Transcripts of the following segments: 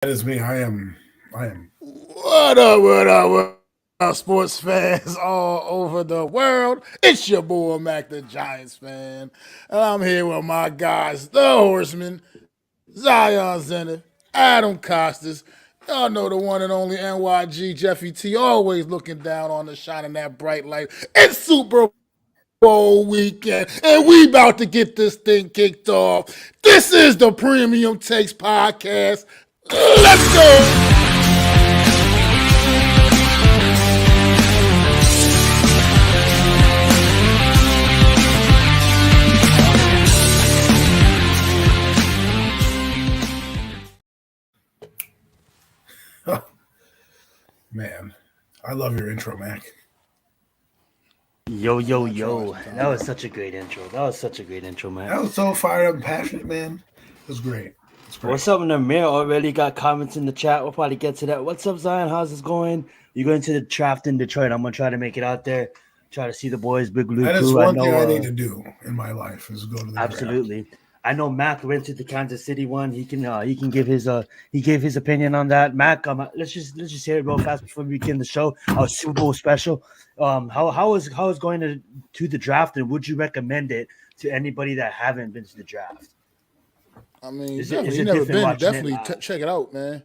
That is me. I am. What up, sports fans all over the world? It's your boy Mac the Giants fan, and I'm here with my guys, the Horsemen, Zion Zenith, Adam Costas. Y'all know the one and only NYG Jeffy T, always looking down on the shining that bright light. It's Superbowl weekend, and we about to get this thing kicked off. This is the Premium Takes Podcast. Let's go! Man, I love your intro, Mac. Yo. That was such a great intro. Man. That was so fired up and passionate, man. It was great. What's up in the mirror? Already got comments in the chat. We'll probably get to that. What's up, Zion? How's this going? You're going to the draft in Detroit. I'm going to try to make it out there. Try to see the boys, Big Blue. That is one thing I need to do in my life is go to the absolutely. draft. I know Mac went to the Kansas City one. He can give his he gave his opinion on that. Mac, let's just hear it real fast before we begin the show. Our Super Bowl special. How is going to the draft, and would you recommend it to anybody that haven't been to the draft? I mean, you never been. Definitely check it out, man.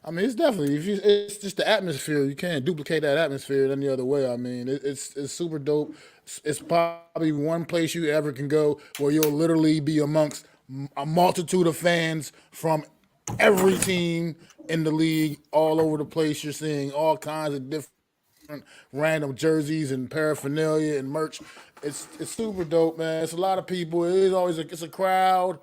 I mean, it's definitely it's just the atmosphere. You can't duplicate that atmosphere any other way. I mean, it's super dope. It's probably one place you ever can go where you'll literally be amongst a multitude of fans from every team in the league all over the place. You're seeing all kinds of different random jerseys and paraphernalia and merch. It's super dope, man. It's a lot of people. It's a crowd.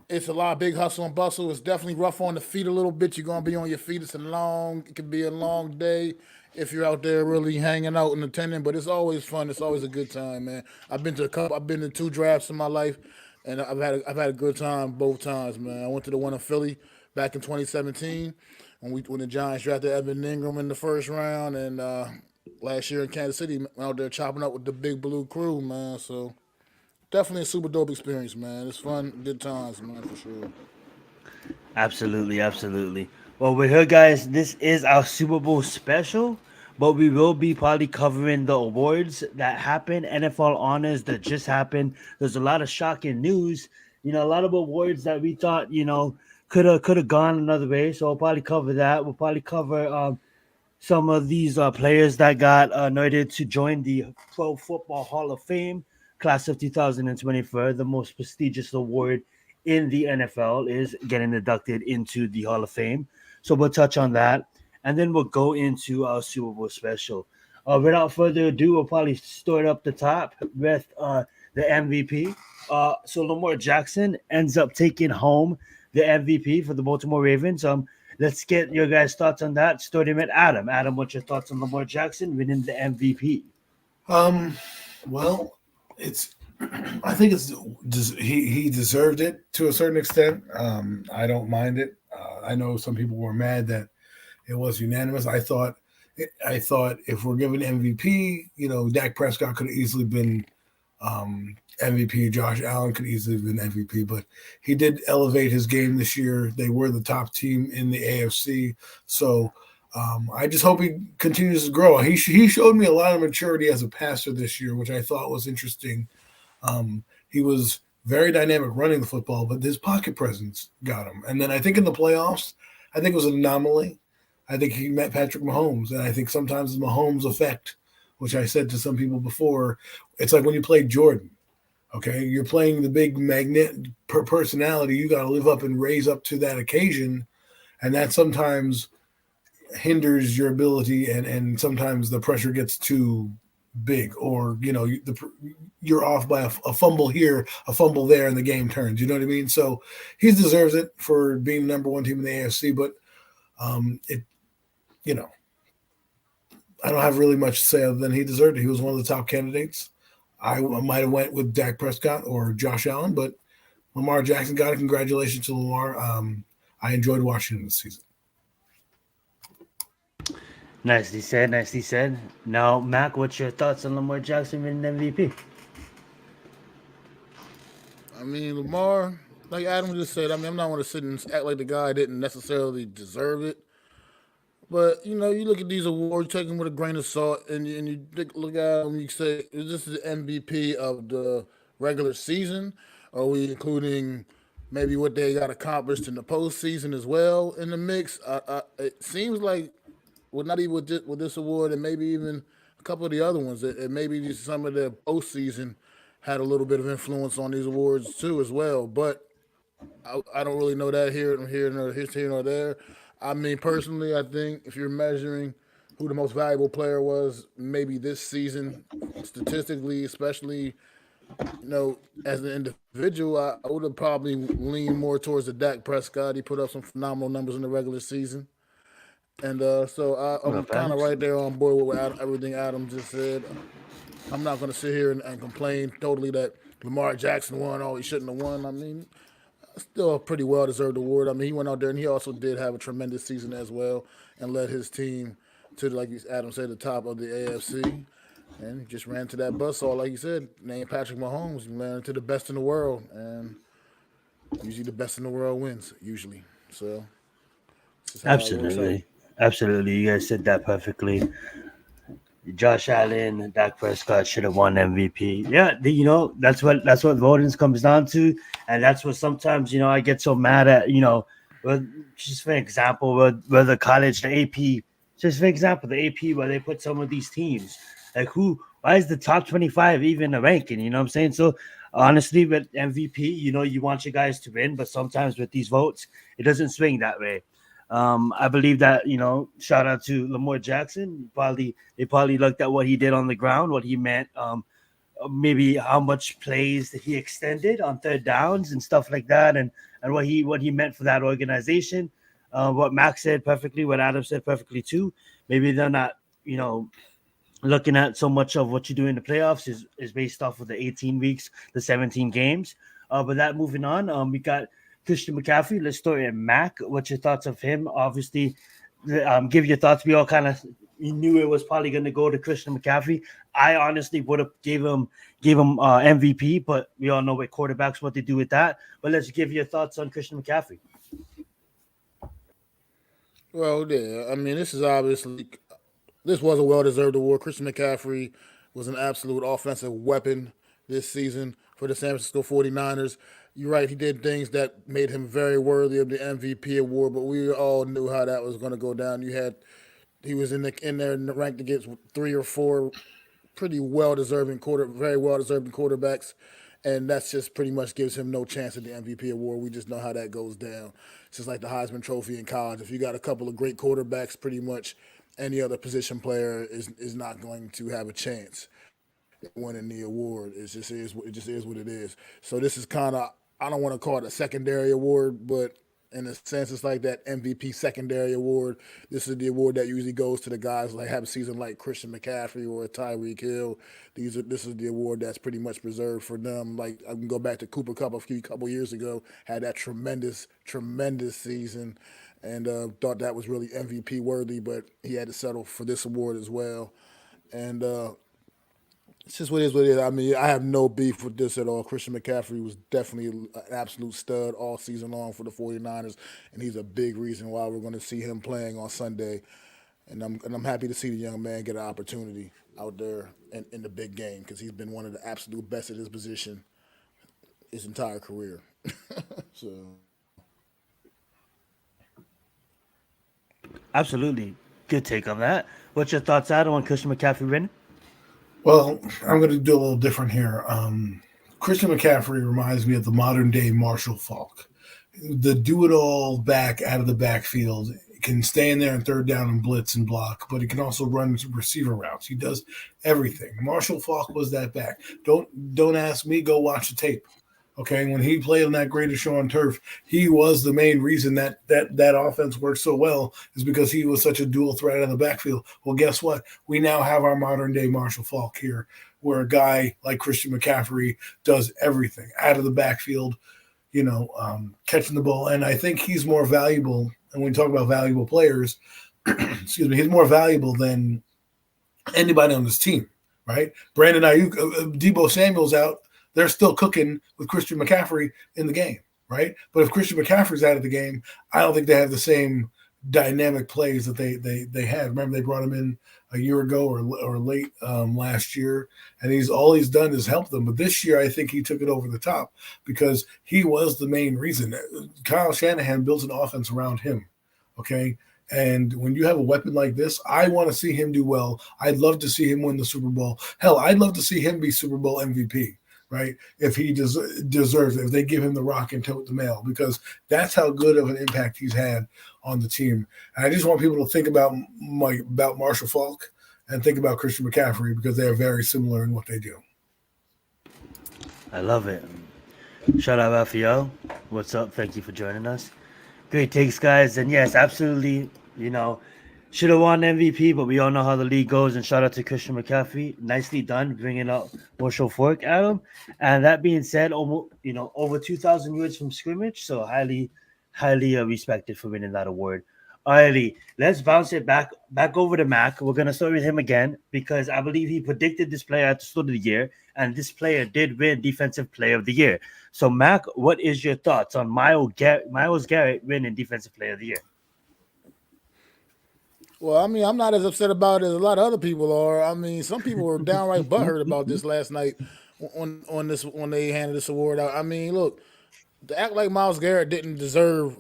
It's a lot of big hustle and bustle. It's definitely rough on the feet a little bit. You're gonna be on your feet. It could be a long day if you're out there really hanging out and attending. But it's always fun. It's always a good time, man. I've been to 2 drafts in my life, and I've had a good time both times, man. I went to the one in Philly back in 2017 when the Giants drafted Evan Ingram in the first round, and last year in Kansas City, went out there chopping up with the Big Blue crew, man. So. Definitely a super dope experience, man. It's fun, good times, man, for sure. Absolutely. Well, we're here, guys. This is our Super Bowl special, but we will be probably covering the awards that happened, NFL honors that just happened. There's a lot of shocking news. A lot of awards that we thought, could have gone another way. So we'll probably cover that. We'll probably cover some of these players that got anointed to join the Pro Football Hall of Fame. Class of 2024, the most prestigious award in the NFL, is getting inducted into the Hall of Fame. So we'll touch on that, and then we'll go into our Super Bowl special. Without further ado, we'll probably start up the top with the MVP. So Lamar Jackson ends up taking home the MVP for the Baltimore Ravens. Let's get your guys' thoughts on that. Starting with Adam. Adam, what's your thoughts on Lamar Jackson winning the MVP? Well. I think he deserved it to a certain extent. I don't mind it. I know some people were mad that it was unanimous. I thought if we're giving MVP, Dak Prescott could have easily been MVP. Josh Allen could easily have been MVP, but he did elevate his game this year. They were the top team in the AFC, so. I just hope he continues to grow. He showed me a lot of maturity as a passer this year, which I thought was interesting. He was very dynamic running the football, but his pocket presence got him. And then I think in the playoffs, I think it was an anomaly. I think he met Patrick Mahomes, and I think sometimes the Mahomes effect, which I said to some people before, it's like when you play Jordan. Okay, you're playing the big magnet personality. You got to live up and raise up to that occasion, and that sometimes hinders your ability, and sometimes the pressure gets too big, or you're off by a fumble here, a fumble there, and the game turns. You know what I mean? So he deserves it for being the number 1 team in the AFC. But I don't have really much to say other than he deserved it. He was one of the top candidates. I might have went with Dak Prescott or Josh Allen, but Lamar Jackson got it. Congratulations to Lamar. I enjoyed watching him this season. Nicely said. Now, Mac, what's your thoughts on Lamar Jackson winning MVP? I mean, Lamar, like Adam just said, I mean, I'm not going to sit and act like the guy didn't necessarily deserve it. But you look at these awards, take them with a grain of salt, and you look at them. You say, "Is this the MVP of the regular season? Are we including maybe what they got accomplished in the postseason as well in the mix?" It seems like, well, not even with this award, and maybe even a couple of the other ones, and maybe just some of the postseason had a little bit of influence on these awards too as well. But I don't really know that here nor there. I mean, personally, I think if you're measuring who the most valuable player was, maybe this season, statistically, especially, as an individual, I would have probably leaned more towards the Dak Prescott. He put up some phenomenal numbers in the regular season. And so Well, I'm kind of thanks. right there on board with everything Adam just said. I'm not going to sit here and complain totally that Lamar Jackson won. Oh, he shouldn't have won. I mean, still a pretty well deserved award. I mean, he went out there and he also did have a tremendous season as well and led his team to, like Adam said, the top of the AFC. And he just ran to that buzzsaw, like you said, named Patrick Mahomes. He ran into the best in the world. And usually the best in the world wins, usually. So this is how it works out. Absolutely. Absolutely. You guys said that perfectly. Josh Allen, Dak Prescott should have won MVP. Yeah, that's what voting comes down to, and that's what sometimes I get so mad at. Just for example, where the college, the AP, just for example, the AP where they put some of these teams, like who, why is the top 25 even a ranking? You know what I'm saying? So honestly, with MVP, you want your guys to win, but sometimes with these votes, it doesn't swing that way. I believe that shout out to Lamar Jackson. They probably looked at what he did on the ground, what he meant, maybe how much plays that he extended on third downs and stuff like that, and what he meant for that organization. What Max said perfectly, what Adam said perfectly too. Maybe they're not, looking at so much of what you do in the playoffs is based off of the 18 weeks, the 17 games. But that moving on, we got Christian McCaffrey. Let's start at Mac. What's your thoughts of him? Obviously, give your thoughts. We all kind of knew it was probably going to go to Christian McCaffrey. I honestly would have gave him MVP, but we all know with quarterbacks what they do with that. But let's give your thoughts on Christian McCaffrey. Well, yeah, I mean, this was a well deserved award. Christian McCaffrey was an absolute offensive weapon this season for the San Francisco 49ers. You're right, he did things that made him very worthy of the MVP award, but we all knew how that was going to go down. He was in there ranked against three or four pretty very well deserving quarterbacks, and that's just pretty much gives him no chance at the MVP award. We just know how that goes down. It's just like the Heisman Trophy in college. If you got a couple of great quarterbacks, pretty much any other position player is not going to have a chance at winning the award. It just is what it is. So this is kind of, I don't want to call it a secondary award, but in a sense, it's like that MVP secondary award. This is the award that usually goes to the guys like have a season like Christian McCaffrey or Tyreek Hill. This is the award that's pretty much preserved for them. Like I can go back to Cooper Cup a couple years ago, had that tremendous season, and thought that was really MVP worthy, but he had to settle for this award as well. And it's just what it is. What it is. I mean, I have no beef with this at all. Christian McCaffrey was definitely an absolute stud all season long for the 49ers, and he's a big reason why we're going to see him playing on Sunday. And I'm happy to see the young man get an opportunity out there in the big game because he's been one of the absolute best at his position his entire career. So Absolutely. Good take on that. What's your thoughts, Adam, on Christian McCaffrey winning? Well, I'm going to do a little different here. Christian McCaffrey reminds me of the modern day Marshall Falk, the do it all back out of the backfield. Can stay in there and third down and blitz and block, but he can also run receiver routes. He does everything. Marshall Falk was that back. Don't ask me. Go watch the tape. Okay, when he played on that greatest show on turf, he was the main reason that offense worked so well is because he was such a dual threat in the backfield. Well, guess what? We now have our modern day Marshall Falk here, where a guy like Christian McCaffrey does everything out of the backfield, catching the ball. And I think he's more valuable. And when we talk about valuable players, excuse me, he's more valuable than anybody on this team, right? Brandon Ayuk, Debo Samuel's out. They're still cooking with Christian McCaffrey in the game. right? But if Christian McCaffrey's out of the game, I don't think they have the same dynamic plays that they had. Remember, they brought him in a year ago or late last year, and all he's done is help them. But this year, I think he took it over the top because he was the main reason. Kyle Shanahan built an offense around him, okay? And when you have a weapon like this, I want to see him do well. I'd love to see him win the Super Bowl. Hell, I'd love to see him be Super Bowl MVP, right? If he deserves it, if they give him the rock and tote the mail, because that's how good of an impact he's had on the team. And I just want people to think about Marshall Faulk and think about Christian McCaffrey because they are very similar in what they do. I love it. Shout out Raphael. What's up? Thank you for joining us. Great takes, guys. And yes, absolutely, should have won MVP, but we all know how the league goes. And shout out to Christian McCaffrey. Nicely done bringing up Marshall Faulk, Adam. And that being said, over 2,000 yards from scrimmage. So highly respected for winning that award. Alrighty, let's bounce it back over to Mac. We're going to start with him again because I believe he predicted this player at the start of the year, and this player did win Defensive Player of the Year. So, Mac, what is your thoughts on Myles Garrett winning Defensive Player of the Year? Well, I mean, I'm not as upset about it as a lot of other people are. I mean, some people were downright butthurt about this last night when they handed this award out. I mean, look, to act like Myles Garrett didn't deserve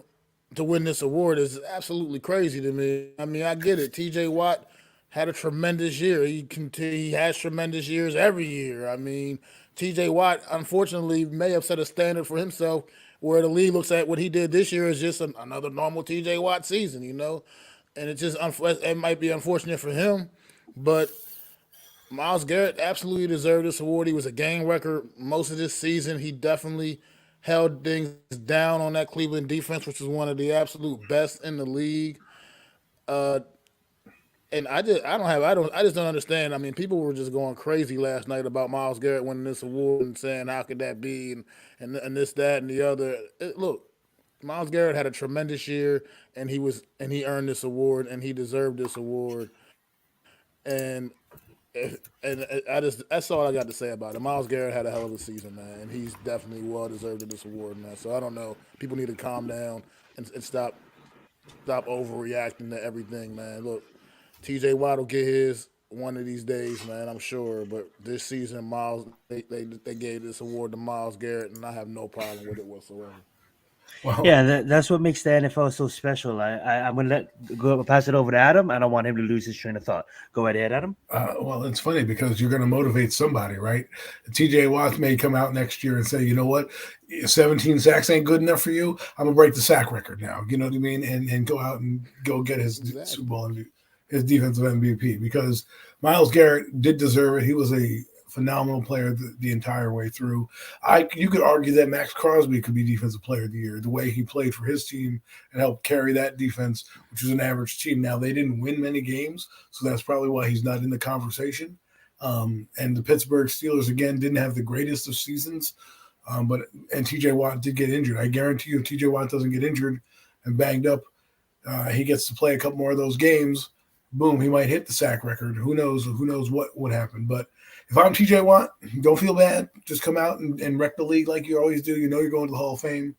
to win this award is absolutely crazy to me. I mean, I get it. T.J. Watt had a tremendous year. He has tremendous years every year. I mean, T.J. Watt, unfortunately, may have set a standard for himself where the league looks at what he did this year as just another normal T.J. Watt season, And it might be unfortunate for him, but Myles Garrett absolutely deserved this award. He was a game record most of this season. He definitely held things down on that Cleveland defense, which is one of the absolute best in the league. And I just don't understand. I mean, people were just going crazy last night about Myles Garrett winning this award and saying how could that be and this, that, and the other. Look, Myles Garrett had a tremendous year, and he earned this award, and he deserved this award. And that's all I got to say about it. Myles Garrett had a hell of a season, man, and he's definitely well deserved of this award, man. So I don't know. People need to calm down and stop overreacting to everything, man. Look, T.J. Watt will get his one of these days, man, I'm sure. But this season, Myles, they gave this award to Myles Garrett, and I have no problem with it whatsoever. Wow. Yeah, that's what makes the NFL so special. I'm going to pass it over to Adam. I don't want him to lose his train of thought. Go ahead, Adam. Well, it's funny because you're going to motivate somebody, right? TJ Watt may come out next year and say, you know what, 17 sacks ain't good enough for you. I'm going to break the sack record now. You know what I mean? And go out and go get his Super Bowl MVP, his defensive MVP, because Myles Garrett did deserve it. He was a phenomenal player the entire way through. You could argue that Max Crosby could be Defensive Player of the Year, the way he played for his team and helped carry that defense, which was an average team. Now, they didn't win many games, so that's probably why he's not in the conversation. And the Pittsburgh Steelers, again, didn't have the greatest of seasons, and TJ Watt did get injured. I guarantee you if TJ Watt doesn't get injured and banged up, he gets to play a couple more of those games, boom, he might hit the sack record. Who knows what would happen. But if I'm TJ Watt, don't feel bad. Just come out and wreck the league like you always do. You know you're going to the Hall of Fame.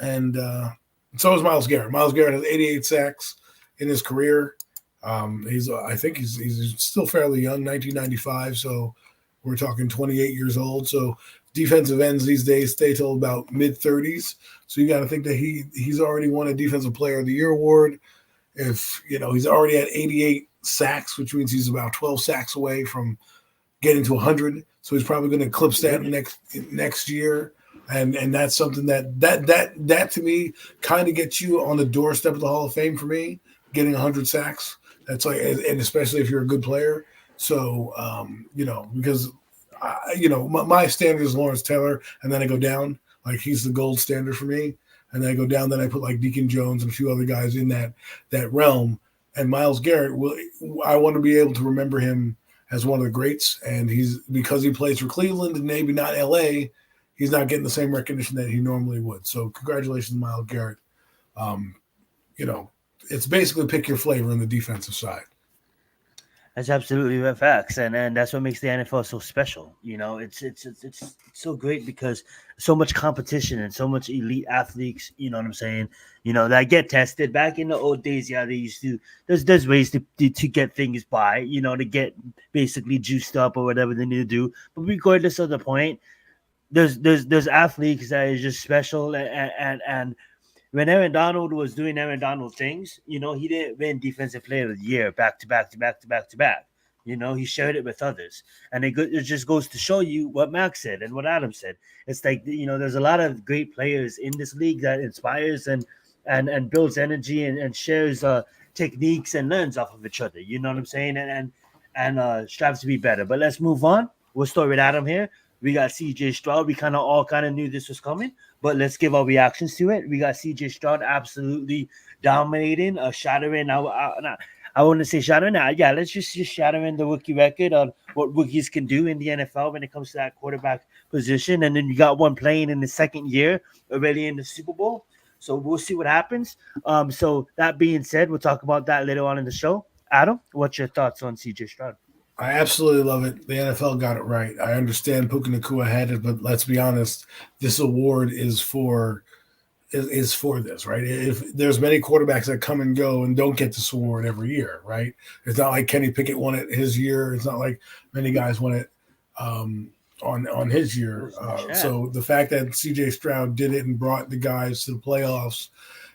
And so is Myles Garrett. Myles Garrett has 88 sacks in his career. I think he's still fairly young, 1995. So we're talking 28 years old. So defensive ends these days stay till about mid-30s. So you got to think that he's already won a Defensive Player of the Year award. If he's already at 88 sacks, which means he's about 12 sacks away from getting to 100. So he's probably going to eclipse that next year. And that's something that to me kind of gets you on the doorstep of the Hall of Fame for me, getting 100 sacks. That's like, and especially if you're a good player. So, because my standard is Lawrence Taylor, and then I go down. Like, he's the gold standard for me. And then I go down, then I put like Deacon Jones and a few other guys in that realm. And Myles Garrett, I want to be able to remember him as one of the greats. And because he plays for Cleveland and maybe not LA, he's not getting the same recognition that he normally would. So congratulations, Myles Garrett. It's basically pick your flavor on the defensive side. That's absolutely right, facts, and that's what makes the NFL so special. You know, it's so great because so much competition and so much elite athletes. You know what I'm saying? You know that get tested. Back in the old days, yeah, they used to. There's ways to get things by. You know, to get basically juiced up or whatever they need to do. But regardless of the point, there's athletes that is just special and when Aaron Donald was doing Aaron Donald things, you know, he didn't win Defensive Player of the Year back to back to back to back to back. You know, he shared it with others, and it just goes to show you what Max said and what Adam said. It's like you know, there's a lot of great players in this league that inspires and builds energy and shares techniques and learns off of each other. You know what I'm saying? And strives to be better. But let's move on. We'll start with Adam here. We got CJ Stroud. We all kind of knew this was coming, but let's give our reactions to it. We got CJ Stroud absolutely dominating, shattering. I want to say shattering. Yeah, let's just shattering the rookie record on what rookies can do in the NFL when it comes to that quarterback position. And then you got one playing in the second year already in the Super Bowl. So we'll see what happens. So that being said, we'll talk about that later on in the show. Adam, what's your thoughts on CJ Stroud? I absolutely love it. The NFL got it right. I understand Puka Nakua had it, but let's be honest, this award is for this, right? If there's many quarterbacks that come and go and don't get this award every year, right? It's not like Kenny Pickett won it his year. It's not like many guys won it on his year. So the fact that C.J. Stroud did it and brought the guys to the playoffs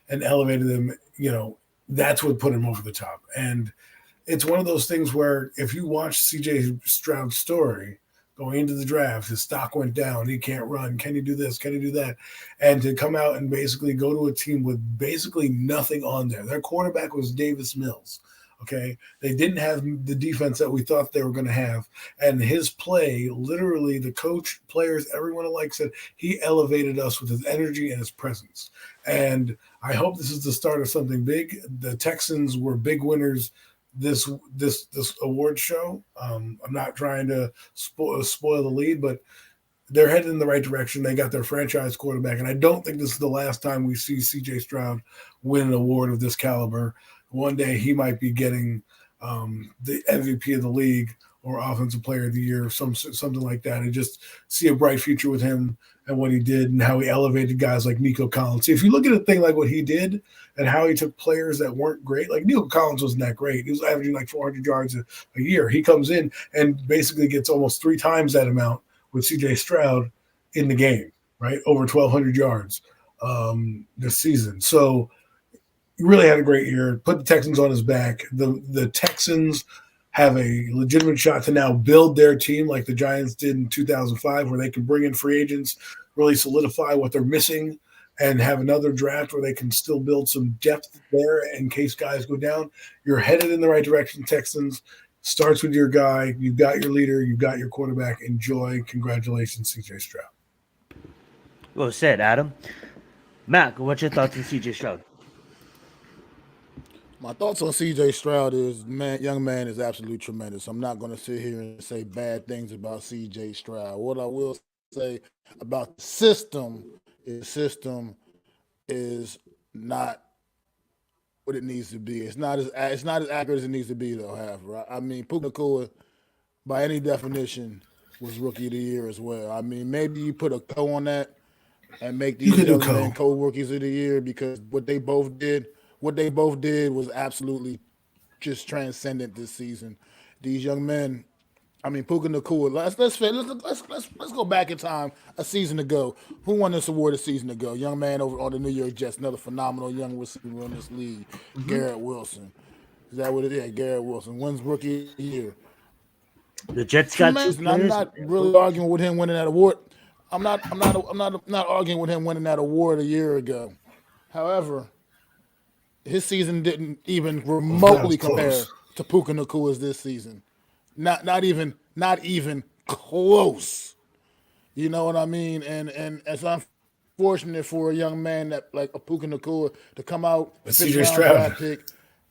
and elevated them, you know, that's what put him over the top. And it's one of those things where if you watch C.J. Stroud's story going into the draft, his stock went down. He can't run. Can he do this? Can he do that? And to come out and basically go to a team with basically nothing on there. Their quarterback was Davis Mills. Okay. They didn't have the defense that we thought they were going to have. And his play, literally, the coach, players, everyone alike said he elevated us with his energy and his presence. And I hope this is the start of something big. The Texans were big winners this award show. I'm not trying to spoil the lead, but they're headed in the right direction. They got their franchise quarterback, and I don't think this is the last time we see C.J. Stroud win an award of this caliber. One day he might be getting the MVP of the league or Offensive Player of the Year or something like that. And just see a bright future with him and what he did and how he elevated guys like Nico Collins. See, if you look at a thing like what he did and how he took players that weren't great, like Nico Collins wasn't that great. He was averaging like 400 yards a year. He comes in and basically gets almost 3 times that amount with C.J. Stroud in the game, right? Over 1,200 yards this season. So he really had a great year. Put the Texans on his back. The Texans have a legitimate shot to now build their team like the Giants did in 2005, where they can bring in free agents, really solidify what they're missing, and have another draft where they can still build some depth there in case guys go down. You're headed in the right direction, Texans. Starts with your guy. You've got your leader. You've got your quarterback. Enjoy. Congratulations, CJ Stroud. Well said, Adam. Mac, what's your thoughts on CJ Stroud? My thoughts on C.J. Stroud is, young man is absolutely tremendous. I'm not going to sit here and say bad things about C.J. Stroud. What I will say about the system is not what it needs to be. It's not as accurate as it needs to be, though. However, I mean, Puka Nakua, by any definition, was Rookie of the Year as well. I mean, maybe you put a co on that and make these young men co-rookies of the year, because what they both did was absolutely just transcendent this season. These young men, I mean, Puka Nakua. Let's go back in time a season ago. Who won this award a season ago? Young man over on the New York Jets, another phenomenal young receiver in this league, Garrett Wilson. Is that what it is? Garrett Wilson wins Rookie of the Year. The Jets got two players. I'm not really arguing with him winning that award. I'm not arguing with him winning that award a year ago. However, his season didn't even remotely compare to Puka Nakua's this season. Not even close. You know what I mean? And it's unfortunate for a young man that like a Puka Nakua to come out, CJ Stroud pick,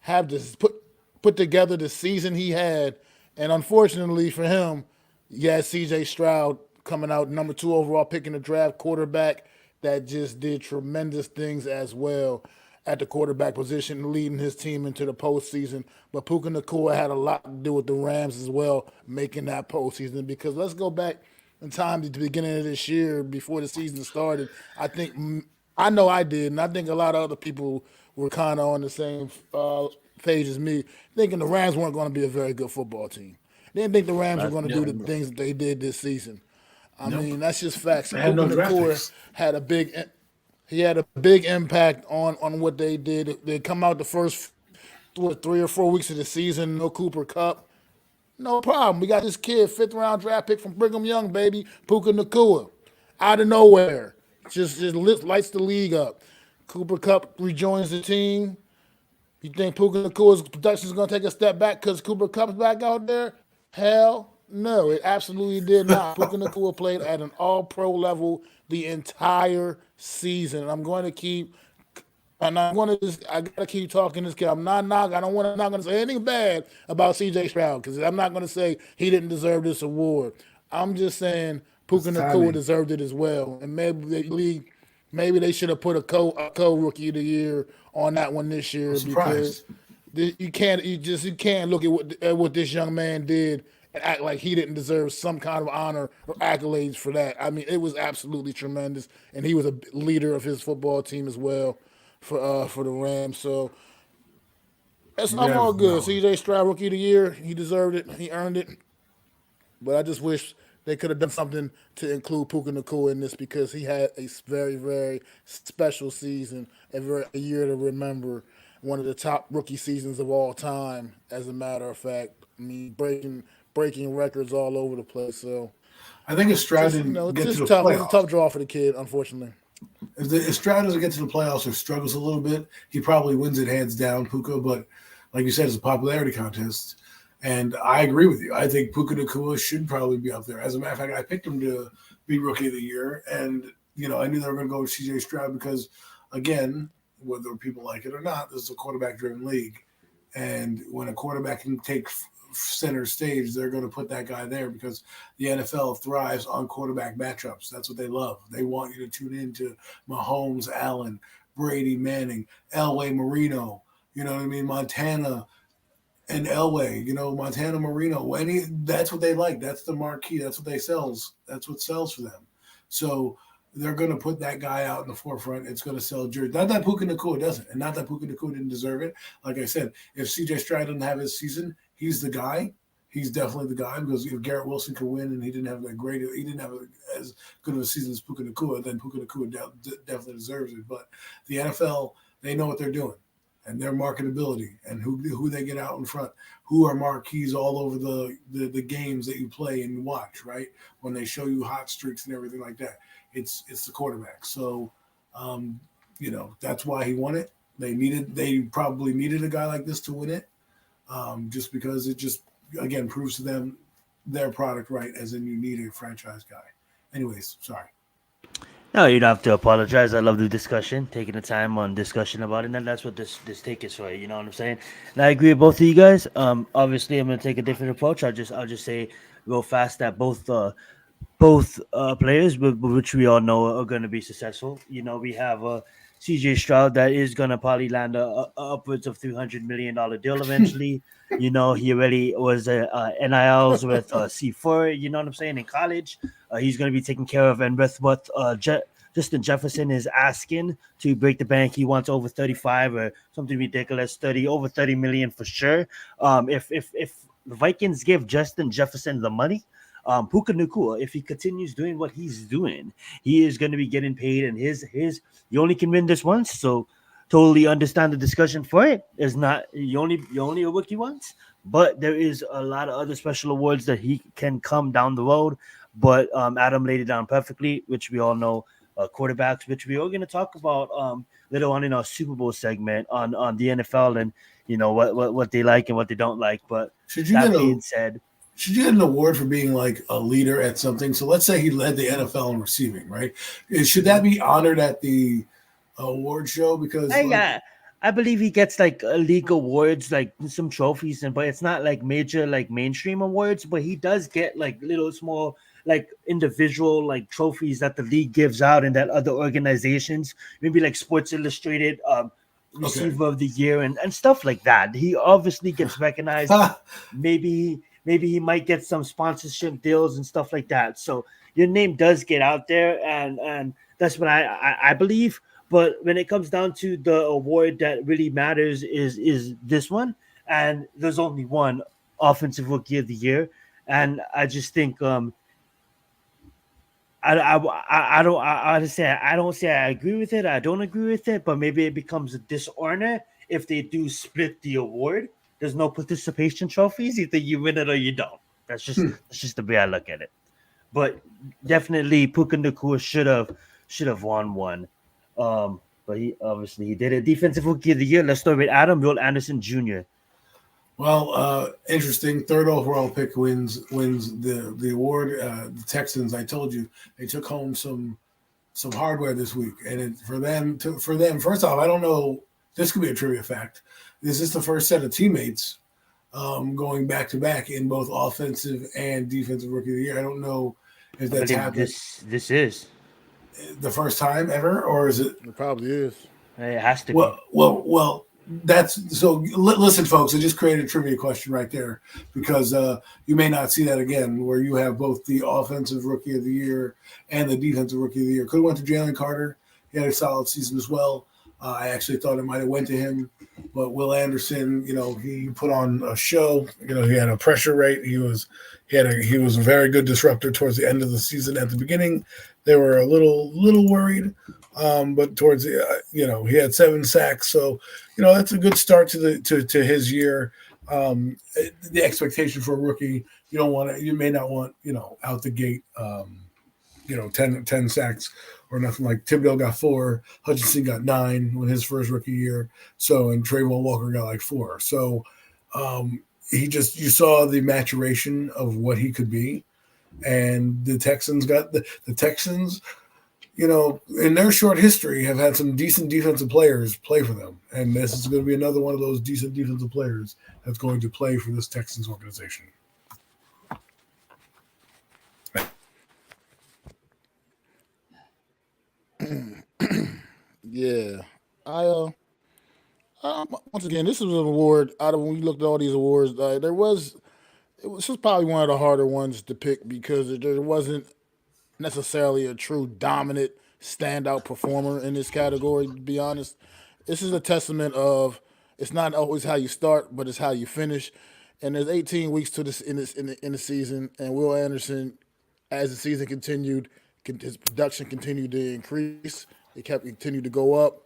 have this put together the season he had, and unfortunately for him, you had CJ Stroud coming out number 2 overall pick in the draft, quarterback that just did tremendous things as well. at the quarterback position, leading his team into the postseason. But Puka Nacua had a lot to do with the Rams as well, making that postseason. Because let's go back in time to the beginning of this year, before the season started. I know I did, and I think a lot of other people were kind of on the same page as me, thinking the Rams weren't going to be a very good football team. They didn't think the Rams were going to do the things that they did this season. I mean, that's just facts. They had Puka no draft Nacua picks. had a big impact on what they did. They come out the first 3 or 4 weeks of the season, no Cooper Cup. No problem. We got this kid, 5th-round draft pick from Brigham Young, baby, Puka Nacua, out of nowhere. Just lights the league up. Cooper Cup rejoins the team. You think Puka Nacua's production is going to take a step back because Cooper Cup's back out there? Hell no, it absolutely did not. Puka Nacua played at an all-pro level the entire season. And I gotta keep talking to this kid. I'm not gonna say anything bad about CJ Stroud, because I'm not gonna say he didn't deserve this award. I'm just saying Puka Nacua deserved it as well. And maybe they should have put a co-rookie of the year on that one this year, because you can't look at what this young man did and act like he didn't deserve some kind of honor or accolades for that. I mean, it was absolutely tremendous, and he was a leader of his football team as well for the Rams. So I'm all good. CJ Stroud, rookie of the year, he deserved it, he earned it. But I just wish they could have done something to include Puka Nacua in this, because he had a very, very special season, a year to remember. One of the top rookie seasons of all time, as a matter of fact. I mean, breaking records all over the place. So I think if Stroud didn't get to the playoffs, it's a tough draw for the kid, unfortunately. If Stroud doesn't get to the playoffs or struggles a little bit, he probably wins it hands down, Puka. But like you said, it's a popularity contest. And I agree with you. I think Puka Nacua should probably be up there. As a matter of fact, I picked him to be Rookie of the Year. And, I knew they were going to go with CJ Stroud because, again, whether people like it or not, this is a quarterback-driven league. And when a quarterback can take center stage, they're going to put that guy there, because the NFL thrives on quarterback matchups. That's what they love. They want you to tune in to Mahomes, Allen, Brady, Manning, Elway, Marino, you know what I mean, Montana and Elway, Montana, Marino. That's what they like. That's the marquee. That's what they sells. That's what sells for them. So they're going to put that guy out in the forefront. It's going to sell jerseys. Not that Puka Nacua doesn't, and not that Puka Nacua didn't deserve it. Like I said, if CJ Stroud didn't have his season, he's the guy. He's definitely the guy, because if Garrett Wilson could win and he didn't have as good of a season as Puka Nacua, then Puka Nacua definitely deserves it. But the NFL, they know what they're doing, and their marketability, and who they get out in front, who are marquees all over the games that you play and you watch, right? When they show you hot streaks and everything like that, it's the quarterback. So, that's why he won it. They probably needed a guy like this to win it, just because it just, again, proves to them their product right, as in you need a franchise guy. Anyways, sorry. No, you don't have to apologize. I love the discussion, taking the time on discussion about it, and that's what this take is for. You know what I'm saying? And I agree with both of you guys. Obviously, I'm gonna take a different approach. I'll just say real fast that both players, which we all know are going to be successful. We have CJ Stroud that is going to probably land a upwards of $300 million deal eventually. He already was NILs with C4, you know what I'm saying, in college. He's going to be taken care of. And with what Justin Jefferson is asking to break the bank, he wants over 35 or something ridiculous, over 30 million for sure. If the Vikings give Justin Jefferson the money, Puka Nacua, if he continues doing what he's doing, he is going to be getting paid, and you only can win this once. So totally understand the discussion for it. Is not you only a rookie once, but there is a lot of other special awards that he can come down the road. But Adam laid it down perfectly, which we all know, quarterbacks, which we are going to talk about later on in our Super Bowl segment on the NFL, and what they like and what they don't like. But that being said, should you get an award for being like a leader at something? So let's say he led the NFL in receiving, right? Should that be honored at the award show? Because I believe he gets like league awards, like some trophies, but it's not like major, like mainstream awards. But he does get like little small, like individual, like trophies that the league gives out and that other organizations, maybe like Sports Illustrated, receiver of the year and stuff like that. He obviously gets recognized. Maybe he might get some sponsorship deals and stuff like that. So your name does get out there, and that's what I believe. But when it comes down to the award that really matters is this one, and there's only one offensive rookie of the year, and I just think I don't say I agree with it. I don't agree with it, but maybe it becomes a dishonor if they do split the award. There's no participation trophies. Either you win it or you don't. That's just the way I look at it. But definitely, Puka Nacua should have won one. But he did it. Defensive Rookie of the Year. Let's start with Adam Will Anderson Jr. Well, interesting. Third overall pick wins the award. The Texans, I told you, they took home some hardware this week, and for them, first off, I don't know. This could be a trivia fact. This is the first set of teammates going back to back in both offensive and defensive rookie of the year. I don't know if that's happened. This is the first time ever, or is it? It probably is. It has to be. Well. That's so. Listen, folks, I just created a trivia question right there because you may not see that again, where you have both the offensive rookie of the year and the defensive rookie of the year. Could have went to Jalen Carter. He had a solid season as well. I actually thought it might have went to him, but Will Anderson, he put on a show. He had a pressure rate. He was a very good disruptor towards the end of the season. At the beginning, they were a little worried. But towards the, he had 7 sacks, so that's a good start to his year. The expectation for a rookie, you may not want out the gate, 10 sacks or nothing. Like Thibodeau got 4, Hutchinson got 9 when his first rookie year, and Trayvon Walker got like 4. So you saw the maturation of what he could be, and the Texans got the Texans. In their short history, have had some decent defensive players play for them. And this is going to be another one of those decent defensive players that's going to play for this Texans organization. Yeah. Once again, this is an award. Out of when we looked at all these awards, this was probably one of the harder ones to pick because there wasn't necessarily a true dominant standout performer in this category, to be honest. This is a testament of it's not always how you start, but it's how you finish. And there's 18 weeks to this in the season, and Will Anderson, as the season continued, his production continued to increase. It continued to go up,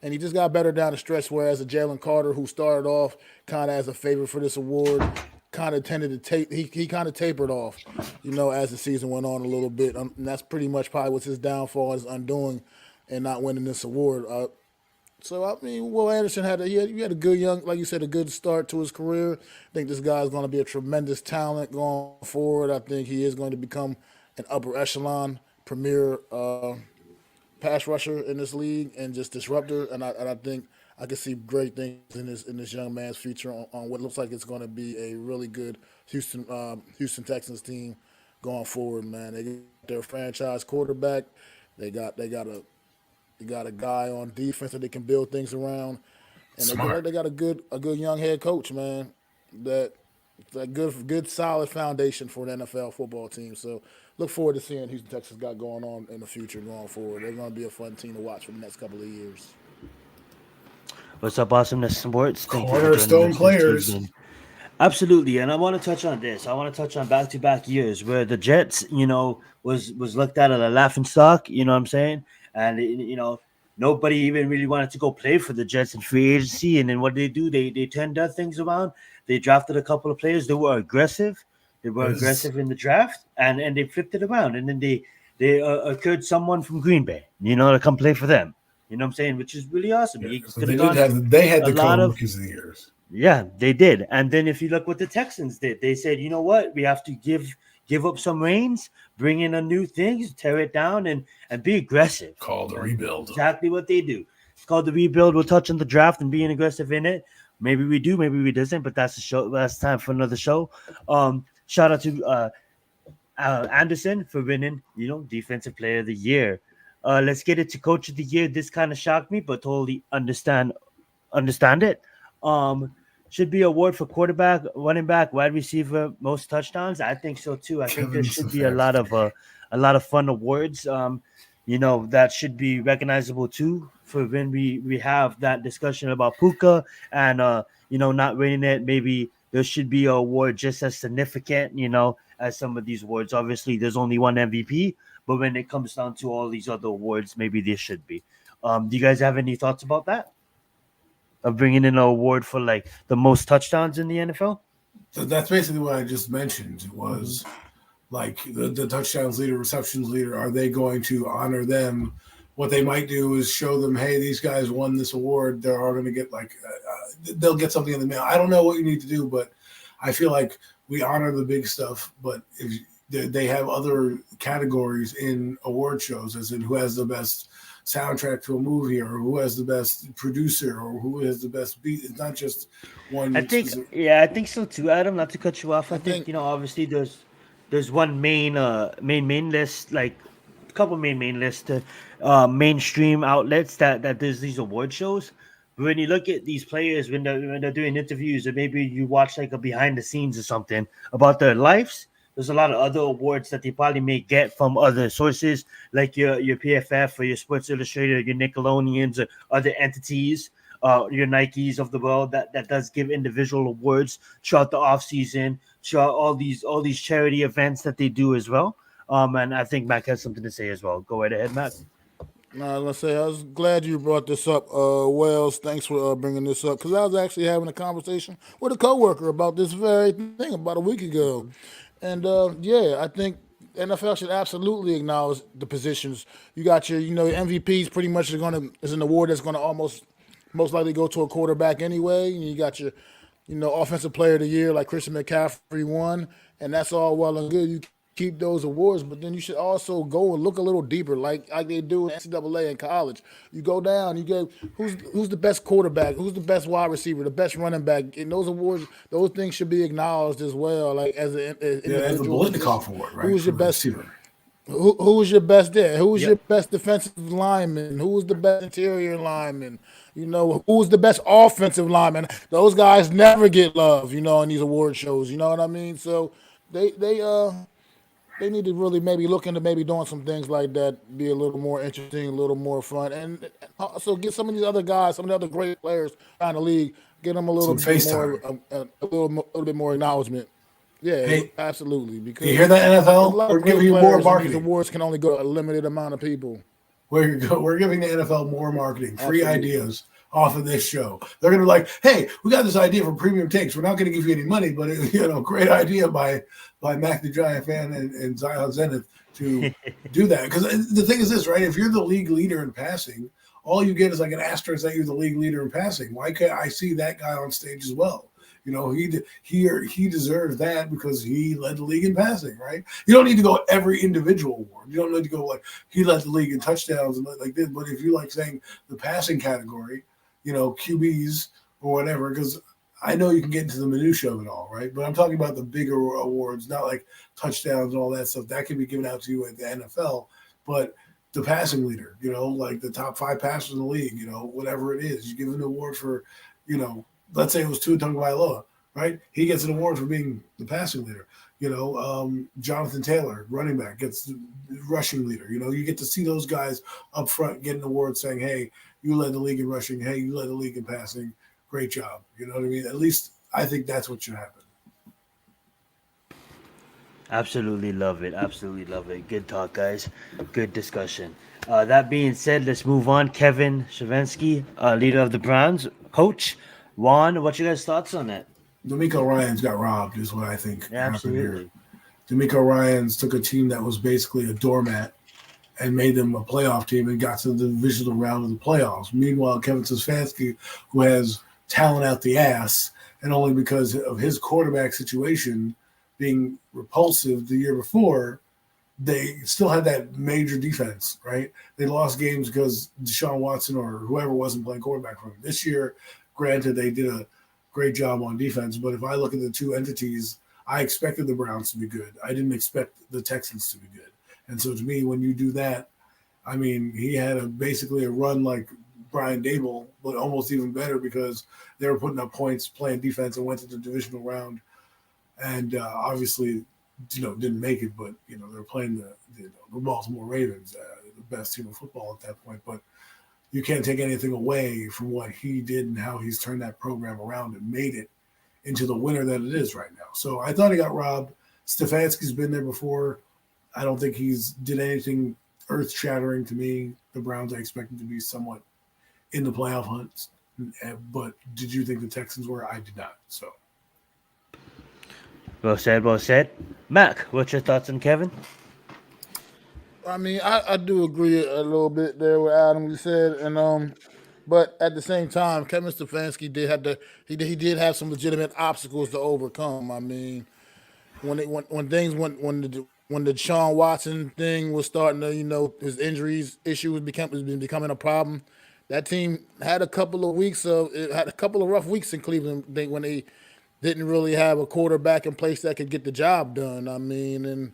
and he just got better down the stretch. Whereas a Jalen Carter, who started off kind of as a favorite for this award, kind of tended to he kind of tapered off, as the season went on a little bit. And that's pretty much probably what's his downfall, his undoing, and not winning this award. Will Anderson had a good like you said, a good start to his career. I think this guy's going to be a tremendous talent going forward. I think he is going to become an upper echelon, premier pass rusher in this league and just disruptor. And I think I can see great things in this young man's future on what looks like it's going to be a really good Houston Texans team going forward. Man, they got their franchise quarterback. They got a guy on defense that they can build things around, and they got a good young head coach, man. That good solid foundation for an NFL football team. So look forward to seeing Houston Texans got going on in the future going forward. They're going to be a fun team to watch for the next couple of years. What's up, Awesomeness Sports? Cornerstone players. Absolutely, and I want to touch on this. I want to touch on back-to-back years where the Jets, was looked at as a laughing stock. You know what I'm saying? And nobody even really wanted to go play for the Jets in free agency. And then what did they do? They turned their things around. They drafted a couple of players. They were aggressive. They were aggressive in the draft, and they flipped it around. And then they occurred someone from Green Bay, to come play for them. You know what I'm saying? Which is really awesome. Yeah, so they had the co-rookies of the years. Yeah, they did. And then if you look what the Texans did, they said, you know what? We have to give up some reins, bring in a new thing, tear it down, and be aggressive. Called the rebuild. Exactly what they do. It's called the rebuild. We'll touch on the draft and being aggressive in it. Maybe we do, maybe we doesn't, but that's the show. That's time for another show. Shout out to Anderson for winning, Defensive Player of the Year. Let's get it to Coach of the Year. This kind of shocked me, but totally understand understand it. Should be award for quarterback, running back, wide receiver, most touchdowns. I think so too. I think there Kevin should be a Stefanski. lot of fun awards. That should be recognizable too for when we have that discussion about Puka and not winning it. Maybe there should be an award just as significant, as some of these awards. Obviously, there's only one MVP, but when it comes down to all these other awards, maybe there should be. Do you guys have any thoughts about that? Of bringing in an award for like the most touchdowns in the NFL? So that's basically what I just mentioned Mm-hmm. was like the touchdowns leader, receptions leader. Are they going to honor them? What they might do is show them, hey, these guys won this award. They're all going to get they'll get something in the mail. I don't know what you need to do, but I feel like we honor the big stuff. But if they have other categories in award shows, as in who has the best soundtrack to a movie, or who has the best producer, or who has the best beat. It's not just I one think, specific. yeah, I think so too, Adam. Not to cut you off, I I think think obviously there's one main list, like a couple main list to mainstream outlets that there's these award shows. But when you look at these players when they're doing interviews, or maybe you watch like a behind the scenes or something about their lives, there's a lot of other awards that they probably may get from other sources, like your PFF or your Sports Illustrated, your Nickelodeons, or other entities, your Nikes of the world that does give individual awards throughout the off season, throughout all these charity events that they do as well. And I think Mac has something to say as well. Go right ahead, Mac. No, I was gonna say I was glad you brought this up, Wells. Thanks for bringing this up because I was actually having a conversation with a coworker about this very thing about a week ago, and yeah, I think NFL should absolutely acknowledge the positions. You got your MVPs pretty much is an award that's gonna almost most likely go to a quarterback anyway. And you got your offensive player of the year like Christian McCaffrey won, and that's all well and good. You keep those awards, but then you should also go and look a little deeper, like they do in NCAA in college. You go down, you get who's the best quarterback, who's the best wide receiver, the best running back, and those awards, those things should be acknowledged as well. Like as Yeah, as the individuals, Bolitnikoff Award, right, who's for your the best receiver. who was your best there? Who was your Yep. best defensive lineman? Who was the best interior lineman? Who was the best offensive lineman? Those guys never get love, in these award shows. You know what I mean? So they they uh they need to really maybe look into maybe doing some things like that, be a little more interesting, a little more fun, and also get some of these other guys, some of the other great players around the league, get them a little Some bit more, FaceTime. a little bit more acknowledgement. Yeah, Hey, absolutely. you hear Because that, there's a NFL? lot We're of giving great you more players, and these marketing. awards can only go to a limited amount of people. We're giving the NFL more marketing, free Absolutely. ideas off of this show. They're going to be like, hey, we got this idea for premium takes. We're not going to give you any money, but great idea by Mac the Giant fan and Zion Zenith to do that. Because the thing is this, right? If you're the league leader in passing, all you get is like an asterisk that you're the league leader in passing. Why can't I see that guy on stage as well? He deserves that because he led the league in passing, right? You don't need to go every individual award. You don't need to go like he led the league in touchdowns and like this. But if you like saying the passing category, QBs or whatever, because I know you can get into the minutia of it all, right? But I'm talking about the bigger awards, not like touchdowns and all that stuff. That can be given out to you at the NFL, but the passing leader, like the top 5 passers in the league, whatever it is, you give an award for, let's say it was Tua Tagovailoa, right? He gets an award for being the passing leader. Jonathan Taylor, running back, gets the rushing leader. You get to see those guys up front get an award saying, hey, you led the league in rushing. Hey, you led the league in passing. Great job. You know what I mean? At least I think that's what should happen. Absolutely love it. Absolutely love it. Good talk, guys. Good discussion. That being said, let's move on. Kevin Shavinsky, leader of the Browns, coach. Juan, what you guys' thoughts on that? D'Amico Ryans got robbed, is what I think Yeah, happened here. absolutely. D'Amico Ryans took a team that was basically a doormat and made them a playoff team and got to the divisional round of the playoffs. Meanwhile, Kevin Stefanski, who has talent out the ass, and only because of his quarterback situation being repulsive the year before, they still had that major defense, right? They lost games because Deshaun Watson or whoever wasn't playing quarterback for them. This year, granted, they did a great job on defense, but if I look at the two entities, I expected the Browns to be good. I didn't expect the Texans to be good. And so to me, when you do that, I mean, he had basically a run like Brian Dable, but almost even better because they were putting up points, playing defense, and went to the divisional round. And obviously, didn't make it, but they were playing the Baltimore Ravens, the best team of football at that point. But you can't take anything away from what he did and how he's turned that program around and made it into the winner that it is right now. So I thought he got robbed. Stefanski's been there before. I don't think he's did anything earth-shattering to me. The Browns, I expected to be somewhat in the playoff hunts. But did you think the Texans were? I did not. So. Well said, well said. Mac, what's your thoughts on Kevin? I mean, I do agree a little bit there with Adam. You said, and but at the same time, Kevin Stefanski he did have some legitimate obstacles to overcome. I mean, when the Sean Watson thing was starting to, his injuries issue was becoming a problem. That team had a couple of rough weeks in Cleveland when they didn't really have a quarterback in place that could get the job done. I mean,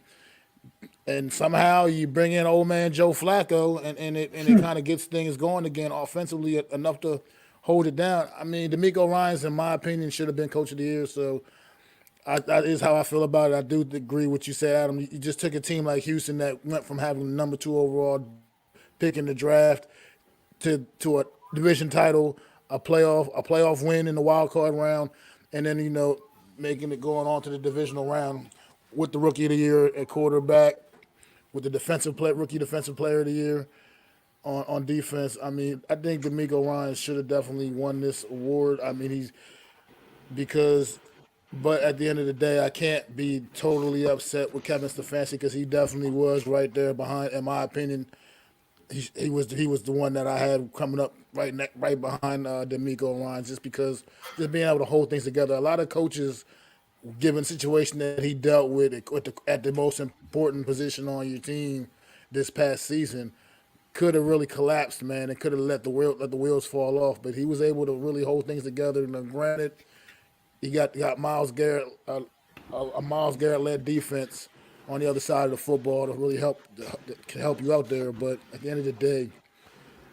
and somehow you bring in old man Joe Flacco, and it kind of gets things going again offensively enough to hold it down. I mean, DeMeco Ryans, in my opinion, should have been coach of the year. So that is how I feel about it. I do agree with what you said, Adam. You just took a team like Houston that went from having the number 2 overall pick in the draft to a division title, a playoff win in the wild card round, and then making it going on to the divisional round with the rookie of the year at quarterback, with the rookie defensive player of the year on defense. I mean, I think DeMeco Ryans should have definitely won this award. I mean, but at the end of the day, I can't be totally upset with Kevin Stefanski because he definitely was right there behind. In my opinion, he was the one that I had coming up right behind DeMeco Ryans, just being able to hold things together. A lot of coaches, given the situation that he dealt with at the most important position on your team this past season, could have really collapsed, man, and could have let the wheels fall off. But he was able to really hold things together. And granted, he got Myles Garrett, a Myles Garrett-led defense on the other side of the football to really help you out there. But at the end of the day,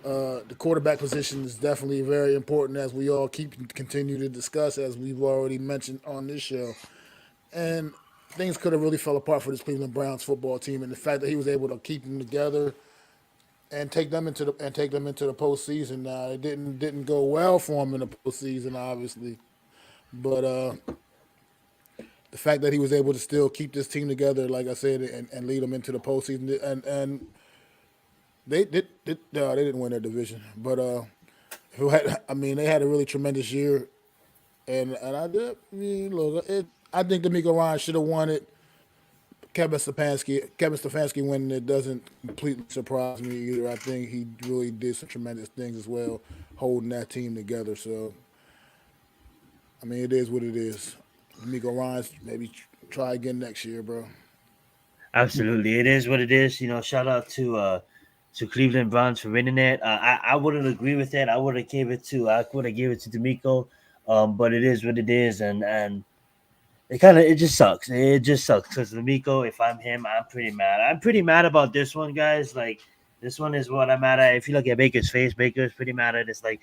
the quarterback position is definitely very important, as we all continue to discuss, as we've already mentioned on this show. And things could have really fell apart for this Cleveland Browns football team, and the fact that he was able to keep them together and take them into the postseason. It didn't go well for him in the postseason, obviously, but the fact that he was able to still keep this team together, like I said, and lead them into the postseason, and they didn't win their division, but they had a really tremendous year, and I think DeMeco Ryans should have won it. Kevin Stefanski winning it doesn't completely surprise me either. I think he really did some tremendous things as well, holding that team together. So, I mean, it is what it is. DeMeco Ryans, maybe try again next year, bro. Absolutely, it is what it is. Shout out to Cleveland Browns for winning it. I wouldn't agree with that. I would have gave it to DeMeco, but it is what it is, and it just sucks. It just sucks because DeMeco, if I'm him, I'm pretty mad. I'm pretty mad about this one, guys. Like, this one is what I'm mad at. If you look at Baker's face, Baker's pretty mad at it. It's like,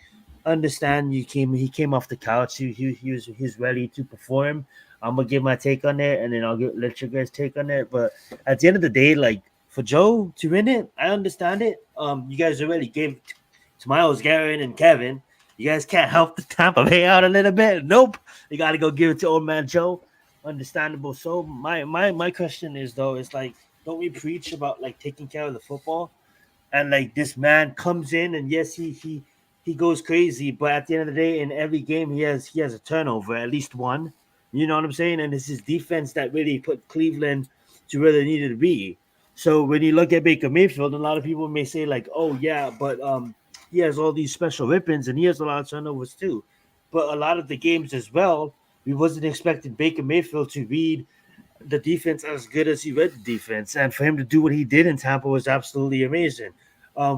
understand he came off the couch. He's ready to perform. I'm gonna give my take on it, and then let you guys take on it. But at the end of the day, like, for Joe to win it, I understand it. You guys already gave to Myles Garrett and Kevin. You guys can't help the Tampa Bay out a little bit. Nope. You got to go give it to old man Joe. Understandable. So my question is, though, is like, don't we preach about like taking care of the football? And like, this man comes in, and yes, he goes crazy, but at the end of the day, in every game he has a turnover, at least one. You know what I'm saying? And it's his defense that really put Cleveland to where they needed to be. So when you look at Baker Mayfield, a lot of people may say like, oh yeah, but he has all these special weapons and he has a lot of turnovers too. But a lot of the games as well, we wasn't expecting Baker Mayfield to read the defense as good as he read the defense, and for him to do what he did in Tampa was absolutely amazing. I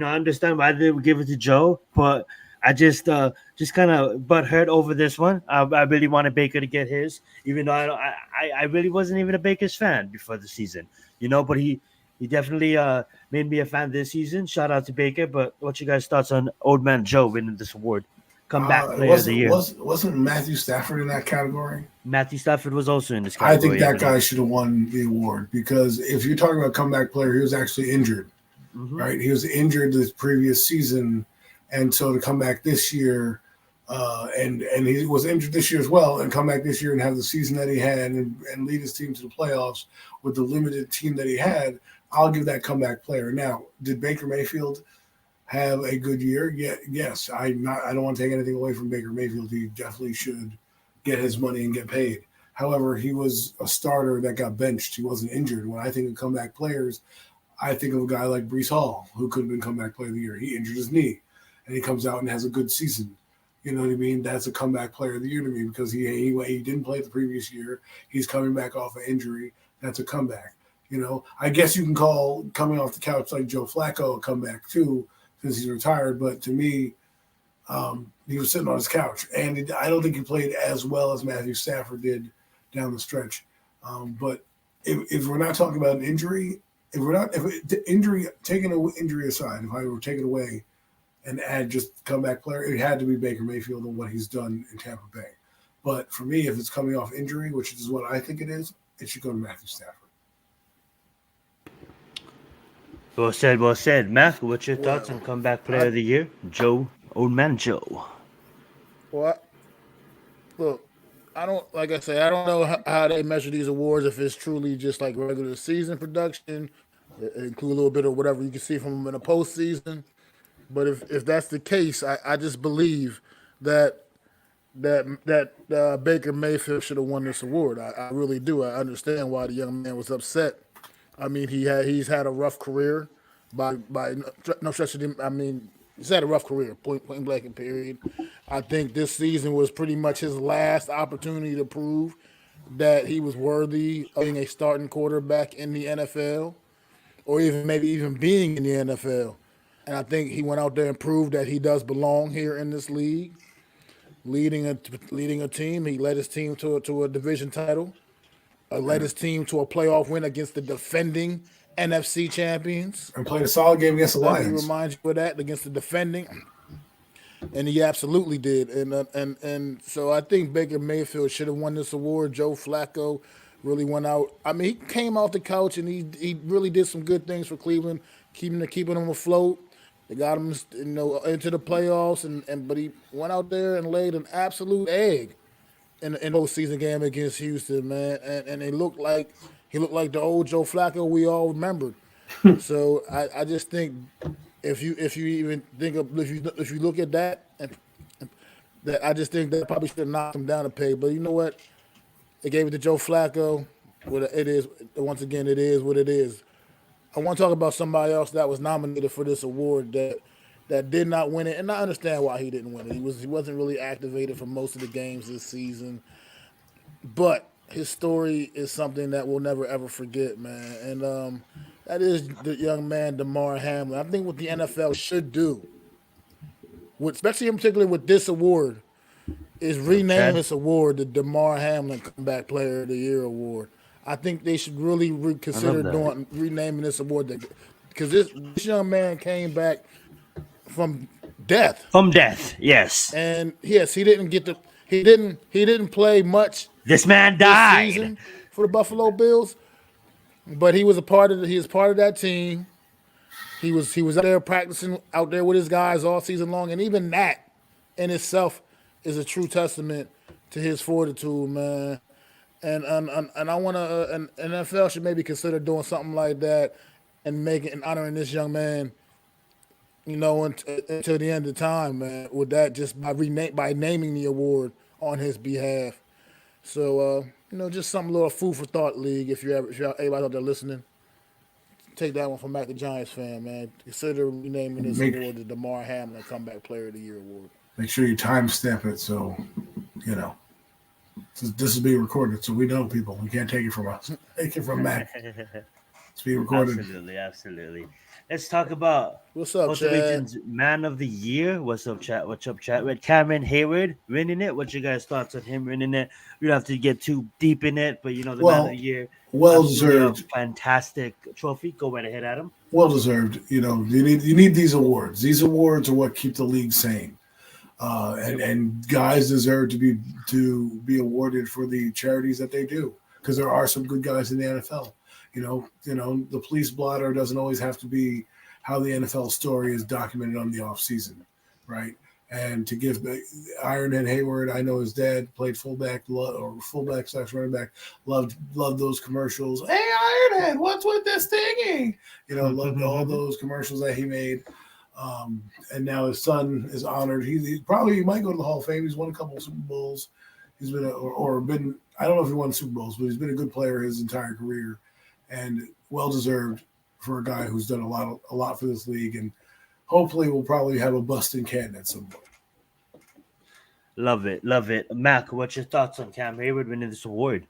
understand why they didn't give it to Joe, but I just kind of butthurt over this one. I really wanted Baker to get his, even though I really wasn't even a Baker's fan before the season, but he He definitely made me a fan this season. Shout out to Baker. But what's your guys' thoughts on Old Man Joe winning this award? Comeback Player of the Year. Wasn't Matthew Stafford in that category? Matthew Stafford was also in this I category. think that guy should have won the award because if you're talking about comeback player, he was actually injured, right? He was injured this previous season, and so to come back this year, and he was injured this year as well, and come back this year and have the season that he had and lead his team to the playoffs with the limited team that he had, I'll give that comeback player. Now, did Baker Mayfield have a good year? Yes. I don't want to take anything away from Baker Mayfield. He definitely should get his money and get paid. However, he was a starter that got benched. He wasn't injured. When I think of comeback players, I think of a guy like Breece Hall, who could have been comeback player of the year. He injured his knee, and he comes out and has a good season. You know what I mean? That's a comeback player of the year to me because he didn't play the previous year. He's coming back off an injury. That's a comeback. You know, I guess you can call coming off the couch like Joe Flacco a comeback too, since he's retired. But to me, he was sitting on his couch, and I don't think he played as well as Matthew Stafford did down the stretch. But if we're not talking about an injury, taking an injury aside, if I were taken away and add just comeback player, it had to be Baker Mayfield and what he's done in Tampa Bay. But for me, if it's coming off injury, which is what I think it is, it should go to Matthew Stafford. Well said, well said. Matt, what's your thoughts on comeback player of the year? Joe, Old Man Joe. Well, look, I don't know how they measure these awards, if it's truly just like regular season production, include a little bit of whatever you can see from them in the postseason. But if that's the case, I just believe that Baker Mayfield should have won this award. I really do. I understand why the young man was upset. I mean, he's had a rough career by no stretch of I mean, he's had a rough career, point blank and period. I think this season was pretty much his last opportunity to prove that he was worthy of being a starting quarterback in the NFL, or maybe even being in the NFL. And I think he went out there and proved that he does belong here in this league, leading a team. He led his team to a division title. Led his team to a playoff win against the defending NFC champions. And played a solid game against the Lions. Let me remind you of that, against the defending. And he absolutely did. And so I think Baker Mayfield should have won this award. Joe Flacco really went out. I mean, he came off the couch and he really did some good things for Cleveland, keeping them afloat. They got him, into the playoffs, but he went out there and laid an absolute egg in the postseason game against Houston, man, and he looked like the old Joe Flacco we all remembered. So I just think if you look at that, that I just think that probably should have knocked him down a peg. But you know what? They gave it to Joe Flacco. It is once again, it is what it is. I want to talk about somebody else that was nominated for this award that did not win it, and I understand why he didn't win it. He wasn't really activated for most of the games this season, but his story is something that we'll never ever forget, man. And that is the young man Damar Hamlin. I think what the NFL should do, especially in particular with this award, is rename this award the Damar Hamlin Comeback Player of the Year award. I think they should really reconsider renaming this award, because this young man came back from death. From death, yes. And yes, he didn't play much. This man died this season for the Buffalo Bills, but he was part of that team. He was out there practicing out there with his guys all season long, and even that in itself is a true testament to his fortitude, man. And I want to, an NFL should maybe consider doing something like that and honoring this young man, until the end of time, man. With that, just by naming the award on his behalf. So just something, little food for thought, league. If you're everybody out there listening, take that one from MacDaGiantsFan, man. Consider renaming this award the Damar Hamlin Comeback Player of the Year award. Make sure you timestamp it so this is being recorded, so we know people. You can't take it from us. Take it from Mac. It's being recorded. Absolutely. Let's talk about what's up, Chad? Man of the Year. What's up, chat? What's up, chat? With Cameron Hayward winning it. What's your guys' thoughts on him winning it? We don't have to get too deep in it, but the Man of the Year. well Absolutely a deserved. fantastic trophy. Go right ahead, Adam. Well deserved. You know, you need these awards. These awards are what keep the league sane. And guys deserve to be awarded for the charities that they do, because there are some good guys in the NFL. The police blotter doesn't always have to be how the NFL story is documented on the off season, right? And to give Ironhead Hayward, I know his dad played fullback or fullback / running back, loved those commercials. Hey Ironhead, what's with this thingy? Loved all those commercials that he made. And now his son is honored. He probably might go to the Hall of Fame. He's won a couple of Super Bowls. He's been I don't know if he won Super Bowls, but he's been a good player his entire career, and well deserved for a guy who's done a lot for this league, and hopefully we'll probably have a Bustin' Canton at some point. Love it. Mac, what's your thoughts on Cam Hayward winning this award?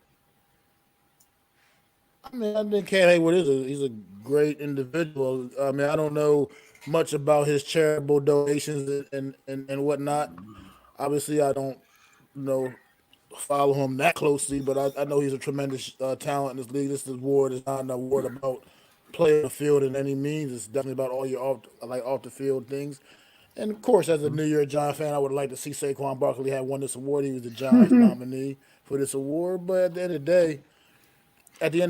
I mean, I think Cam Hayward he's a great individual. I mean, I don't know much about his charitable donations and whatnot. Obviously, I don't follow him that closely, but I know he's a tremendous talent in this league. This award is not an award about playing the field in any means. It's definitely about all your off the field things. And of course, as a New York Giants fan, I would like to see Saquon Barkley had won this award. He was the Giants nominee for this award. But at the end of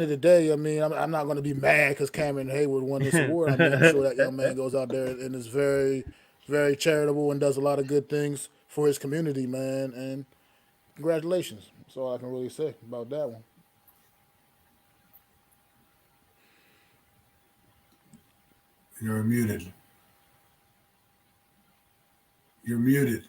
the day, I mean, I'm not going to be mad because Cameron Hayward won this award. I mean, I'm sure that young man goes out there and is very, very charitable and does a lot of good things for his community, man. And congratulations. That's all I can really say about that one. You're muted. You're muted.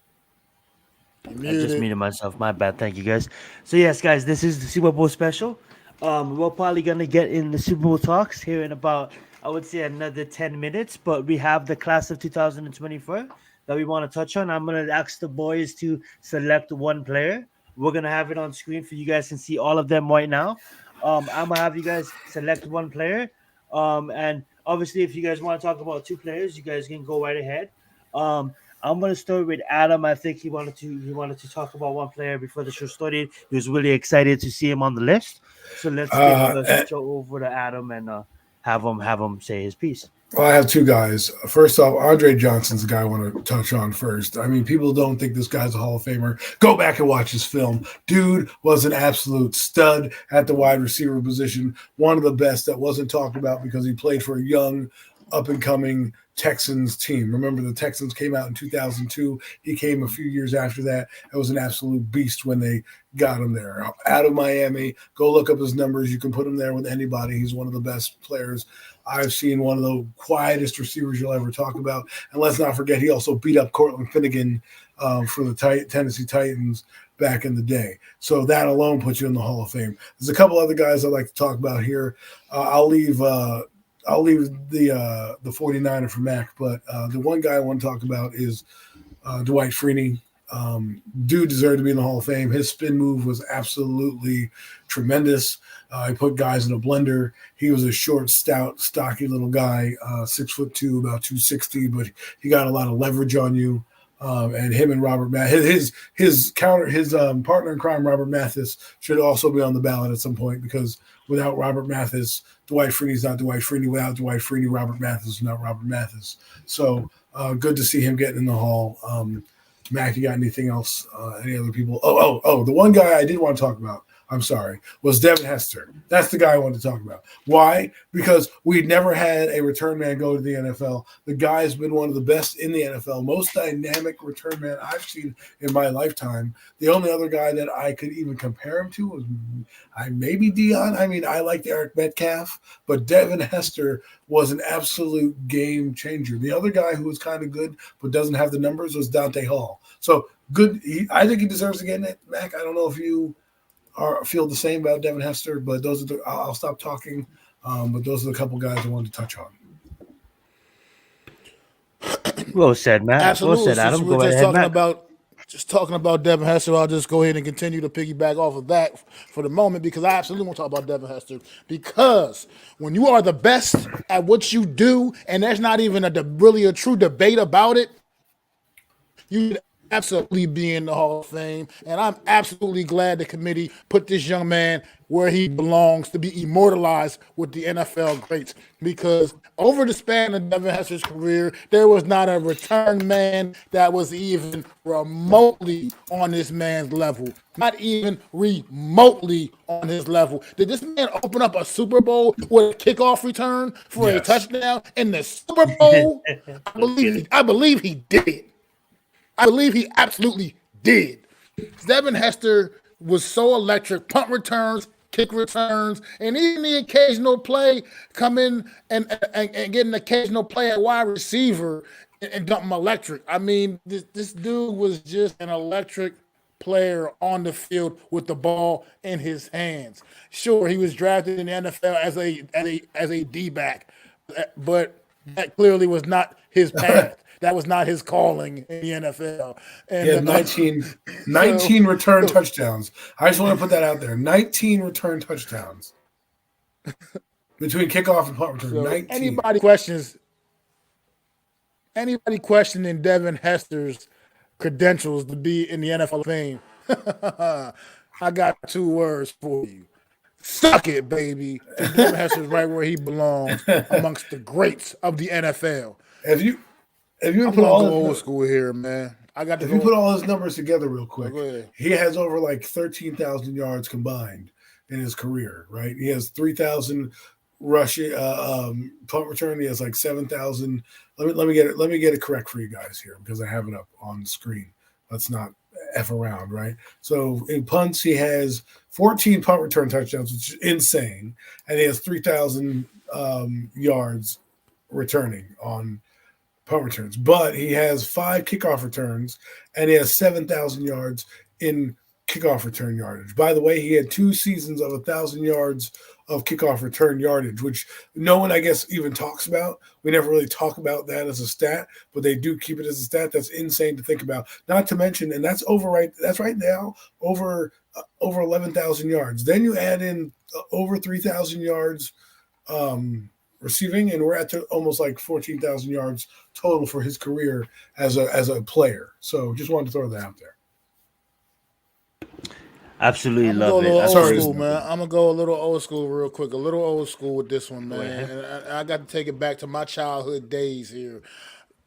I just muted myself. My bad. Thank you, guys. So yes, guys, this is the Super Bowl special. We're probably gonna get in the Super Bowl talks here in about, I would say, another 10 minutes. But we have the class of 2024 that we want to touch on. I'm gonna ask the boys to select one player. We're gonna have it on screen for you guys can see all of them right now. I'm gonna have you guys select one player. And obviously, if you guys want to talk about two players, you guys can go right ahead. I'm gonna start with Adam. I think he wanted to talk about one player before the show started. He was really excited to see him on the list. So let's give the show over to Adam and have him say his piece. Well, I have two guys. First off, Andre Johnson's the guy I want to touch on first. I mean, people don't think this guy's a Hall of Famer. Go back and watch his film. Dude was an absolute stud at the wide receiver position. One of the best that wasn't talked about because he played for a young, up-and-coming Texans team. Remember, the Texans came out in 2002. He came a few years after that. It was an absolute beast when they got him there. Out of Miami, go look up his numbers. You can put him there with anybody. He's one of the best players I've seen, one of the quietest receivers you'll ever talk about. And let's not forget, he also beat up Cortland Finnegan for the Tennessee Titans back in the day. So that alone puts you in the Hall of Fame. There's a couple other guys I'd like to talk about here. I'll leave the 49er for Mac, but the one guy I want to talk about is Dwight Freeney. Dude deserved to be in the Hall of Fame. His spin move was absolutely tremendous. He put guys in a blender. He was a short, stout, stocky little guy, 6'2", about 260, but he got a lot of leverage on you. And him and Robert Mathis, his partner in crime, Robert Mathis, should also be on the ballot at some point, because without Robert Mathis, Dwight Freeney's not Dwight Freeney. Without Dwight Freeney, Robert Mathis is not Robert Mathis. So good to see him getting in the Hall. Mac, you got anything else? Any other people? Oh, the one guy I did want to talk about, I'm sorry, was Devin Hester. That's the guy I wanted to talk about. Why? Because we'd never had a return man go to the NFL. The guy's been one of the best in the NFL, most dynamic return man I've seen in my lifetime. The only other guy that I could even compare him to was maybe Dion. I mean, I liked Eric Metcalf, but Devin Hester was an absolute game changer. The other guy who was kind of good but doesn't have the numbers was Dante Hall. So good. I think he deserves to get in it, Mac. I don't know if you feel the same about Devin Hester, but those are I'll stop talking. But those are the couple guys I wanted to touch on. Well said, Matt. Absolutely. Well said, Adam. We're Go just ahead, talking Matt. talking about Devin Hester. I'll just go ahead and continue to piggyback off of that for the moment, because I absolutely want to talk about Devin Hester. Because when you are the best at what you do, and there's not even really a true debate about it, you absolutely be in the Hall of Fame, and I'm absolutely glad the committee put this young man where he belongs to be immortalized with the NFL greats. Because over the span of Devin Hester's career, there was not a return man that was even remotely on this man's level. Not even remotely on his level. Did this man open up a Super Bowl with a kickoff return for a touchdown in the Super Bowl? I believe he did. I believe he absolutely did. Devin Hester was so electric. Punt returns, kick returns, and even the occasional play come in and get an occasional play at wide receiver and dump him electric. I mean, this dude was just an electric player on the field with the ball in his hands. Sure, he was drafted in the NFL as a D-back, but that clearly was not his path. That was not his calling in the NFL. And he had 19 return touchdowns. I just want to put that out there. 19 return touchdowns between kickoff and punt return. So 19. Anybody questioning Devin Hester's credentials to be in the NFL Fame, I got 2 words for you. Suck it, baby. Devin Hester's right where he belongs amongst the greats of the NFL. If you put all old school here, man. If you put all his numbers together real quick, he has over like 13,000 yards combined in his career, right? He has 3,000 rushing punt return. He has like 7,000. Let me get it correct for you guys here because I have it up on the screen. Let's not F around, right? So in punts, he has 14 punt return touchdowns, which is insane. And he has 3,000 yards returning on punt returns. But he has 5 kickoff returns, and he has 7,000 yards in kickoff return yardage. By the way, he had 2 seasons of 1,000 yards of kickoff return yardage, which no one, I guess, even talks about. We never really talk about that as a stat, but they do keep it as a stat. That's insane to think about. Not to mention, and that's right now over 11,000 yards. Then you add in over 3,000 yards receiving, and we're at almost like 14,000 yards total for his career as a player. So just wanted to throw that out there. Absolutely love it. I'm gonna go a little old school real quick. A little old school with this one, man. And I got to take it back to my childhood days here.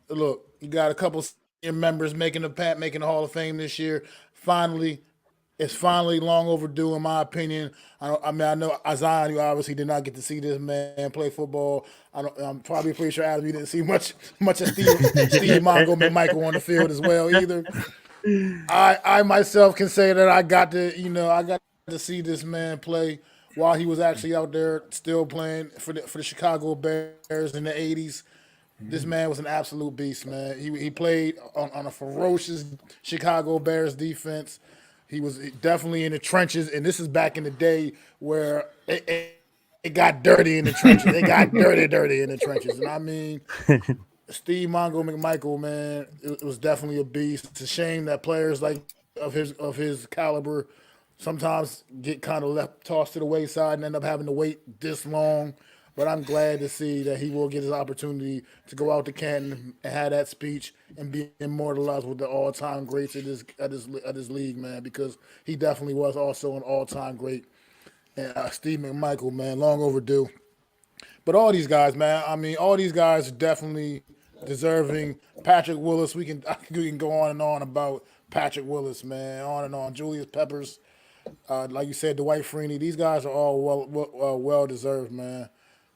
Look, you got a couple senior members making the Hall of Fame this year. It's finally long overdue, in my opinion. I know Zion, you obviously did not get to see this man play football. I'm probably pretty sure Adam, you didn't see much of Steve Mongo McMichael on the field as well either. I myself can say that I got to see this man play while he was actually out there still playing for the Chicago Bears in the 80s. This man was an absolute beast, man. He played on a ferocious Chicago Bears defense. He was definitely in the trenches, and this is back in the day where it got dirty in the trenches. It got dirty in the trenches, and I mean. Steve Mongo McMichael, man, it was definitely a beast. It's a shame that players like of his caliber sometimes get kind of tossed to the wayside and end up having to wait this long. But I'm glad to see that he will get his opportunity to go out to Canton and have that speech and be immortalized with the all-time greats at his league, man, because he definitely was also an all-time great. And Steve McMichael, man, long overdue. But all these guys, man, I mean, all these guys are definitely deserving. Patrick Willis, we can go on and on about Patrick Willis, man, on and on. Julius Peppers, like you said, Dwight Freeney. These guys are all well deserved, man.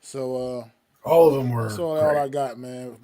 So all of them were. That's all I got, man.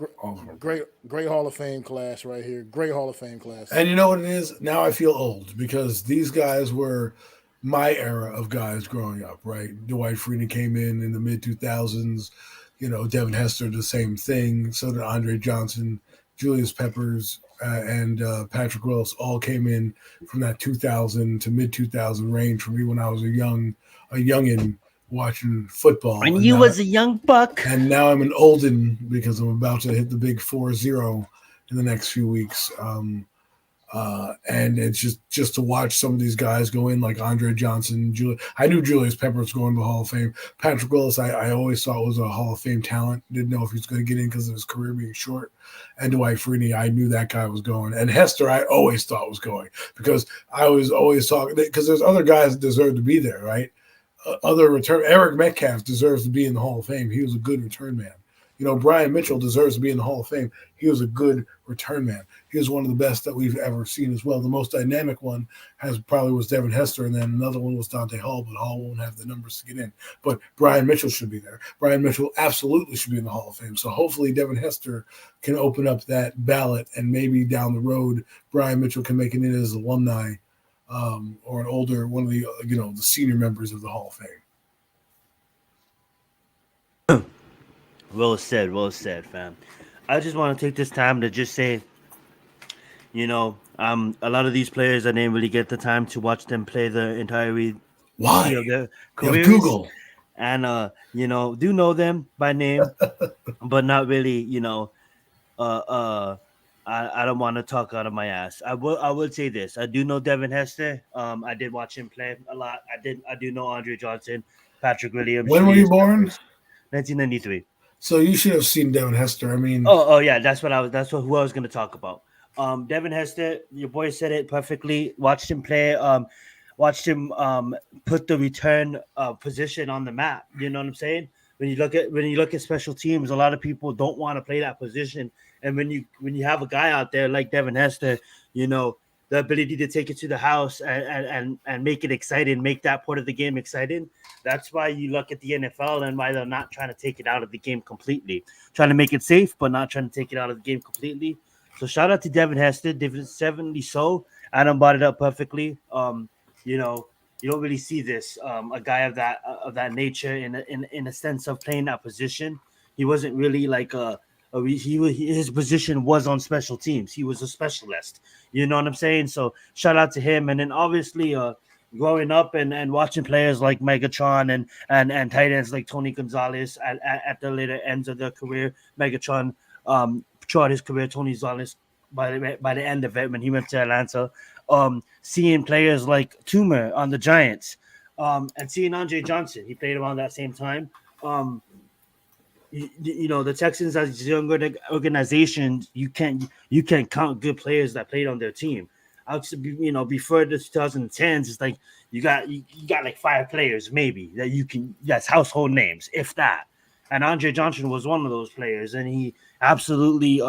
Great Hall of Fame class right here. Great Hall of Fame class. And you know what it is? Now I feel old because these guys were my era of guys growing up, right? Dwight Freeney came in the mid-2000s. You know, Devin Hester, the same thing. So did Andre Johnson, Julius Peppers, and Patrick Willis all came in from that 2000 to mid-2000 range for me when I was a youngin' watching football. And you was a young buck. And now I'm an olden because I'm about to hit the big 4-0 in the next few weeks. And it's just to watch some of these guys go in, like Andre Johnson, I knew Julius Peppers going to the Hall of Fame. Patrick Willis, I always thought was a Hall of Fame talent. Didn't know if he was going to get in because of his career being short. And Dwight Freeney, I knew that guy was going. And Hester, I always thought was going because I was always talking because there's other guys that deserve to be there, right? Eric Metcalf deserves to be in the Hall of Fame. He was a good return man. Brian Mitchell deserves to be in the Hall of Fame. He was a good return man. He was one of the best that we've ever seen as well. The most dynamic one probably was Devin Hester, and then another one was Dante Hall, but Hall won't have the numbers to get in. But Brian Mitchell should be there. Brian Mitchell absolutely should be in the Hall of Fame. So hopefully Devin Hester can open up that ballot, and maybe down the road, Brian Mitchell can make it in as alumni or an older one of the the senior members of the Hall of Fame. Well said, fam. I just want to take this time to just say, a lot of these players, I didn't really get the time to watch them play the entire Why? Their careers. Google. And do know them by name, but not really, I don't want to talk out of my ass. I will say this. I do know Devin Hester. I did watch him play a lot. I do know Andre Johnson, Patrick Williams. When were you born? 1993. So you should have seen Devin Hester. I mean, oh yeah, who I was going to talk about. Devin Hester, your boy said it perfectly. Watched him play. Watched him put the return position on the map. You know what I'm saying? When you look at special teams, a lot of people don't want to play that position. And when you have a guy out there like Devin Hester, the ability to take it to the house and make it exciting, make that part of the game exciting. That's why you look at the NFL and why they're not trying to take it out of the game completely. Trying to make it safe, but not trying to take it out of the game completely. So shout out to Devin Hester. Devin 70 so. Adam brought it up perfectly. You don't really see this. A guy of that nature in a sense of playing that position. He wasn't really like his position was on special teams. He was a specialist. You know what I'm saying? So shout out to him. And then obviously growing up and watching players like Megatron and tight ends like Tony Gonzalez at the later ends of their career. Megatron throughout his career, Tony Gonzalez by the end of it when he went to Atlanta. Seeing players like Toomer on the Giants, and seeing Andre Johnson, he played around that same time. The Texans as a younger organization, you can't count good players that played on their team. Before the 2010s, it's like you got like 5 players maybe that's household names, if that. And Andre Johnson was one of those players, and he absolutely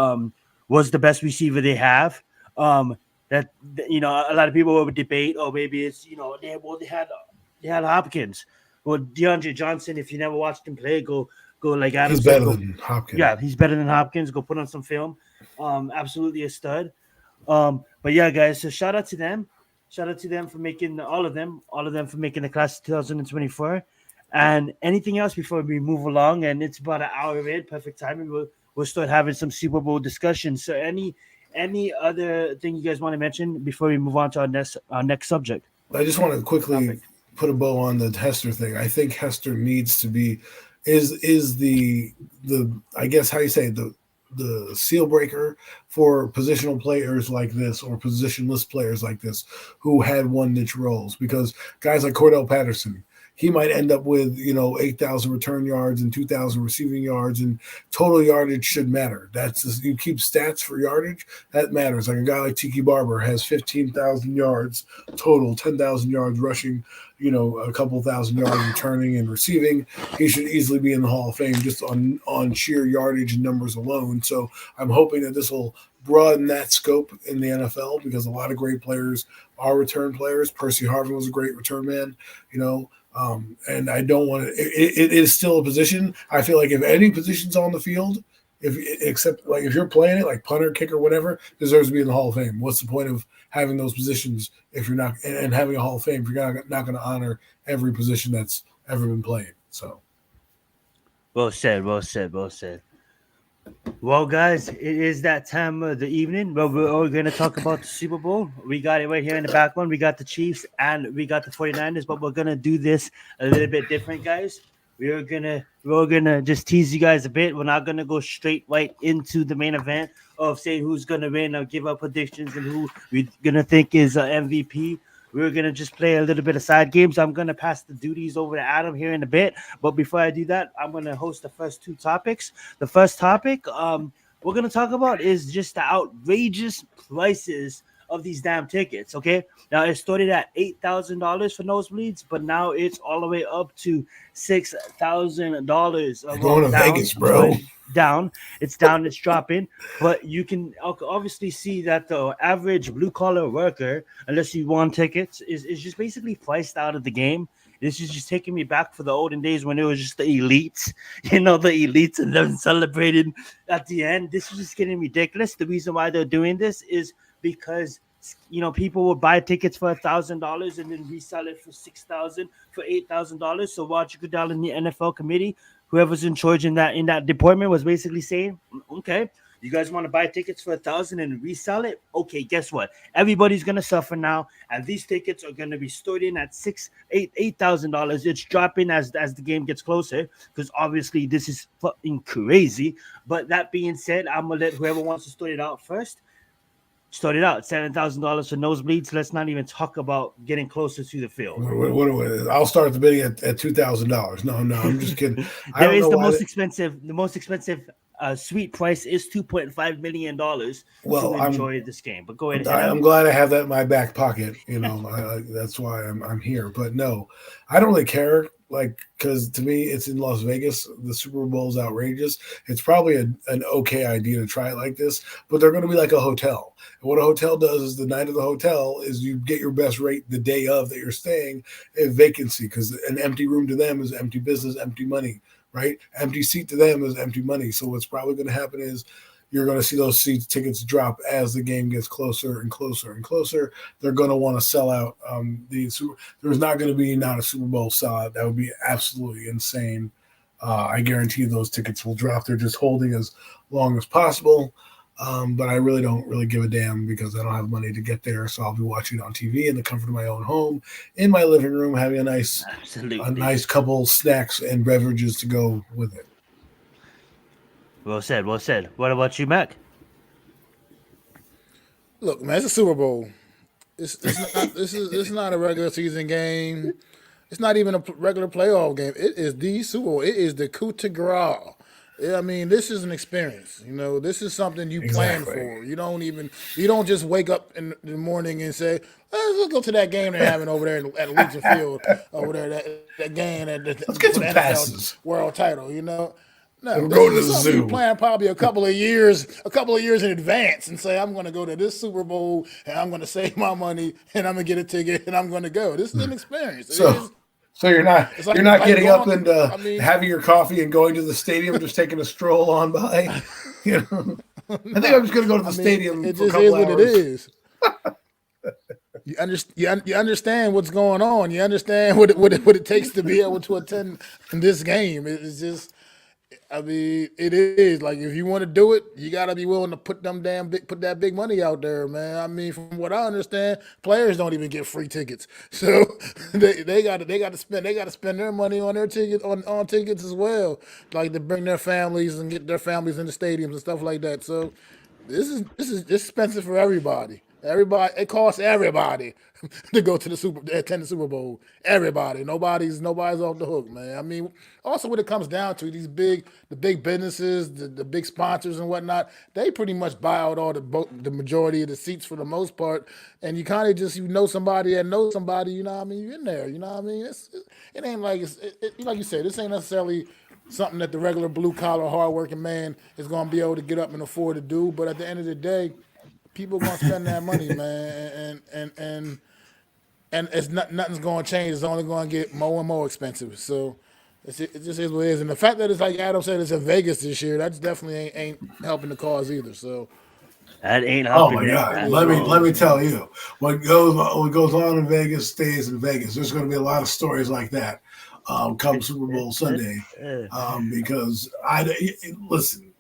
was the best receiver they have. That a lot of people would debate, or maybe it's they had Hopkins. Well, DeAndre Johnson, if you never watched him play, go like Adam. He's better than Hopkins. Yeah, he's better than Hopkins. Go put on some film. Absolutely a stud. But yeah, guys, so shout out to them. Shout out to them for making all of them for making the class of 2024. And anything else before we move along? And it's about an hour in, perfect timing. We'll start having some Super Bowl discussions. So any other thing you guys want to mention before we move on to our next subject? I just want to quickly put a bow on the Hester thing. I think Hester needs to be is the I guess how you say the seal breaker for positional players like this or positionless players like this who had one niche roles, because guys like Cordell Patterson, he might end up with 8,000 return yards and 2,000 receiving yards, and total yardage should matter. You keep stats for yardage, that matters. Like a guy like Tiki Barber has 15,000 yards total, 10,000 yards rushing, a couple thousand yards returning and receiving. He should easily be in the Hall of Fame just on sheer yardage and numbers alone. So I'm hoping that this will broaden that scope in the NFL, because a lot of great players are return players. Percy Harvin was a great return man, and I don't want to. It is still a position. I feel like if any position's on the field, except if you're playing it like punter, kicker, whatever, deserves to be in the Hall of Fame. What's the point of having those positions if you're not and having a Hall of Fame if you're not going to honor every position that's ever been played? So, well said. Well, guys, it is that time of the evening where we're going to talk about the Super Bowl. We got it right here in the background. We got the Chiefs and we got the 49ers, but we're going to do this a little bit different, guys. we're gonna just tease you guys a bit. We're not gonna go straight right into the main event of saying who's gonna win or give up predictions and who we're gonna think is MVP. We're gonna just play a little bit of side games. I'm gonna pass the duties over to Adam here in a bit, but before I do that, I'm gonna host the first two topics. The first topic, we're gonna talk about is just the outrageous prices of these damn tickets. Okay, now it started at $8,000 for nosebleeds, but now it's all the way up to $6,000. You're going to Down, Vegas, bro. down. It's down. It's dropping. But you can obviously see that the average blue collar worker, unless you want tickets, is just basically priced out of the game. This is just taking me back for the olden days when it was just the elites, the elites and them celebrating at the end. This is just getting ridiculous. The reason why they're doing this is because people would buy tickets for $1,000 and then resell it for $6,000 for $8,000. So Roger Goodell and the NFL committee, whoever's in charge in that department, was basically saying, okay, you guys want to buy tickets for $1,000 and resell it? Okay, guess what? Everybody's gonna suffer now, and these tickets are gonna be stored in at $8,000. It's dropping as the game gets closer because obviously this is fucking crazy. But that being said, I'm gonna let whoever wants to start it out first. Started out $7,000 for nosebleeds. Let's not even talk about getting closer to the field. I'll start at the bidding at $2,000. No, I'm just kidding. There is the most expensive suite price is $2.5 million to enjoy this game. But go ahead. I'm glad I have that in my back pocket. That's why I'm here. But no, I don't really care. Because to me, it's in Las Vegas. The Super Bowl is outrageous. It's probably an okay idea to try it like this, but they're going to be like a hotel. And what a hotel does is the night of the hotel is you get your best rate the day of that you're staying in vacancy, because an empty room to them is empty business, empty money, right? Empty seat to them is empty money. So what's probably going to happen is you're going to see those tickets drop as the game gets closer and closer and closer. They're going to want to sell out. There's not going to be not a Super Bowl sellout. That would be absolutely insane. I guarantee those tickets will drop. They're just holding as long as possible. But I really don't give a damn because I don't have money to get there. So I'll be watching it on TV in the comfort of my own home, in my living room, having a nice couple snacks and beverages to go with it. Well said. What about you, Mac? Look, man, it's a Super Bowl. It's not a regular season game. It's not even a regular playoff game. It is the Super Bowl. It is the coup de grace. I mean, this is an experience. This is something you plan for. You don't just wake up in the morning and say, let's go to that game they're having over there at Legion Field over there. That game let's get some passes. World title. No, go to the zoo. You plan probably a couple of years in advance, and say I'm going to go to this Super Bowl, and I'm going to save my money, and I'm going to get a ticket, and I'm going to go. This is an experience. So you're not getting up and having your coffee and going to the stadium, just taking a stroll on by. I think I'm just going to go to the stadium. It for just a couple is hours. What it is. You understand what's going on. You understand what it takes to be able to attend this game. It's just. It is like if you want to do it, you got to be willing to put that big money out there, man. From what I understand, players don't even get free tickets, so they got to spend their money on their tickets on tickets as well, like to bring their families and get their families in the stadiums and stuff like that. So this is expensive for everybody. It costs everybody to go to attend the Super Bowl. Everybody, nobody's off the hook, man. Also when it comes down to the big businesses, the big sponsors and whatnot, they pretty much buy out all the majority of the seats for the most part, and you kind of just somebody that knows somebody, you're in there, it ain't like like you said, this ain't necessarily something that the regular blue collar hardworking man is going to be able to get up and afford to do, but at the end of the day, people gonna spend that money, man, and it's nothing's gonna change. It's only gonna get more and more expensive. So it just is what it is. And the fact that it's like Adam said, it's in Vegas this year, that's definitely ain't helping the cause either. So that ain't helping. Oh my God! Let me tell you, what goes on in Vegas stays in Vegas. There's going to be a lot of stories like that come Super Bowl Sunday, because listen.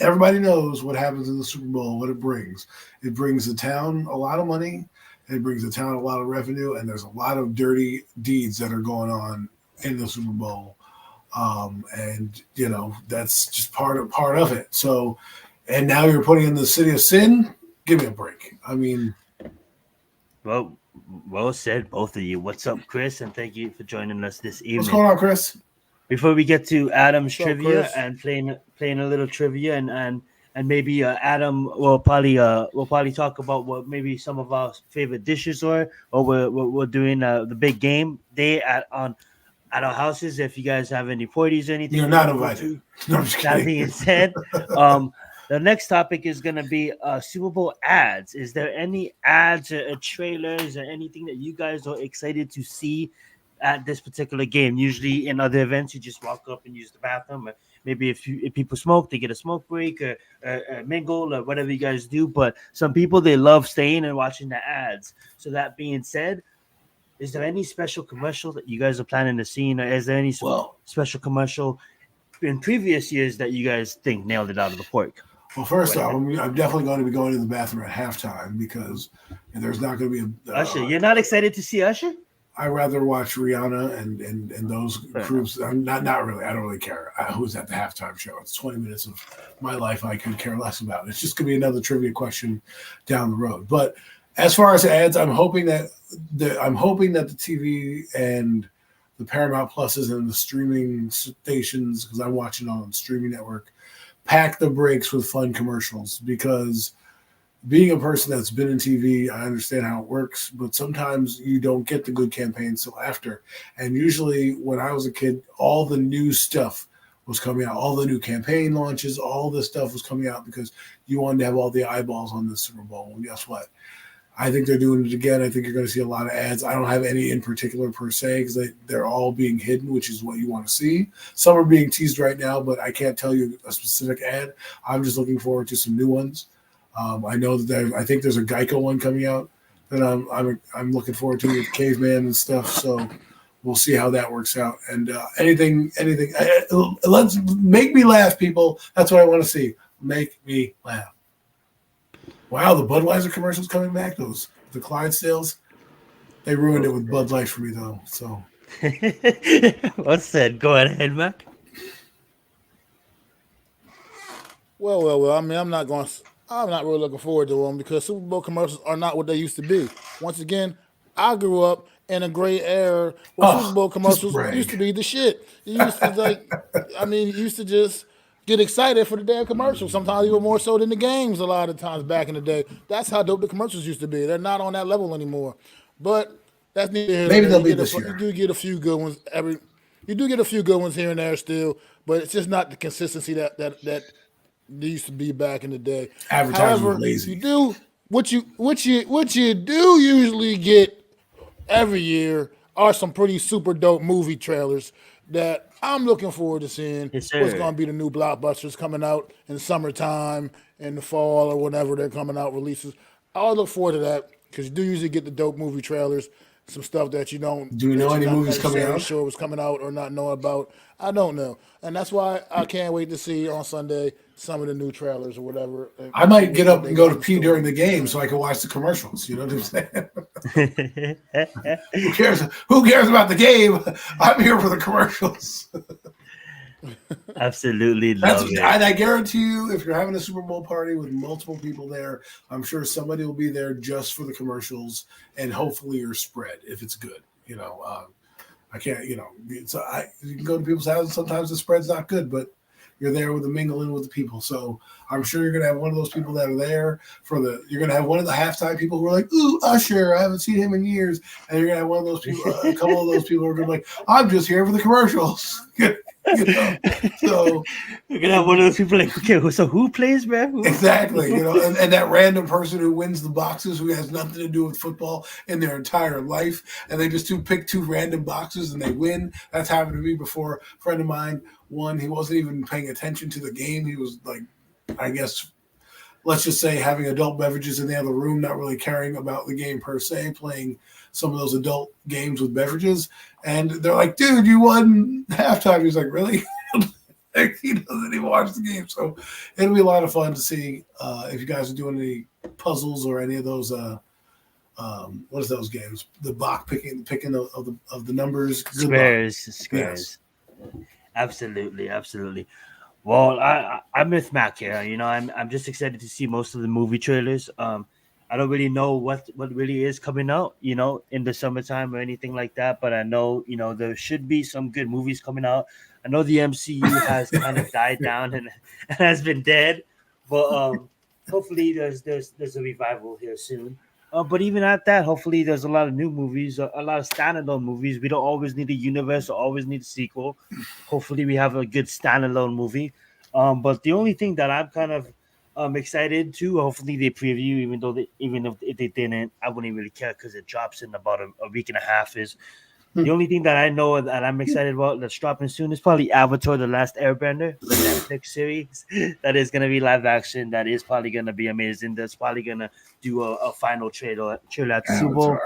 Everybody knows what happens in the Super Bowl, what it brings. It brings the town a lot of money. It brings the town a lot of revenue, and there's a lot of dirty deeds that are going on in the Super Bowl. And that's just part of it. So, and now you're putting in the City of Sin. Give me a break. I mean, well said, both of you. What's up, Chris? And thank you for joining us this evening. What's going on, Chris? Before we get to Adam's trivia Chris? and playing a little trivia and maybe Adam will probably talk about what maybe some of our favorite dishes are, or we're doing the big game day at our houses. If you guys have any parties or anything, You're not invited. No, I'm just that kidding. being said, the next topic is going to be Super Bowl ads. Is there any ads or trailers or anything that you guys are excited to see at this particular game? Usually in other events, you just walk up and use the bathroom. Or maybe if people smoke, they get a smoke break or mingle or whatever you guys do. But some people, they love staying and watching the ads. So that being said, is there any special commercial that you guys are planning to see? Or is there any special commercial in previous years that you guys think nailed it out of the park? Well, first off, I'm definitely going to be going to the bathroom at halftime because there's not going to be Usher. You're not excited to see Usher? I'd rather watch Rihanna and those groups. I'm not really. I don't really care who's at the halftime show. It's 20 minutes of my life I could care less about. It's just going to be another trivia question down the road. But as far as ads, I'm hoping that the TV and the Paramount Pluses and the streaming stations, because I'm watching on the streaming network, pack the breaks with fun commercials. Because being a person that's been in TV, I understand how it works, but sometimes you don't get the good campaigns till after. And usually when I was a kid, all the new stuff was coming out, all the new campaign launches, all this stuff was coming out because you wanted to have all the eyeballs on the Super Bowl. And guess what? I think they're doing it again. I think you're going to see a lot of ads. I don't have any in particular per se because they're all being hidden, which is what you want to see. Some are being teased right now, but I can't tell you a specific ad. I'm just looking forward to some new ones. I know that I think there's a Geico one coming out that I'm looking forward to with Caveman and stuff. So we'll see how that works out. And anything. Let's make me laugh, people. That's what I want to see. Make me laugh. Wow, the Budweiser commercials coming back. The Clydesdales, they ruined it with Bud Light for me though. So, what's said? Go ahead, Mac. Well. I mean, I'm not really looking forward to them because Super Bowl commercials are not what they used to be. Once again, I grew up in a gray era where Super Bowl commercials used to be the shit. You used to you used to just get excited for the damn commercials. Sometimes even more so than the games. A lot of times back in the day, that's how dope the commercials used to be. They're not on that level anymore. But that's neither here nor there. Maybe they'll be this year. You do get a few good ones You do get a few good ones here and there still, but it's just not the consistency that they used to be back in the day. Advertising was lazy. You do what you do usually get every year are some pretty super dope movie trailers that I'm looking forward to seeing. Yes, what's going to be the new blockbusters coming out in the summertime, in the fall, or whenever they're coming out releases. I'll look forward to that because you do usually get the dope movie trailers, some stuff that you don't. Do you know any movies coming out? Sure, was coming out or not know about. I don't know, and that's why I can't wait to see on Sunday some of the new trailers or whatever. I might get up and go to pee during the game so I can watch the commercials. You know what I'm saying? Who cares? Who cares about the game? I'm here for the commercials. Absolutely love it. And I guarantee you, if you're having a Super Bowl party with multiple people there, I'm sure somebody will be there just for the commercials and hopefully your spread if it's good. I can't. You can go to people's houses. Sometimes the spread's not good, but you're there with the mingling with the people. So I'm sure you're going to have one of those people that are there you're going to have one of the halftime people who are like, ooh, Usher, I haven't seen him in years. And you're going to have one of those people, a couple of those people who are going to be like, I'm just here for the commercials. So we're going to have one of those people like, okay, so who plays, man? Exactly. And that random person who wins the boxes who has nothing to do with football in their entire life. And they just pick two random boxes and they win. That's happened to me before. A friend of mine won. He wasn't even paying attention to the game. He was like, I guess, let's just say having adult beverages in the other room, not really caring about the game per se, playing some of those adult games with beverages. And they're like, dude, you won halftime. He's like, really? He doesn't even watch the game. So it'll be a lot of fun to see if you guys are doing any puzzles or any of those what is those games? The box picking of the numbers. Squares. Yes. Absolutely. Well, I'm with Mac here. You know, I'm just excited to see most of the movie trailers. I don't really know what really is coming out, you know, in the summertime or anything like that. But I know, you know, there should be some good movies coming out. I know the MCU has kind of died down and, and has been dead, but hopefully there's a revival here soon. But even at that, hopefully there's a lot of new movies, a lot of standalone movies. We don't always need a universe or always need a sequel. Hopefully we have a good standalone movie. But the only thing that I'm kind of excited to, hopefully they preview, even if they didn't, I wouldn't really care because it drops in about a week and a half. Is the only thing that I know that I'm excited about that's dropping soon is probably Avatar: The Last Airbender, the Netflix series that is going to be live action. That is probably going to be amazing. That's probably going to do a final trailer at the Super Bowl.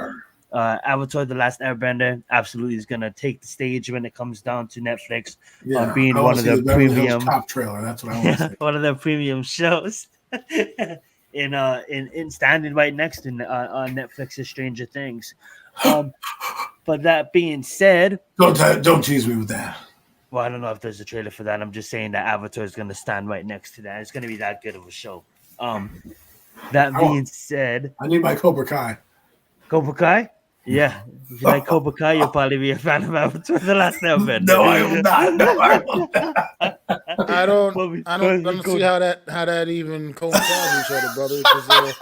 Avatar: The Last Airbender absolutely is going to take the stage when it comes down to Netflix, being one of the premium top trailer. That's what I want to say. one of the premium shows. in standing right next to on Netflix's Stranger Things. But that being said, don't tease me with that. Well, I don't know if there's a trailer for that. I'm just saying that Avatar is going to stand right next to that. It's going to be that good of a show. That being said, I need my Cobra Kai. Cobra Kai? Yeah. If you like Cobra Kai, you'll probably be a fan of Avatar: The Last Airbender. No, I will not. No, I will not. I don't see how that even coincides with each other, brother. Because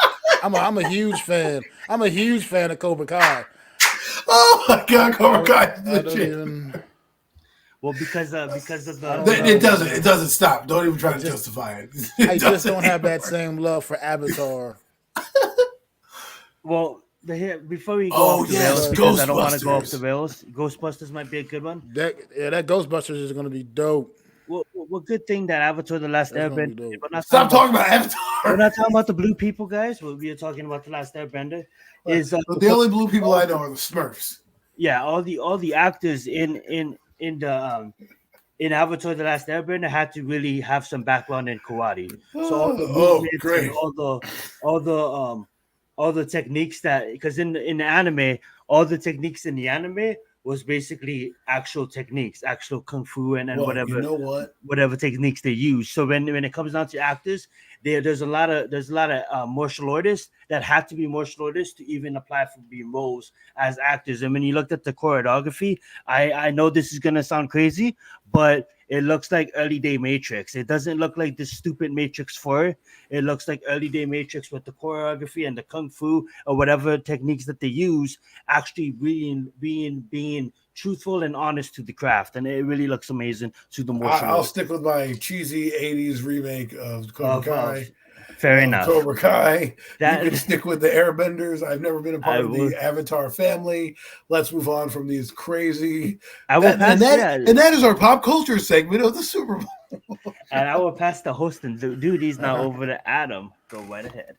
I'm a huge fan. I'm a huge fan of Cobra Kai. Oh my God, Cobra Kai! Well, because of the it doesn't stop. Don't even try to justify it. I just don't have that same love for Avatar. Well, before we go off the rails, because I don't want to go off the rails, Ghostbusters might be a good one. That Ghostbusters is going to be dope. Well, good thing that Avatar: The Last Airbender. Stop talking about Avatar. We're not talking about the blue people, guys. We are talking about The Last Airbender. The only blue people I know are the Smurfs. Yeah, all the actors in Avatar: The Last Airbender had to really have some background in karate. So all the movements and all the techniques because in the anime, all the techniques in the anime was basically actual techniques, actual kung fu and whatever. You know what? Whatever techniques they use. So when it comes down to actors, there's a lot of martial artists that have to be martial artists to even apply for being roles as actors. And when you looked at the choreography, I know this is gonna sound crazy, but it looks like early day Matrix. It doesn't look like this stupid Matrix 4. It looks like early day Matrix with the choreography and the kung fu or whatever techniques that they use actually being truthful and honest to the craft, and it really looks amazing to the martial I'll stick with my cheesy 80s remake of Cobra Kai. Fair enough. Cobra Kai. You can stick with the Airbenders. I've never been a part of the Avatar family. Let's move on from these crazy. And that is our pop culture segment of the Super Bowl. And I will pass the hosting duties now over to Adam. Go right ahead.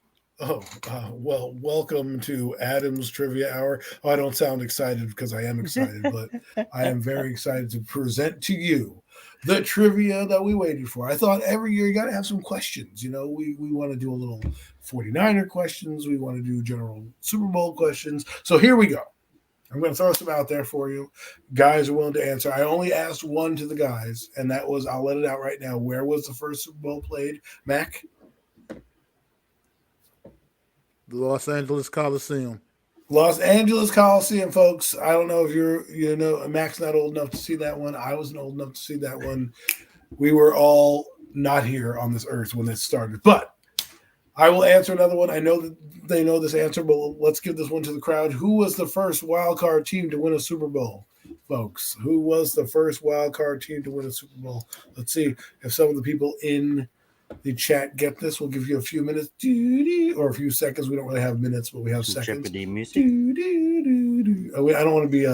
Well, welcome to Adam's Trivia Hour. I don't sound excited because I am excited, but I am very excited to present to you the trivia that we waited for. I thought every year you got to have some questions. You know, we want to do a little 49er questions. We want to do general Super Bowl questions. So here we go. I'm going to throw some out there for you. Guys are willing to answer. I only asked one to the guys, and that was, I'll let it out right now. Where was the first Super Bowl played? Mac? The Los Angeles Coliseum. Los Angeles Coliseum, folks. I don't know if Mac's not old enough to see that one. I wasn't old enough to see that one. We were all not here on this earth when it started. But I will answer another one. I know that they know this answer, but let's give this one to the crowd. Who was the first wild card team to win a Super Bowl, folks? Who was the first wild card team to win a Super Bowl? Let's see if some of the people in the chat get this. We'll give you a few minutes or a few seconds. We don't really have minutes, but we have seconds. Music. I don't want to be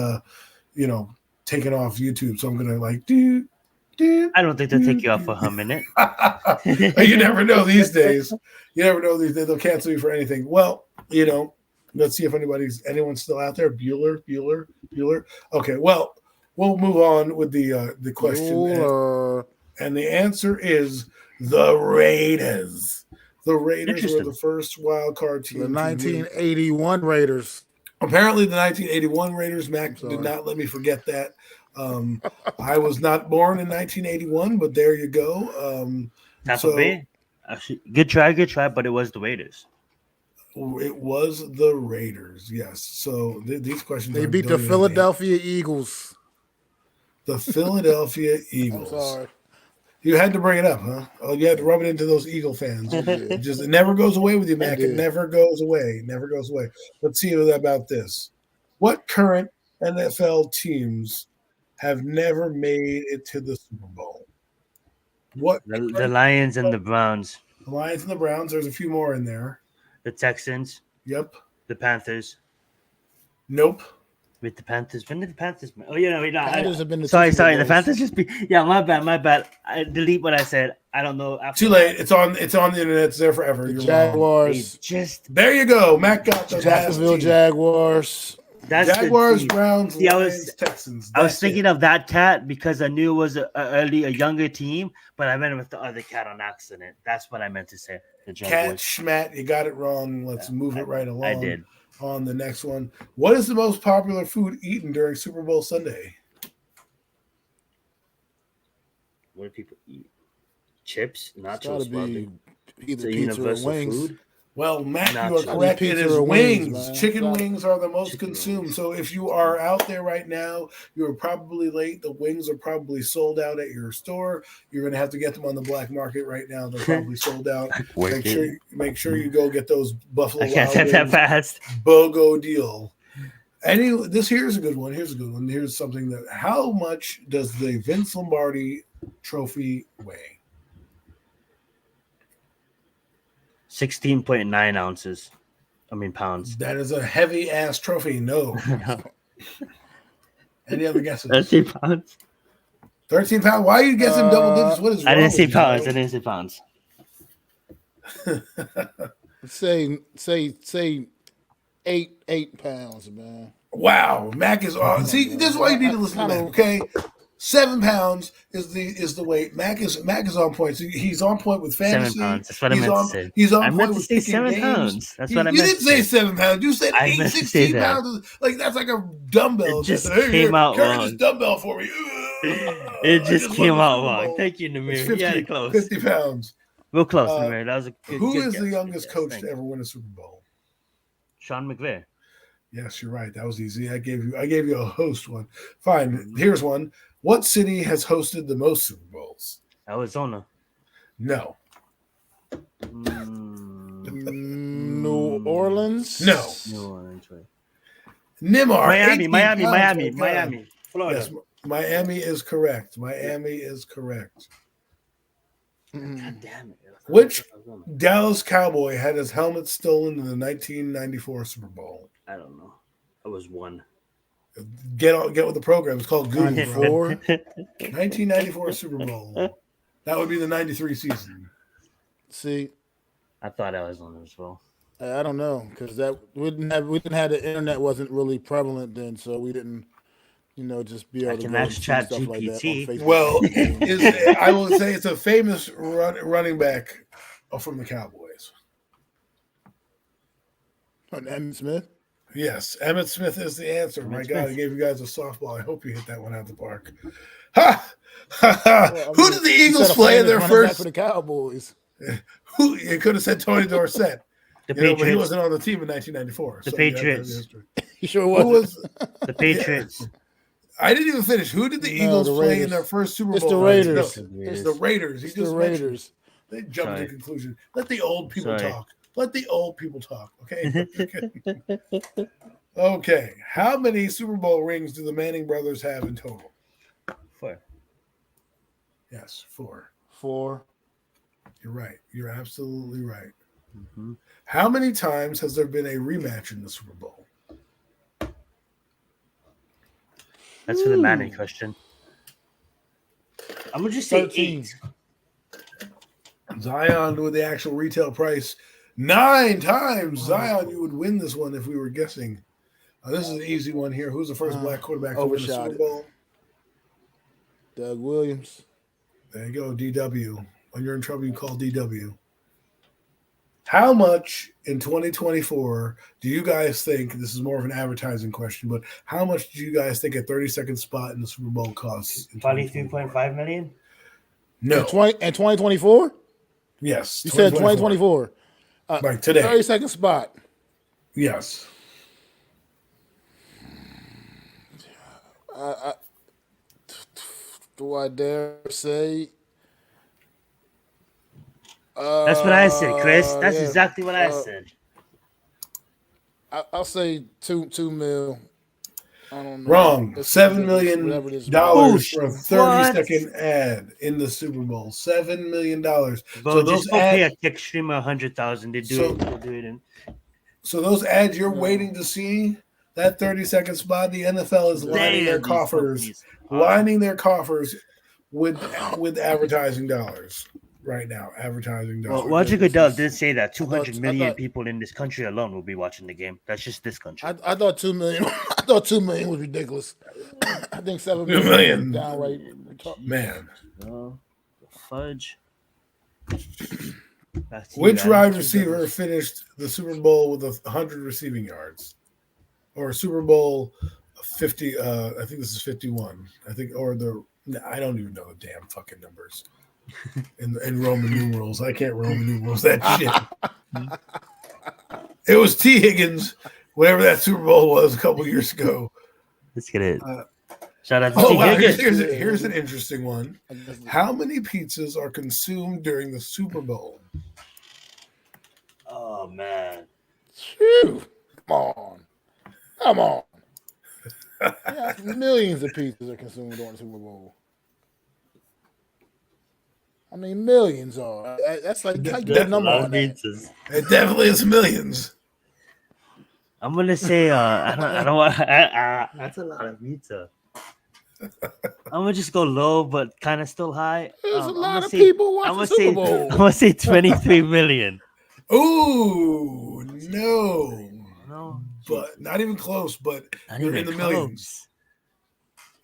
taken off YouTube, so I'm gonna I don't think they'll take you off for a minute. You never know these days. They'll cancel you for anything. Well, let's see if anyone's still out there. Bueller. Okay, well, we'll move on with the question. And the answer is the Raiders. The Raiders were the first wild card team. The 1981 Raiders. Apparently, the 1981 Raiders. Mac did not let me forget that. I was not born in 1981, but there you go. Tampa Bay. Actually, good try, but it was the Raiders. It was the Raiders, yes. So these questions they beat the Philadelphia Eagles. The Philadelphia Eagles. I'm sorry. You had to bring it up, huh? Oh, you had to rub it into those Eagle fans. It never goes away with you, Mac. It never goes away. Never goes away. Let's see about this. What current NFL teams have never made it to the Super Bowl? What the Lions and the Browns. The Lions and the Browns. There's a few more in there. The Texans. Yep. The Panthers. Nope. With the Panthers. When did the Panthers? Oh, yeah, no, Panthers have been sorry. The Panthers just be. Yeah, my bad. I delete what I said. I don't know. Too late. It's on the internet. It's there forever. The Jaguars. There you go. Mac got the Jacksonville Jaguars. That's Jaguars, Browns, Lions, Texans. I was thinking of that cat because I knew it was a younger team, but I went with the other cat on accident. That's what I meant to say. The Cat Schmat, you got it wrong. Let's move it right along. I did. On the next one. What is the most popular food eaten during Super Bowl Sunday? What do people eat? Chips, nachos, either pizza or wings. Food? Well, Matt, you are correct. It is wings. Chicken wings are the most consumed. So if you are out there right now, you are probably late. The wings are probably sold out at your store. You're going to have to get them on the black market right now. They're probably sold out. Make sure you go get those Buffalo Wild Wings. I can't that fast. BOGO deal. Here's a good one. Here's something that. How much does the Vince Lombardi trophy weigh? 16.9 ounces. Pounds. That is a heavy ass trophy. No. Any other guesses? 13 pounds. 13 pounds. Why are you guessing double digits? What is wrong? I didn't say pounds. Say 8 pounds, man. Wow, Mac is on. See, this is why you need to listen to Mac. Okay, 7 pounds is the weight. Mac is on point. So he's on point with fantasy. 7 pounds. That's what I meant to say. He's on point with picking 7 games. Pounds. That's what I meant. You didn't say 7 pounds. You said 16 pounds. Like that's like a dumbbell. It just came out wrong. This dumbbell for me. It just came out wrong. Thank you, Namir. Yeah, close. 50 pounds. Real close, Namir. That was a good. Who is the youngest coach to ever win a Super Bowl? Sean McVay. Yes, you're right. That was easy. I gave you a host one. Fine. Here's one. What city has hosted the most Super Bowls? Arizona. No. New Orleans? No. New Orleans, right. Nimar. Miami. Florida. Yes, Miami is correct. God damn it. Which Dallas Cowboy had his helmet stolen in the 1994 Super Bowl? I don't know. I was one. Get with the program. It's called Google. 1994 Super Bowl. That would be the 93 season. See, I thought I was on as well. I don't know because we didn't have the internet wasn't really prevalent then, so we didn't, just be able to ask Chat stuff like that on Facebook. Well, I will say it's a famous running back from the Cowboys. Emmitt Smith. Yes, Emmitt Smith is the answer. My God, I gave you guys a softball. I hope you hit that one out the park. Ha! Well, who did the Eagles play in their first? For the Cowboys. Who? You could have said Tony Dorsett. But he wasn't on the team in 1994. The Patriots. He sure was. Who was the Patriots? I didn't even finish. Who did the Eagles play in their first Super Bowl? It's the Raiders. It's the Raiders. It's the Raiders. They jumped to the conclusion. Let the old people talk. Let the old people talk. Okay. Okay. How many Super Bowl rings do the Manning brothers have in total? 4. Yes, 4. 4. You're right. You're absolutely right. Mm-hmm. How many times has there been a rematch in the Super Bowl? That's for the Manning question. I'm gonna just say 13. 8. Zion with the actual retail price 9 times. Zion, you would win this one if we were guessing. This is an easy one here. Who's the first black quarterback to win the Super Bowl? Doug Williams. There you go, DW. When you're in trouble, you call DW. How much in 2024 do you guys think? This is more of an advertising question, but how much do you guys think a 30-second spot in the Super Bowl costs? Probably 3.5 million. No. In 2024? Yes. You said 2024. Like today. 30-second spot. Yes. Do I dare say? That's what I said, Chris. That's exactly what I said. I'll say two mil. I don't know. Wrong. $7 million for a 30-second ad in the Super Bowl. $7 million. Bro, so just go pay a kick streamer 100,000. They do it. They'll do it in. So those ads you're waiting to see, that 30-second spot, the NFL is lining their coffers with advertising dollars right now. Advertising dollars. Well, Roger Goodell did say that 200 million people in this country alone will be watching the game. That's just this country. I thought 2 million. I thought 2 million was ridiculous. I think 7 million downright. Man, fudge. Which wide receiver finished the Super Bowl with 100 receiving yards, or Super Bowl 50? I think this is 51. I think, I don't even know the damn fucking numbers in Roman numerals. I can't Roman numerals that shit. It was T. Higgins, whatever that Super Bowl was a couple years ago. Let's get it. Shout out to T. Higgins. Here's an interesting one. How many pizzas are consumed during the Super Bowl? Oh, man. Phew. Come on. Yeah, millions of pizzas are consumed during the Super Bowl. I mean, millions are. That's like that number on pizzas. It definitely is millions. I'm gonna say I don't want. That's a lot of pizza. I'm gonna just go low, but kind of still high. There's a lot of people watching Super Bowl. I'm gonna say 23 million. Ooh, no, but not even close. But you're in the millions.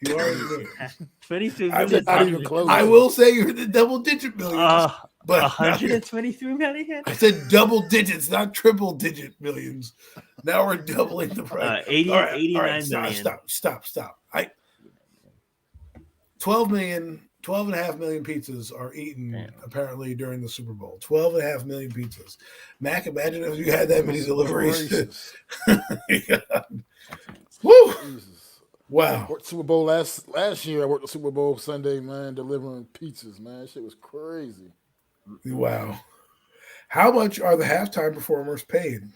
You are in the millions. 23 million. Not even close. I will say you're in the double-digit millions. But 123 million. I said double digits, not triple-digit millions. Now we're doubling the price. 89 million. Stop. 12.5 million pizzas are eaten apparently during the Super Bowl. 12.5 million pizzas. Mac, imagine if you had that many deliveries. Woo! Jesus. Wow. I worked Super Bowl last year. I worked the Super Bowl Sunday, man, delivering pizzas, man. That shit was crazy. Wow. How much are the halftime performers paid?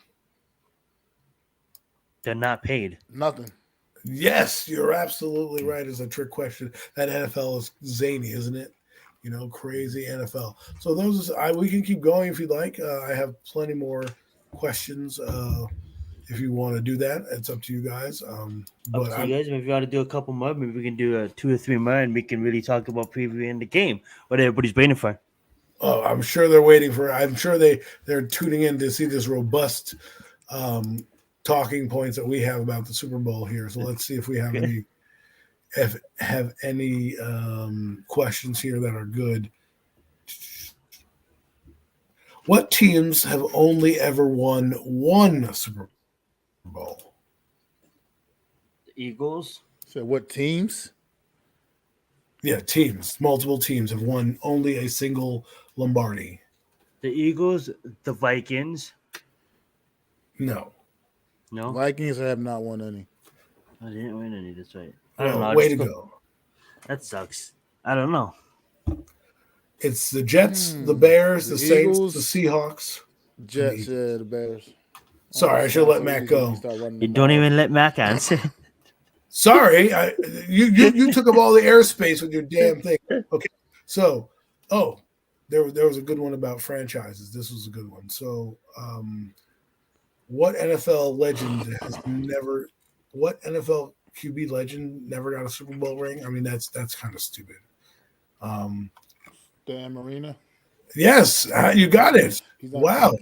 They're not paid. Nothing. Yes, you're absolutely right. It's a trick question. That NFL is zany, isn't it? Crazy NFL. So we can keep going if you'd like. I have plenty more questions. If you want to do that, it's up to you guys. But up to you guys. If you want to do a couple more, maybe we can do 2 or 3 more, and we can really talk about previewing the game. What everybody's waiting for. Oh, I'm sure they're waiting for. I'm sure they're tuning in to see this robust talking points that we have about the Super Bowl here. So let's see if we have any questions here that are good. What teams have only ever won one Super Bowl? The Eagles. So what teams? Yeah, teams. Multiple teams have won only a single Lombardi. The Eagles, the Vikings. No. Vikings have not won any. I didn't win any. That's right. I don't know. Way to go. That sucks. I don't know. It's the Jets, the Bears, the Saints, Eagles, the Seahawks. Jets, the Bears. Sorry, I should have let Mac go. You don't even let Mac answer. Sorry, you took up all the airspace with your damn thing. Okay, so there was a good one about franchises. This was a good one. So, what NFL QB legend never got a Super Bowl ring? I mean, that's kind of stupid. Dan Marino. Yes, you got it. Wow,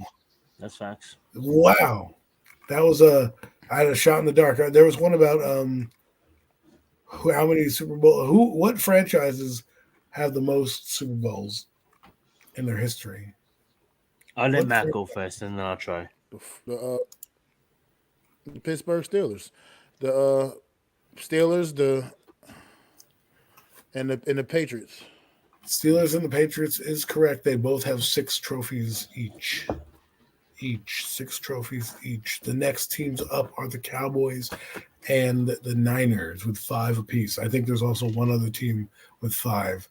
that's facts. Wow, that was I had a shot in the dark. There was one about how many Super Bowl? What franchises have the most Super Bowls in their history? I'll let What Matt for- go first, and then I'll try. The Pittsburgh Steelers, the Steelers, and the Patriots. Steelers and the Patriots is correct. They both have 6 trophies each. 6 trophies each. The next teams up are the Cowboys and the Niners with 5 apiece. I think there's also one other team with 5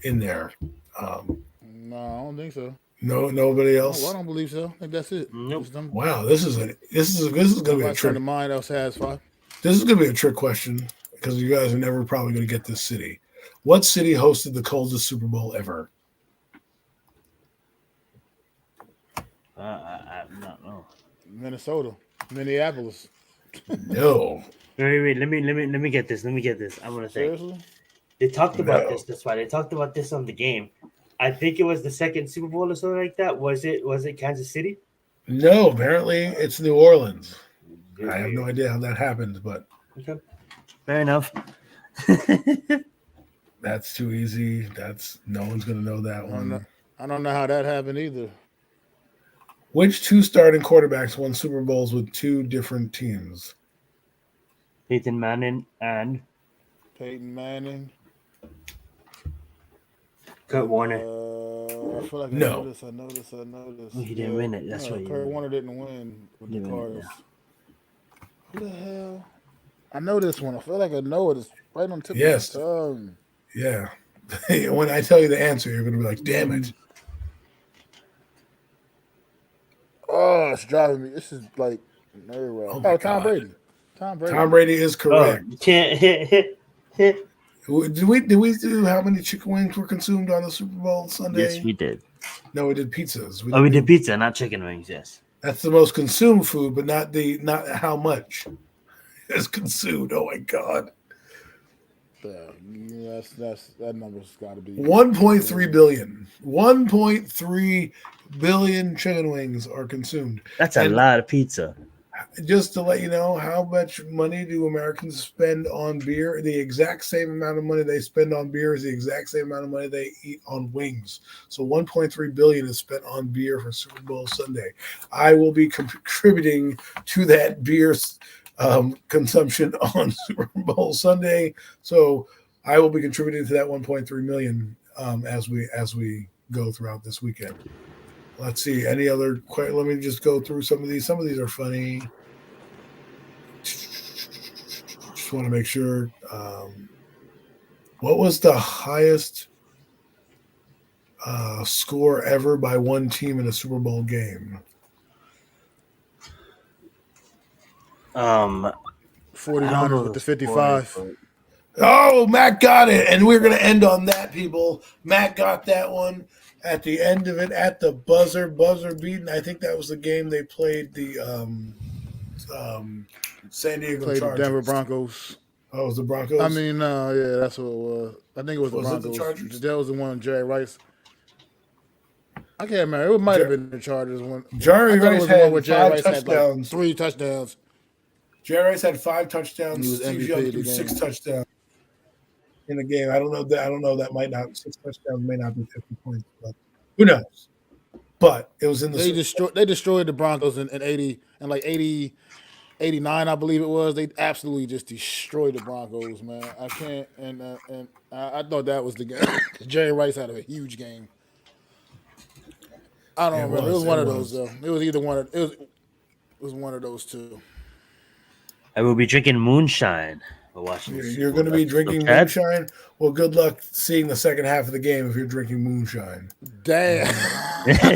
in there. No, I don't think so. No, nobody Oh, else. I don't believe so. I think that's it. Nope. Just them. Wow, this is going to be a Friend trick. of mine else has 5. This is going to be a trick question because you guys are never probably going to get this city. What city hosted the coldest Super Bowl ever? I not know. Minnesota, Minneapolis. No. Wait. Let me get this. I'm gonna say Seriously? they talked about No. this. That's why they talked about this on the game. I think it was the second Super Bowl or something like that. Was it Kansas City? No, apparently it's New Orleans. I have no idea how that happened, but Okay. Fair enough. that's too easy. No one's going to know that I don't know how that happened either. Which 2 starting quarterbacks won Super Bowls with 2 different teams? Peyton Manning and Peyton Manning. Kurt Warner. I feel like No. I know this. He didn't win it. That's what. Kurt Warner didn't win with the Didn't win it, Cardinals. Who the hell? I know this one. I feel like I know it. It's right on the tip Yes. of my tongue. Yeah. When I tell you the answer, you're going to be like, damn it. Oh, it's driving me. This is like nerve wracking. Oh my Oh, Tom God. Brady. Tom Brady. Tom Brady is correct. You can't hit. Did we do how many chicken wings were consumed on the Super Bowl Sunday? Yes, we did. No, we did pizzas. We did pizza, not chicken wings. Yes. That's the most consumed food, but not how much is consumed. Oh my God. Yeah, that number's got to be 1.3 billion. 1.3 billion chicken wings are consumed. That's a lot of pizza. Just to let you know, how much money do Americans spend on beer? The exact same amount of money they spend on beer is the exact same amount of money they eat on wings. So 1.3 billion is spent on beer for Super Bowl Sunday. I will be contributing to that beer consumption on Super Bowl Sunday. So I will be contributing to that 1.3 million as we go throughout this weekend. Let's see. Any other? Let me just go through some of these. Some of these are funny. Just want to make sure. What was the highest score ever by one team in a Super Bowl game? 49ers with the 55. Oh, Matt got it. And we're going to end on that, people. Matt got that one at the end of it, at the buzzer beating. I think that was the game they played the San Diego Played the Chargers. Denver Broncos. Oh, it was the Broncos? I mean, yeah, that's what it was. I think it was the Was it Broncos. the Chargers? That was the one Jerry Rice. I can't remember. It might have been the Chargers one. Jerry I thought it Rice was the one had where Jerry 5 Rice had like touchdowns. 3 touchdowns. Jerry Rice had 5 touchdowns. He was Steve MVP Young of the threw game. 6 touchdowns in the game. I don't know that might not 6 touchdowns may not be 50 points, but who knows? But it was in the They destroyed the Broncos in 80 and like 80, 89, I believe it was. They absolutely just destroyed the Broncos, man. I can't and I thought that was the game. Jerry Rice had a huge game. I don't remember. It was one of those though. It was either one of it was one of those two. I will be drinking moonshine while watching this. You're going to be drinking moonshine? Well, good luck seeing the second half of the game if you're drinking moonshine. Damn.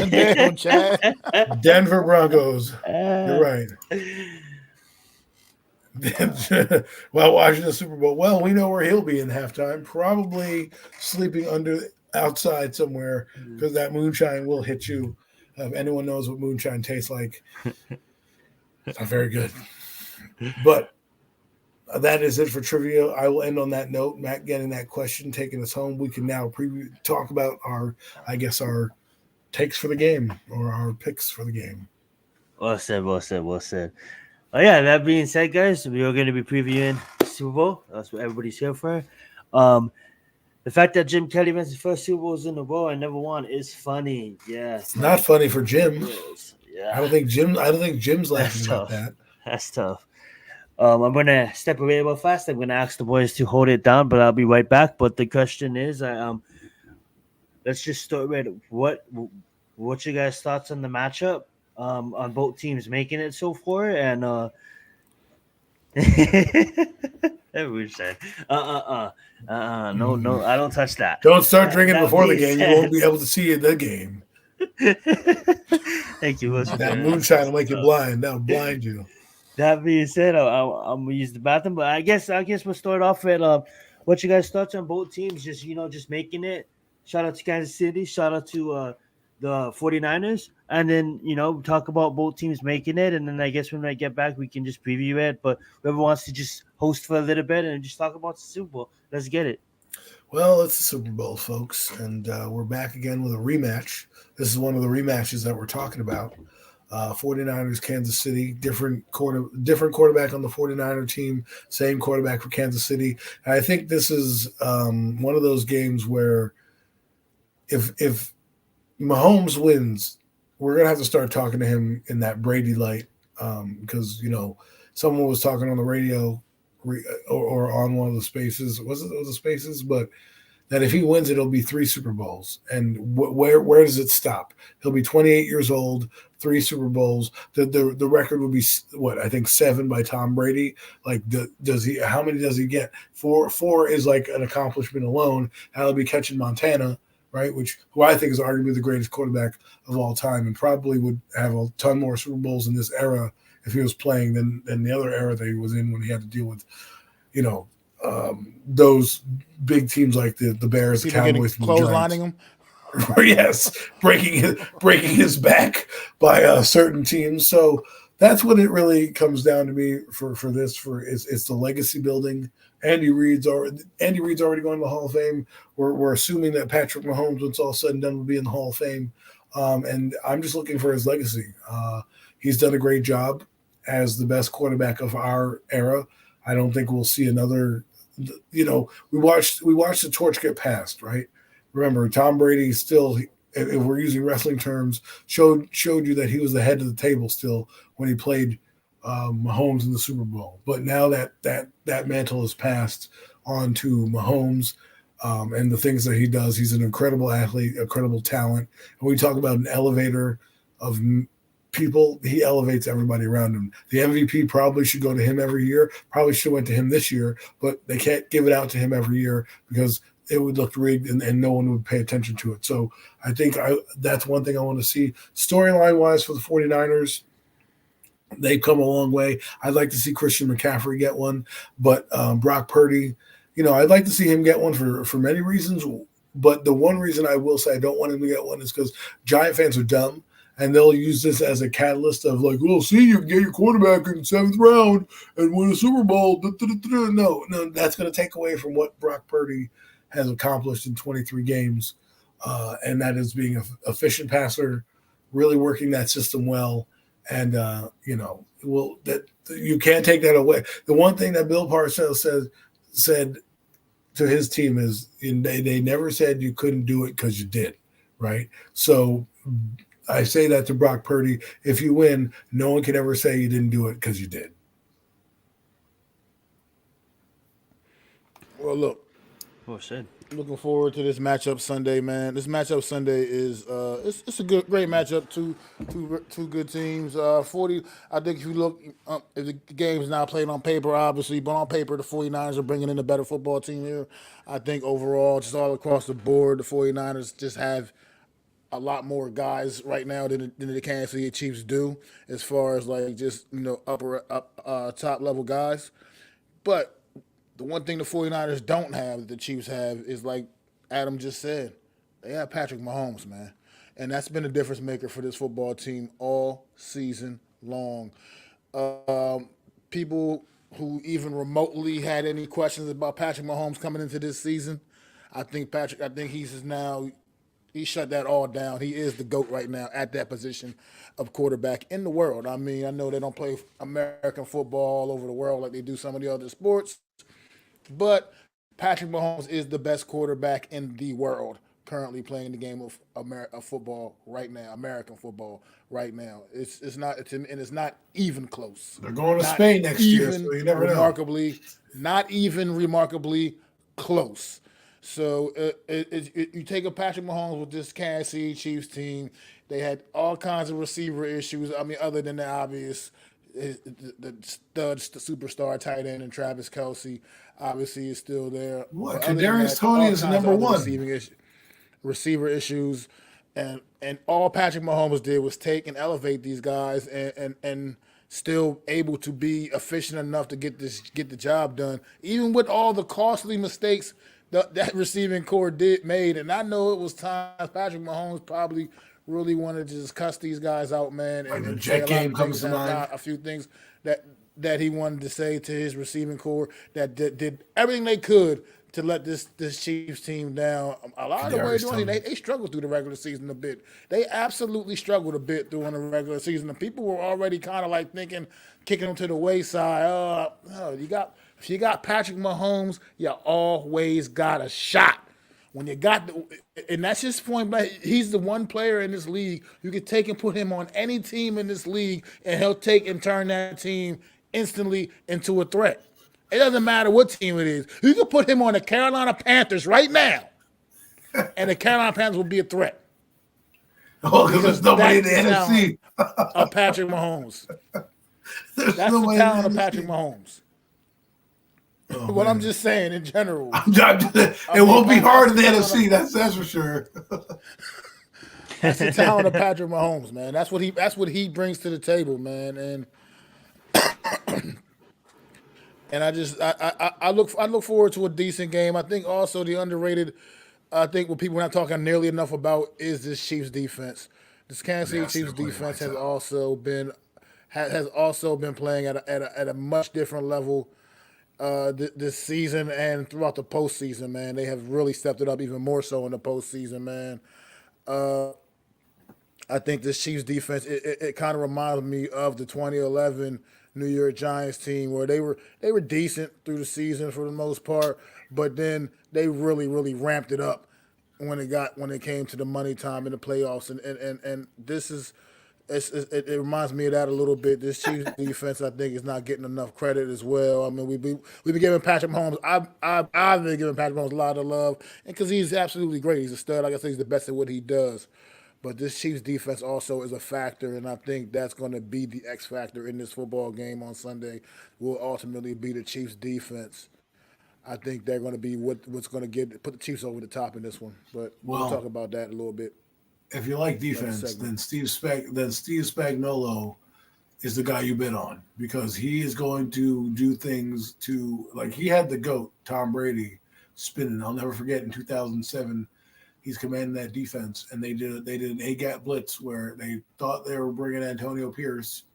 Damn, Chad. Denver Broncos. You're right. While watching the Super Bowl. Well, we know where he'll be in halftime. Probably sleeping outside somewhere because that moonshine will hit you. If anyone knows what moonshine tastes like, it's not very good. But that is it for trivia. I will end on that note. Matt getting that question, taking us home. We can now talk about our takes for the game or our picks for the game. Well said. Oh yeah, that being said, guys, we are going to be previewing Super Bowl. That's what everybody's here for. The fact that Jim Kelly wins his first Super Bowls in a row and never won is funny. Yeah, It's not funny for Jim. yes, yeah, I don't think Jim's laughing that's about tough. that. That's tough. I'm gonna step away real fast. I'm gonna ask the boys to hold it down, but I'll be right back. But the question is, let's just start with what's your guys' thoughts on the matchup? On both teams making it so far, and everyone said, no, I don't touch that. Don't start drinking That before the being game. You won't said, be able to see the game. thank you, Wilson. That Man. moonshine will That's make you tough. blind. That'll blind you. That being said, I'm gonna use the bathroom, but I guess we'll start off with what you guys thoughts on both teams, just making it. Shout out to Kansas City, shout out to the 49ers, and then talk about both teams making it, and then I guess when I get back we can just preview it. But whoever wants to just host for a little bit and just talk about the Super Bowl, let's get it. Well, it's the Super Bowl, folks, and we're back again with a rematch. This is one of the rematches that we're talking about. 49ers, Kansas City, different quarterback on the 49er team, same quarterback for Kansas City. And I think this is one of those games where if Mahomes wins, we're gonna have to start talking to him in that Brady light because someone was talking on the radio or on one of the spaces. Was it the spaces? But that if he wins it, it'll be 3 Super Bowls. And where does it stop? He'll be 28 years old, 3 Super Bowls. The record would be what I think 7 by Tom Brady. Like, does he? How many does he get? Four is like an accomplishment alone. That'll be catching Montana, right? Who I think is arguably the greatest quarterback of all time, and probably would have a ton more Super Bowls in this era if he was playing than the other era that he was in when he had to deal with, those big teams like the Bears, the Cowboys, and the Giants. Clotheslining him. Yes, breaking his back by certain teams. So that's what it really comes down to me for this. It's the legacy building. Andy Reid's already going to the Hall of Fame. We're assuming that Patrick Mahomes, when it's all said and done, will be in the Hall of Fame. And I'm just looking for his legacy. He's done a great job as the best quarterback of our era. I don't think we'll see another. We watched the torch get passed, right? Remember, Tom Brady still, if we're using wrestling terms, showed you that he was the head of the table still when he played Mahomes in the Super Bowl. But now that mantle is passed on to Mahomes and the things that he does. He's an incredible athlete, incredible talent. And we talk about an elevator of people, he elevates everybody around him. The MVP probably should go to him every year. Probably should have went to him this year, but they can't give it out to him every year because it would look rigged and no one would pay attention to it. So I think that's one thing I want to see. Storyline wise for the 49ers, they've come a long way. I'd like to see Christian McCaffrey get one, but Brock Purdy, I'd like to see him get one for many reasons. But the one reason I will say I don't want him to get one is because Giant fans are dumb. And they'll use this as a catalyst of like, well, see, you can get your quarterback in the 7th round and win a Super Bowl. No, that's going to take away from what Brock Purdy has accomplished in 23 games. And that is being an efficient passer, really working that system well. And, that you can't take that away. The one thing that Bill Parcells said to his team is they never said you couldn't do it because you did, right? So I say that to Brock Purdy. If you win, no one can ever say you didn't do it because you did. Well, look. Oh, shit. Looking forward to this matchup Sunday, man. This matchup Sunday is it's a great matchup. Two good teams. 40. I think if you look, if the game's not played on paper, obviously, but on paper the 49ers are bringing in a better football team here. I think overall, just all across the board, the 49ers just have a lot more guys right now than the Kansas City Chiefs do, as far as like just top level guys. But the one thing the 49ers don't have that the Chiefs have is, like Adam just said, they have Patrick Mahomes, man. And that's been a difference maker for this football team all season long. People who even remotely had any questions about Patrick Mahomes coming into this season, I think he shut that all down. He is the GOAT right now at that position of quarterback in the world. I mean, I know they don't play American football all over the world like they do some of the other sports, but Patrick Mahomes is the best quarterback in the world currently playing the game of football right now, American football right now. It's not even close. They're going to Not Spain next year, even so you never know. remarkably close. So you take a Patrick Mahomes with this Kansas City Chiefs team. They had all kinds of receiver issues. I mean, other than the obvious, the superstar tight end and Travis Kelce obviously is still there. What? But other than Kadarius that, Toney all is kinds of number other one. receiver issues, and all Patrick Mahomes did was take and elevate these guys and still able to be efficient enough to get the job done, even with all the costly mistakes that receiving core made. And I know it was times Patrick Mahomes probably really wanted to just cuss these guys out, man, Like the and Jet say game comes to mind. a few things that he wanted to say to his receiving core that did everything they could to let this Chiefs team down. A lot of the way doing it, they struggled through the regular season a bit. They absolutely struggled a bit during the regular season, and people were already kind of like thinking, kicking them to the wayside. If you got Patrick Mahomes, you always got a shot. When you got, and that's his point. But he's the one player in this league you could take and put him on any team in this league, and he'll take and turn that team instantly into a threat. It doesn't matter what team it is. You can put him on the Carolina Panthers right now, and the Carolina Panthers will be a threat. Oh, because there's nobody in the NFC. Of Patrick Mahomes. That's the talent of Patrick Mahomes. Oh, what I'm just saying in general. It won't be hard in the NFC. That's for sure. That's the talent of Patrick Mahomes, man. That's what he brings to the table, man. And I look forward to a decent game. I think also the underrated. I think what people are not talking nearly enough about is this Chiefs defense. This Kansas City Chiefs defense has also been playing at a much different level this season and throughout the postseason. Man, they have really stepped it up even more so in the postseason. Man, I think this Chiefs defense it kind of reminds me of the 2011 New York Giants team where they were decent through the season for the most part, but then they really ramped it up when it came to the money time in the playoffs, and this is it reminds me of that a little bit. This Chiefs defense, I think, is not getting enough credit as well. I mean, we've been giving Patrick Mahomes. I've been giving Patrick Mahomes a lot of love, and because he's absolutely great, he's a stud. Like I said, he's the best at what he does. But this Chiefs defense also is a factor, and I think that's going to be the X factor in this football game on Sunday. Will ultimately be the Chiefs defense. I think they're going to be what's going to put the Chiefs over the top in this one. But we'll talk about that a little bit. If you like defense, then Steve Spagnuolo is the guy you bet on because he is going to do things to like he had the GOAT Tom Brady spinning. I'll never forget in 2007. He's commanding that defense, and they did an A-gap blitz where they thought they were bringing Antonio Pierce,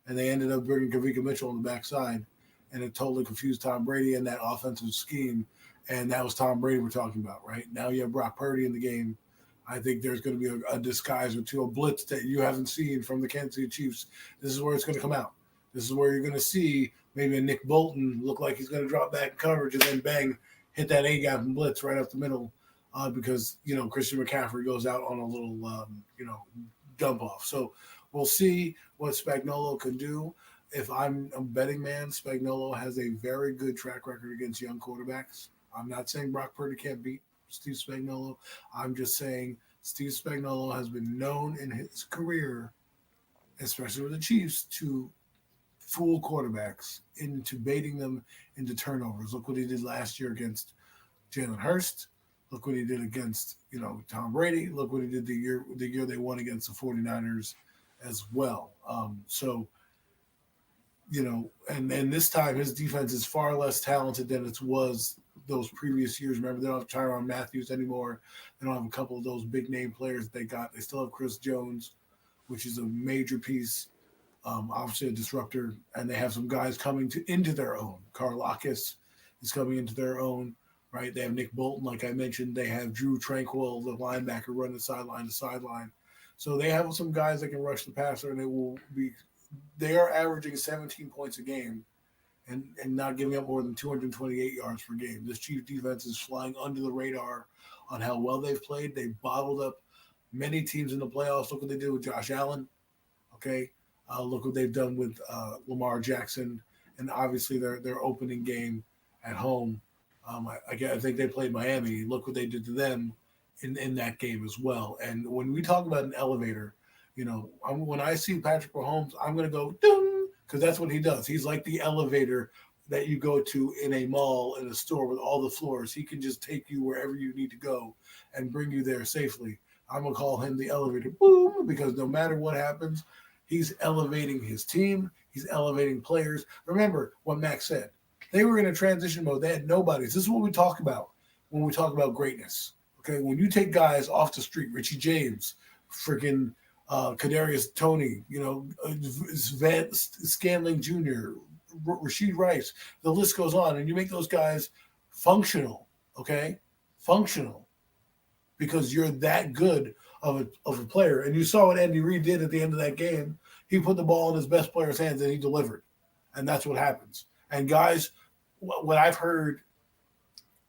and they ended up bringing Kavika Mitchell on the backside, and it totally confused Tom Brady and that offensive scheme, and that was Tom Brady we're talking about, right? Now you have Brock Purdy in the game. I think there's going to be a disguise or two, a blitz that you haven't seen from the Kansas City Chiefs. This is where it's going to come out. This is where you're going to see maybe a Nick Bolton look like he's going to drop back in coverage and then bang, hit that A-gap and blitz right up the middle. Because, Christian McCaffrey goes out on a little, dump off. So we'll see what Spagnuolo can do. If I'm a betting man, Spagnuolo has a very good track record against young quarterbacks. I'm not saying Brock Purdy can't beat Steve Spagnuolo. I'm just saying Steve Spagnuolo has been known in his career, especially with the Chiefs, to fool quarterbacks into baiting them into turnovers. Look what he did last year against Jalen Hurst. Look what he did against, Tom Brady. Look what he did the year they won against the 49ers as well. And this time his defense is far less talented than it was those previous years. Remember, they don't have Tyrann Matthews anymore. They don't have a couple of those big name players they got. They still have Chris Jones, which is a major piece, obviously a disruptor. And they have some guys coming into their own. Karlakis is coming into their own. Right, they have Nick Bolton, like I mentioned. They have Drew Tranquill, the linebacker, running sideline to sideline. So they have some guys that can rush the passer, and they are averaging 17 points a game and not giving up more than 228 yards per game. This Chiefs defense is flying under the radar on how well they've played. They bottled up many teams in the playoffs. Look what they did with Josh Allen. Okay, look what they've done with Lamar Jackson, and obviously their opening game at home. I think they played Miami. Look what they did to them in that game as well. And when we talk about an elevator, when I see Patrick Mahomes, I'm going to go because that's what he does. He's like the elevator that you go to in a mall, in a store with all the floors. He can just take you wherever you need to go and bring you there safely. I'm going to call him the elevator boom because no matter what happens, he's elevating his team. He's elevating players. Remember what Max said. They were in a transition mode. They had nobodies. This is what we talk about when we talk about greatness. Okay, when you take guys off the street, Richie James, freaking Kadarius Toney, Scanling Jr., Rashid Rice, the list goes on, and you make those guys functional, okay? Functional. Because you're that good of a player. And you saw what Andy Reid did at the end of that game. He put the ball in his best player's hands and he delivered. And that's what happens. And guys, what I've heard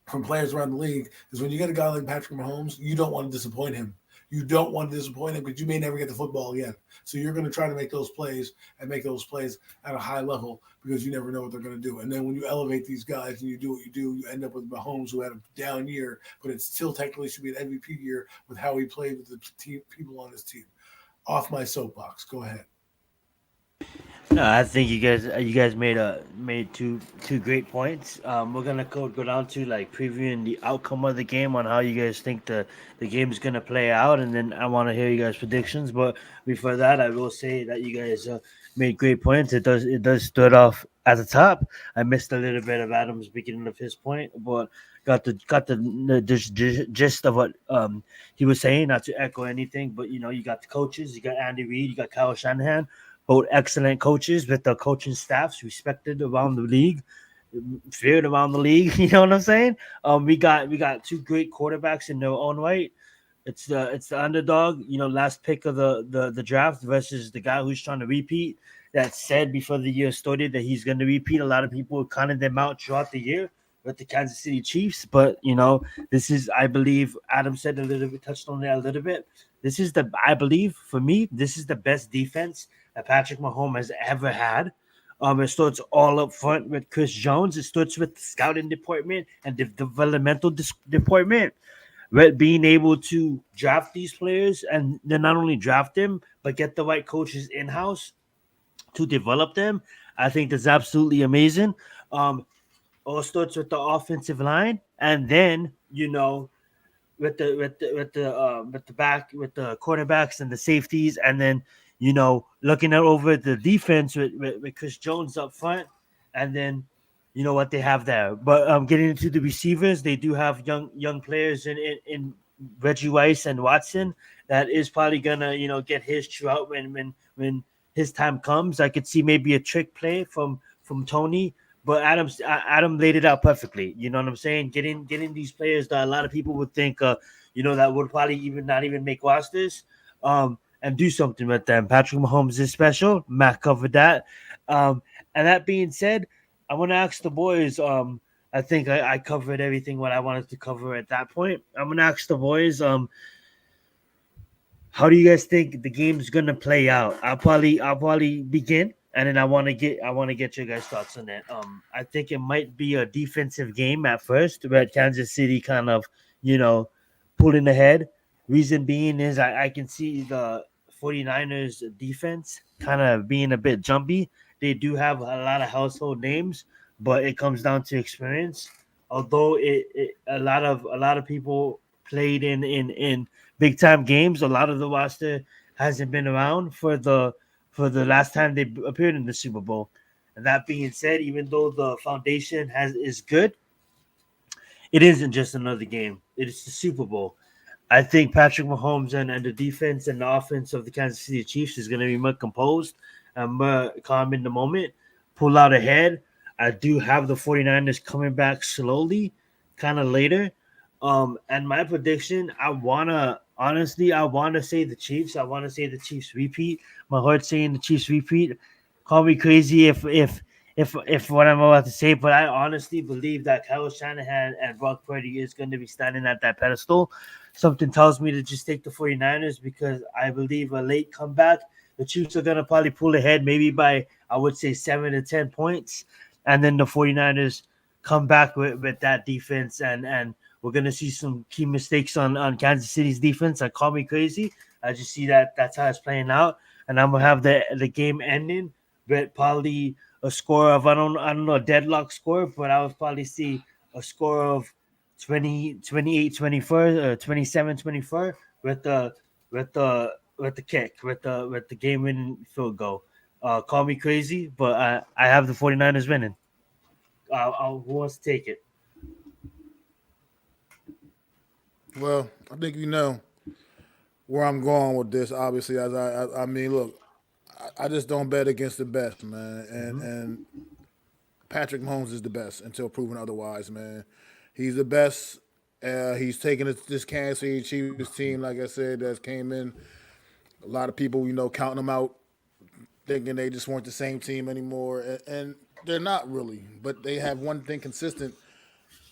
from players around the league is when you get a guy like Patrick Mahomes, you don't want to disappoint him. You don't want to disappoint him because you may never get the football again. So you're going to try to make those plays and make those plays at a high level because you never know what they're going to do. And then when you elevate these guys and you do what you do, you end up with Mahomes, who had a down year, but it still technically should be an MVP year with how he played with the people on his team. Off my soapbox. Go ahead. No, I think you guys made two great points. We're gonna go down to like previewing the outcome of the game on how you guys think the game is gonna play out, and then I want to hear you guys' predictions. But before that, I will say that you guys made great points. It does start off at the top. I missed a little bit of Adam's beginning of his point, but got the gist of what he was saying. Not to echo anything, but you got the coaches, you got Andy Reid, you got Kyle Shanahan, both excellent coaches with the coaching staffs respected around the league, feared around the league. You know what I'm saying? We got two great quarterbacks in their own right. It's the underdog, last pick of the draft versus the guy who's trying to repeat. That said before the year started that he's going to repeat. A lot of people counted them out throughout the year with the Kansas City Chiefs, but this is, I believe, Adam said a little bit, touched on that a little bit. I believe for me, this is the best defense that Patrick Mahomes has ever had. It starts all up front with Chris Jones. It starts with the scouting department and the developmental department. With being able to draft these players and then not only draft them, but get the right coaches in-house to develop them. I think that's absolutely amazing. All starts with the offensive line, and then with the quarterbacks and the safeties, and then looking at over the defense with Chris Jones up front, and then what they have there. But getting into the receivers, they do have young players in Reggie Rice and Watson that is probably gonna get his throughout when his time comes. I could see maybe a trick play from Tony. But Adam laid it out perfectly. You know what I'm saying? Getting these players that a lot of people would think, that would probably not even make rosters, and do something with them. Patrick Mahomes is special. Matt covered that. And that being said, I want to ask the boys. I think I covered everything what I wanted to cover at that point. I'm gonna ask the boys. How do you guys think the game's gonna play out? I'll probably begin. And then I want to get your guys' thoughts on that. I think it might be a defensive game at first, but Kansas City kind of, pulling ahead. Reason being is I can see the 49ers defense kind of being a bit jumpy. They do have a lot of household names, but it comes down to experience. Although a lot of people played in big time games, a lot of the roster hasn't been around for the last time they appeared in the Super Bowl. And that being said, even though the foundation is good, it isn't just another game. It is the Super Bowl. I think Patrick Mahomes and the defense and the offense of the Kansas City Chiefs is going to be more composed and more calm in the moment, pull out ahead. I do have the 49ers coming back slowly, kind of later. And my prediction, I want to say the Chiefs. I want to say the Chiefs repeat. My heart's saying the Chiefs repeat. Call me crazy if if what I'm about to say, but I honestly believe that Kyle Shanahan and Brock Purdy is going to be standing at that pedestal. Something tells me to just take the 49ers because I believe a late comeback, the Chiefs are going to probably pull ahead maybe by, I would say, 7 to 10 points. And then the 49ers come back with that defense. And we're going to see some key mistakes on Kansas City's defense. That call me crazy. I just see that's how it's playing out. And I'm going to have the game ending with probably a score of I don't know a deadlock score, but I would probably see a score of 28-24 or 27-24 with the kick with the game winning field goal. Call me crazy, but I have the 49ers winning. Who wants to take it? Well, I think you know where I'm going with this. Obviously, as I mean, look, I just don't bet against the best, man. Mm-hmm. And Patrick Mahomes is the best until proven otherwise, man. He's the best. He's taken this Kansas City Chiefs team, like I said, that came in. A lot of people, counting them out, thinking they just weren't the same team anymore, and they're not really. But they have one thing consistent,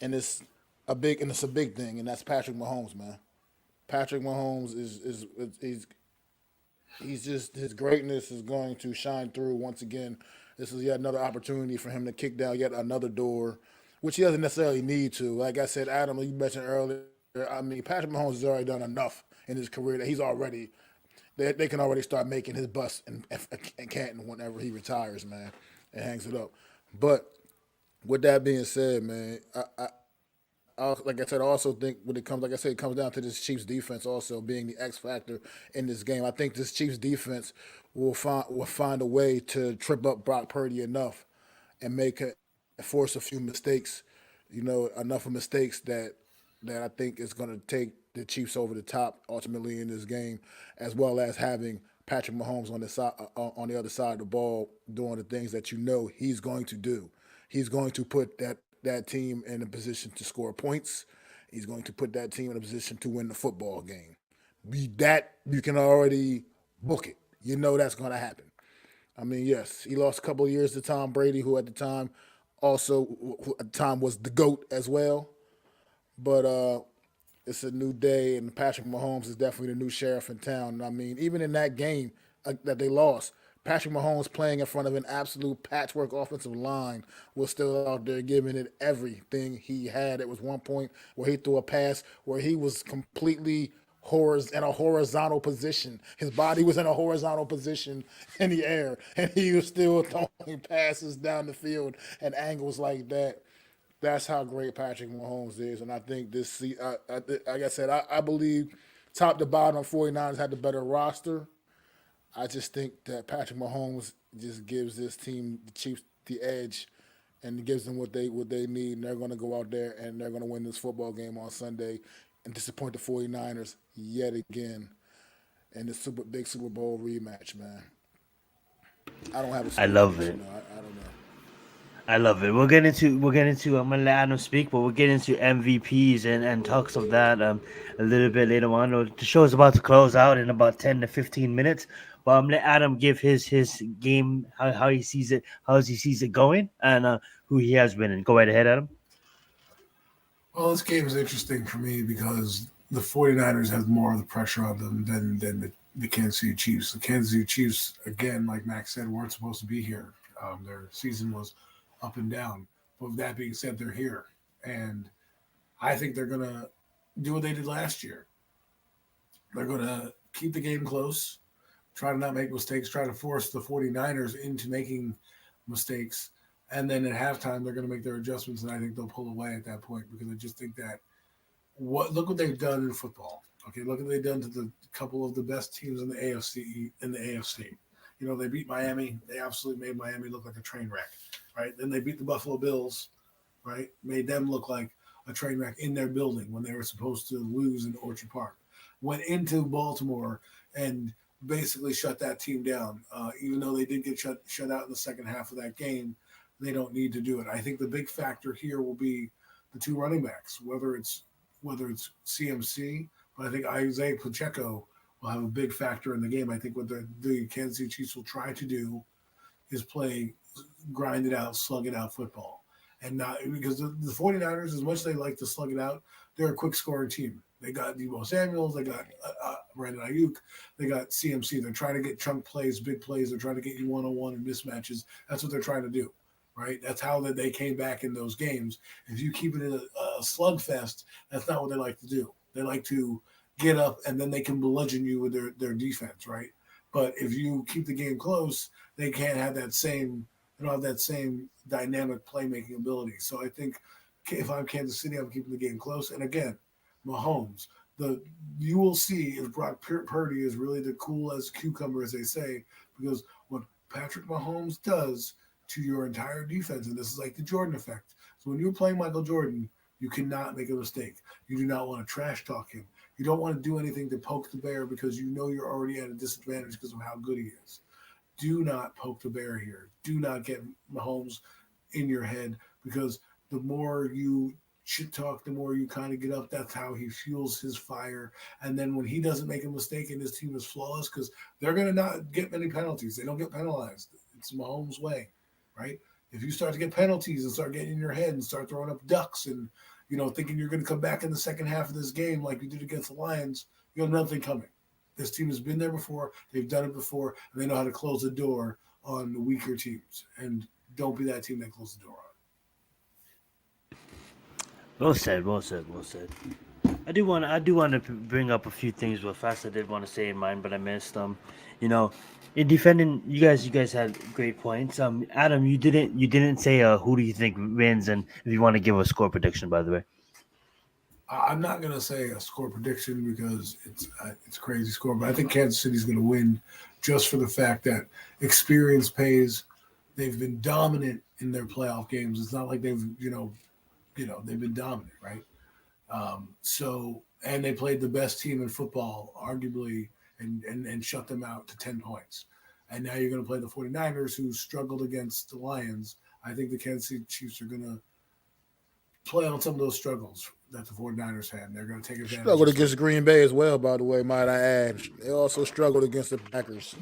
and it's a big thing, and that's Patrick Mahomes, man. Patrick Mahomes he's just his greatness is going to shine through once again. This is yet another opportunity for him to kick down yet another door, which he doesn't necessarily need to. Like I said, Adam, you mentioned earlier. I mean, Patrick Mahomes has already done enough in his career that they can already start making his bust in Canton whenever he retires, man, and hangs it up. But with that being said, man, like I said, I also think when it comes, like I said, it comes down to this Chiefs defense also being the X factor in this game. I think this Chiefs defense will find a way to trip up Brock Purdy enough and force a few mistakes, enough of mistakes that I think is going to take the Chiefs over the top ultimately in this game, as well as having Patrick Mahomes on the other side of the ball doing the things that he's going to do. He's going to put that team in a position to score points. He's going to put that team in a position to win the football game. That you can already book it. You know that's going to happen. I mean, yes, he lost a couple of years to Tom Brady, who at the time was the GOAT as well. But it's a new day, and Patrick Mahomes is definitely the new sheriff in town. And I mean, even in that game that they lost, Patrick Mahomes playing in front of an absolute patchwork offensive line was still out there giving it everything he had. It was one point where he threw a pass where he was completely in a horizontal position. His body was in a horizontal position in the air, and he was still throwing passes down the field at angles like that. That's how great Patrick Mahomes is, and I think like I said, I believe top to bottom, 49ers had the better roster. I just think that Patrick Mahomes just gives this team, the Chiefs, the edge, and gives them what they need, and they're going to go out there and they're going to win this football game on Sunday and disappoint the 49ers yet again in the big Super Bowl rematch, man. I don't have a I score on love this, it. I don't know. I love it. We'll get into. I'm gonna let Adam speak, but we'll get into MVPs and talks of that a little bit later on. The show is about to close out in about 10 to 15 minutes, but I'm gonna let Adam give his game how he sees it, he sees it going, and who he has been in. Go right ahead, Adam. Well, this game is interesting for me because the 49ers have more of the pressure on them than the Kansas City Chiefs. The Kansas City Chiefs, again, like Max said, weren't supposed to be here. Their season was up and down. But with that being said, they're here. And I think they're going to do what they did last year. They're going to keep the game close, try to not make mistakes, try to force the 49ers into making mistakes. And then at halftime, they're going to make their adjustments, and I think they'll pull away at that point because I just think that look what they've done in football. Okay, look what they've done to the couple of the best teams in the AFC. They beat Miami. They absolutely made Miami look like a train wreck, right? Then they beat the Buffalo Bills, right? Made them look like a train wreck in their building when they were supposed to lose in Orchard Park. Went into Baltimore and basically shut that team down. Even though they did get shut out in the second half of that game, they don't need to do it. I think the big factor here will be the two running backs, whether it's CMC, but I think Isaiah Pacheco will have a big factor in the game. I think what the Kansas City Chiefs will try to do is play grind it out, slug it out football. And not because the 49ers, as much as they like to slug it out, they're a quick scoring team. They got Deebo Samuels, they got Brandon Ayuk, they got CMC. They're trying to get chunk plays, big plays. They're trying to get you one-on-one and mismatches. That's what they're trying to do, right? That's how they came back in those games. If you keep it in a slugfest, that's not what they like to do. They like to get up and then they can bludgeon you with their defense, right? But if you keep the game close, they can't have that same they don't have that same dynamic playmaking ability. So I think if I'm Kansas City, I'm keeping the game close. And again, Mahomes, you will see if Brock Purdy is really the cool as cucumber, as they say, because what Patrick Mahomes does to your entire defense, and this is like the Jordan effect. So when you're playing Michael Jordan, you cannot make a mistake. You do not want to trash talk him. You don't want to do anything to poke the bear because you know you're already at a disadvantage because of how good he is. Do not poke the bear here. Do not get Mahomes in your head because the more you shit talk, the more you kind of get up. That's how he fuels his fire. And then when he doesn't make a mistake and his team is flawless, because they're going to not get many penalties. They don't get penalized. It's Mahomes' way, right? If you start to get penalties and start getting in your head and start throwing up ducks and, thinking you're going to come back in the second half of this game like you did against the Lions, you have nothing coming. This team has been there before. They've done it before, and they know how to close the door on the weaker teams. And don't be that team that closes the door on. Well said. I do want to bring up a few things real fast. I did want to say in mine, but I missed them. In defending, you guys had great points. Adam, you didn't say who do you think wins, and if you want to give a score prediction, by the way. I'm not going to say a score prediction because it's a crazy score, but I think Kansas City's going to win just for the fact that experience pays. They've been dominant in their playoff games. It's not like they've they've been dominant, right? And they played the best team in football, arguably, and shut them out to 10 points. And now you're going to play the 49ers, who struggled against the Lions. I think the Kansas City Chiefs are going to play on some of those struggles that the 49ers had. They're going to take advantage. Struggled against Green Bay as well, by the way, might I add. They also struggled against the Packers.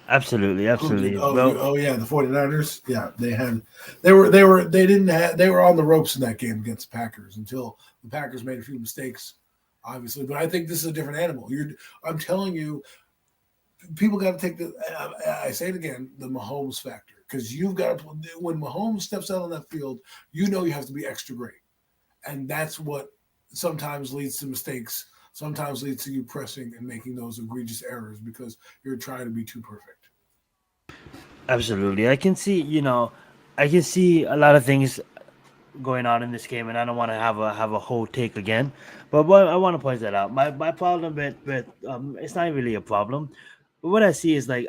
Absolutely. Yeah, the 49ers. Yeah, they were on the ropes in that game against the Packers until the Packers made a few mistakes, obviously. But I think this is a different animal. I'm telling you, people got to take I say it again, the Mahomes factor. Because you've got to, when Mahomes steps out on that field, you have to be extra great. And that's what sometimes leads to mistakes, sometimes leads to you pressing and making those egregious errors because you're trying to be too perfect. Absolutely. I can see a lot of things going on in this game, and I don't want to have a whole take again. But I want to point that out. My problem with it's not really a problem. But what I see is like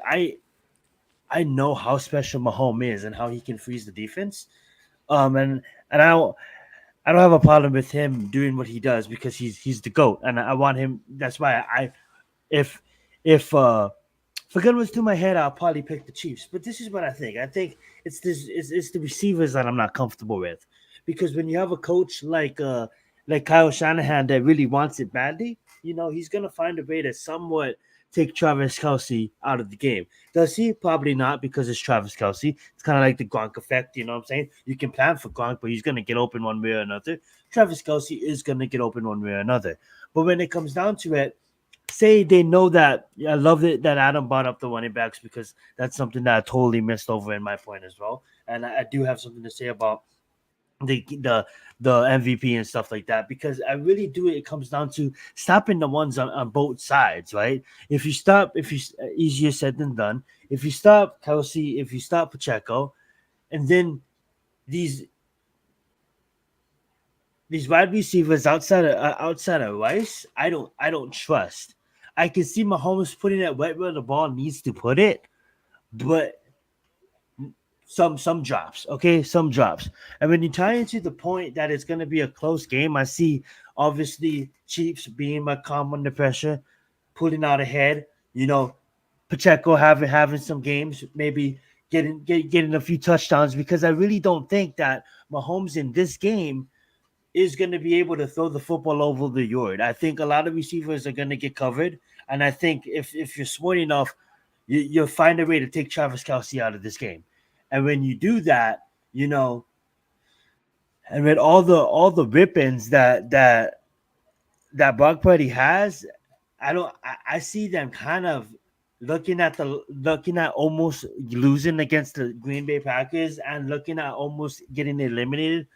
I know how special Mahomes is and how he can freeze the defense. And I don't have a problem with him doing what he does because he's the GOAT, and I want him. That's why if a gun was to my head, I'll probably pick the Chiefs. But this is what I think. I think it's the receivers that I'm not comfortable with, because when you have a coach like Kyle Shanahan that really wants it badly, he's gonna find a way to somewhat take Travis Kelce out of the game. Does he? Probably not, because it's Travis Kelce. It's kind of like the Gronk effect, you know what I'm saying? You can plan for Gronk, but he's going to get open one way or another. Travis Kelce is going to get open one way or another. But when it comes down to it, say they know that. I love it that Adam brought up the running backs, because that's something that I totally missed over in my point as well. And I do have something to say about the MVP and stuff like that, because I really do it comes down to stopping the ones on both sides, right? Easier said than done. If you stop Kelce, if you stop Pacheco, and then these wide receivers outside of Rice, I don't trust. I can see Mahomes putting it right where the ball needs to put it, but some drops, okay? Some drops. And when you tie into the point that it's going to be a close game, I see, obviously, Chiefs being my calm under pressure, pulling out ahead, Pacheco having some games, maybe getting a few touchdowns, because I really don't think that Mahomes in this game is going to be able to throw the football over the yard. I think a lot of receivers are going to get covered, and I think if you're smart enough, you'll find a way to take Travis Kelce out of this game. And when you do that, you know, and with all the rippings that Brock Purdy has, I see them kind of looking at almost losing against the Green Bay Packers and looking at almost getting eliminated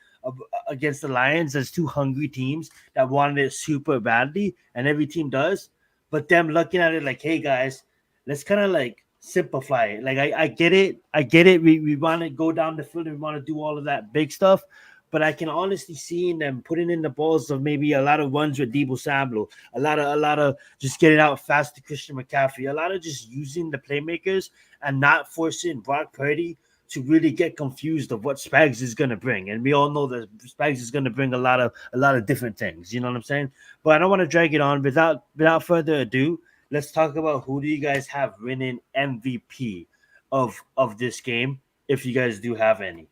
against the Lions as two hungry teams that wanted it super badly, and every team does. But them looking at it like, hey guys, let's kind of like simplify it. Like I get it, I get it. We want to go down the field and we want to do all of that big stuff. But I can honestly see them putting in the balls of maybe a lot of runs with Debo Samuel, a lot of just getting out fast to Christian McCaffrey, a lot of just using the playmakers and not forcing Brock Purdy to really get confused of what Spags is going to bring. And we all know that Spags is going to bring a lot of different things. You know what I'm saying? But I don't want to drag it on. Without further ado, let's talk about who do you guys have winning MVP of this game, if you guys do have any.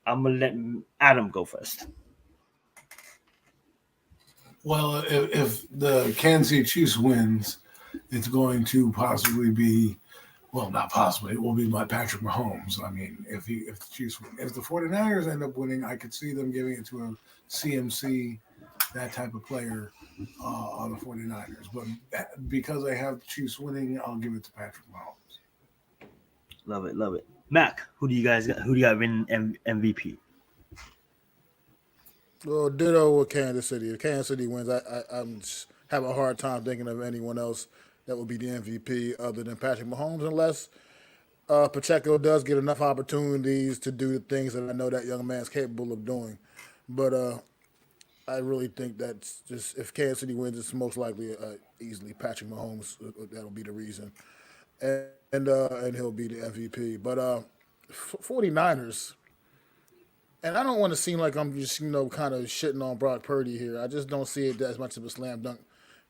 I'm gonna let Adam go first. Well, if the Kansas City Chiefs wins, it's going to possibly be, well, not possibly, it will be my Patrick Mahomes. I mean, if the Chiefs win, if the 49ers end up winning, I could see them giving it to a CMC, that type of player on the 49ers. But because I have the Chiefs winning, I'll give it to Patrick Mahomes. Love it, love it. Mac, who do you guys got? Who do you got winning MVP? Well, ditto with Kansas City. If Kansas City wins, I'm just have a hard time thinking of anyone else that would be the MVP other than Patrick Mahomes, unless Pacheco does get enough opportunities to do the things that I know that young man's capable of doing. But I really think that's just if Kansas City wins, it's most likely easily Patrick Mahomes. That'll be the reason, and he'll be the MVP. But 49ers. And I don't want to seem like I'm just, kind of shitting on Brock Purdy here. I just don't see it as much of a slam dunk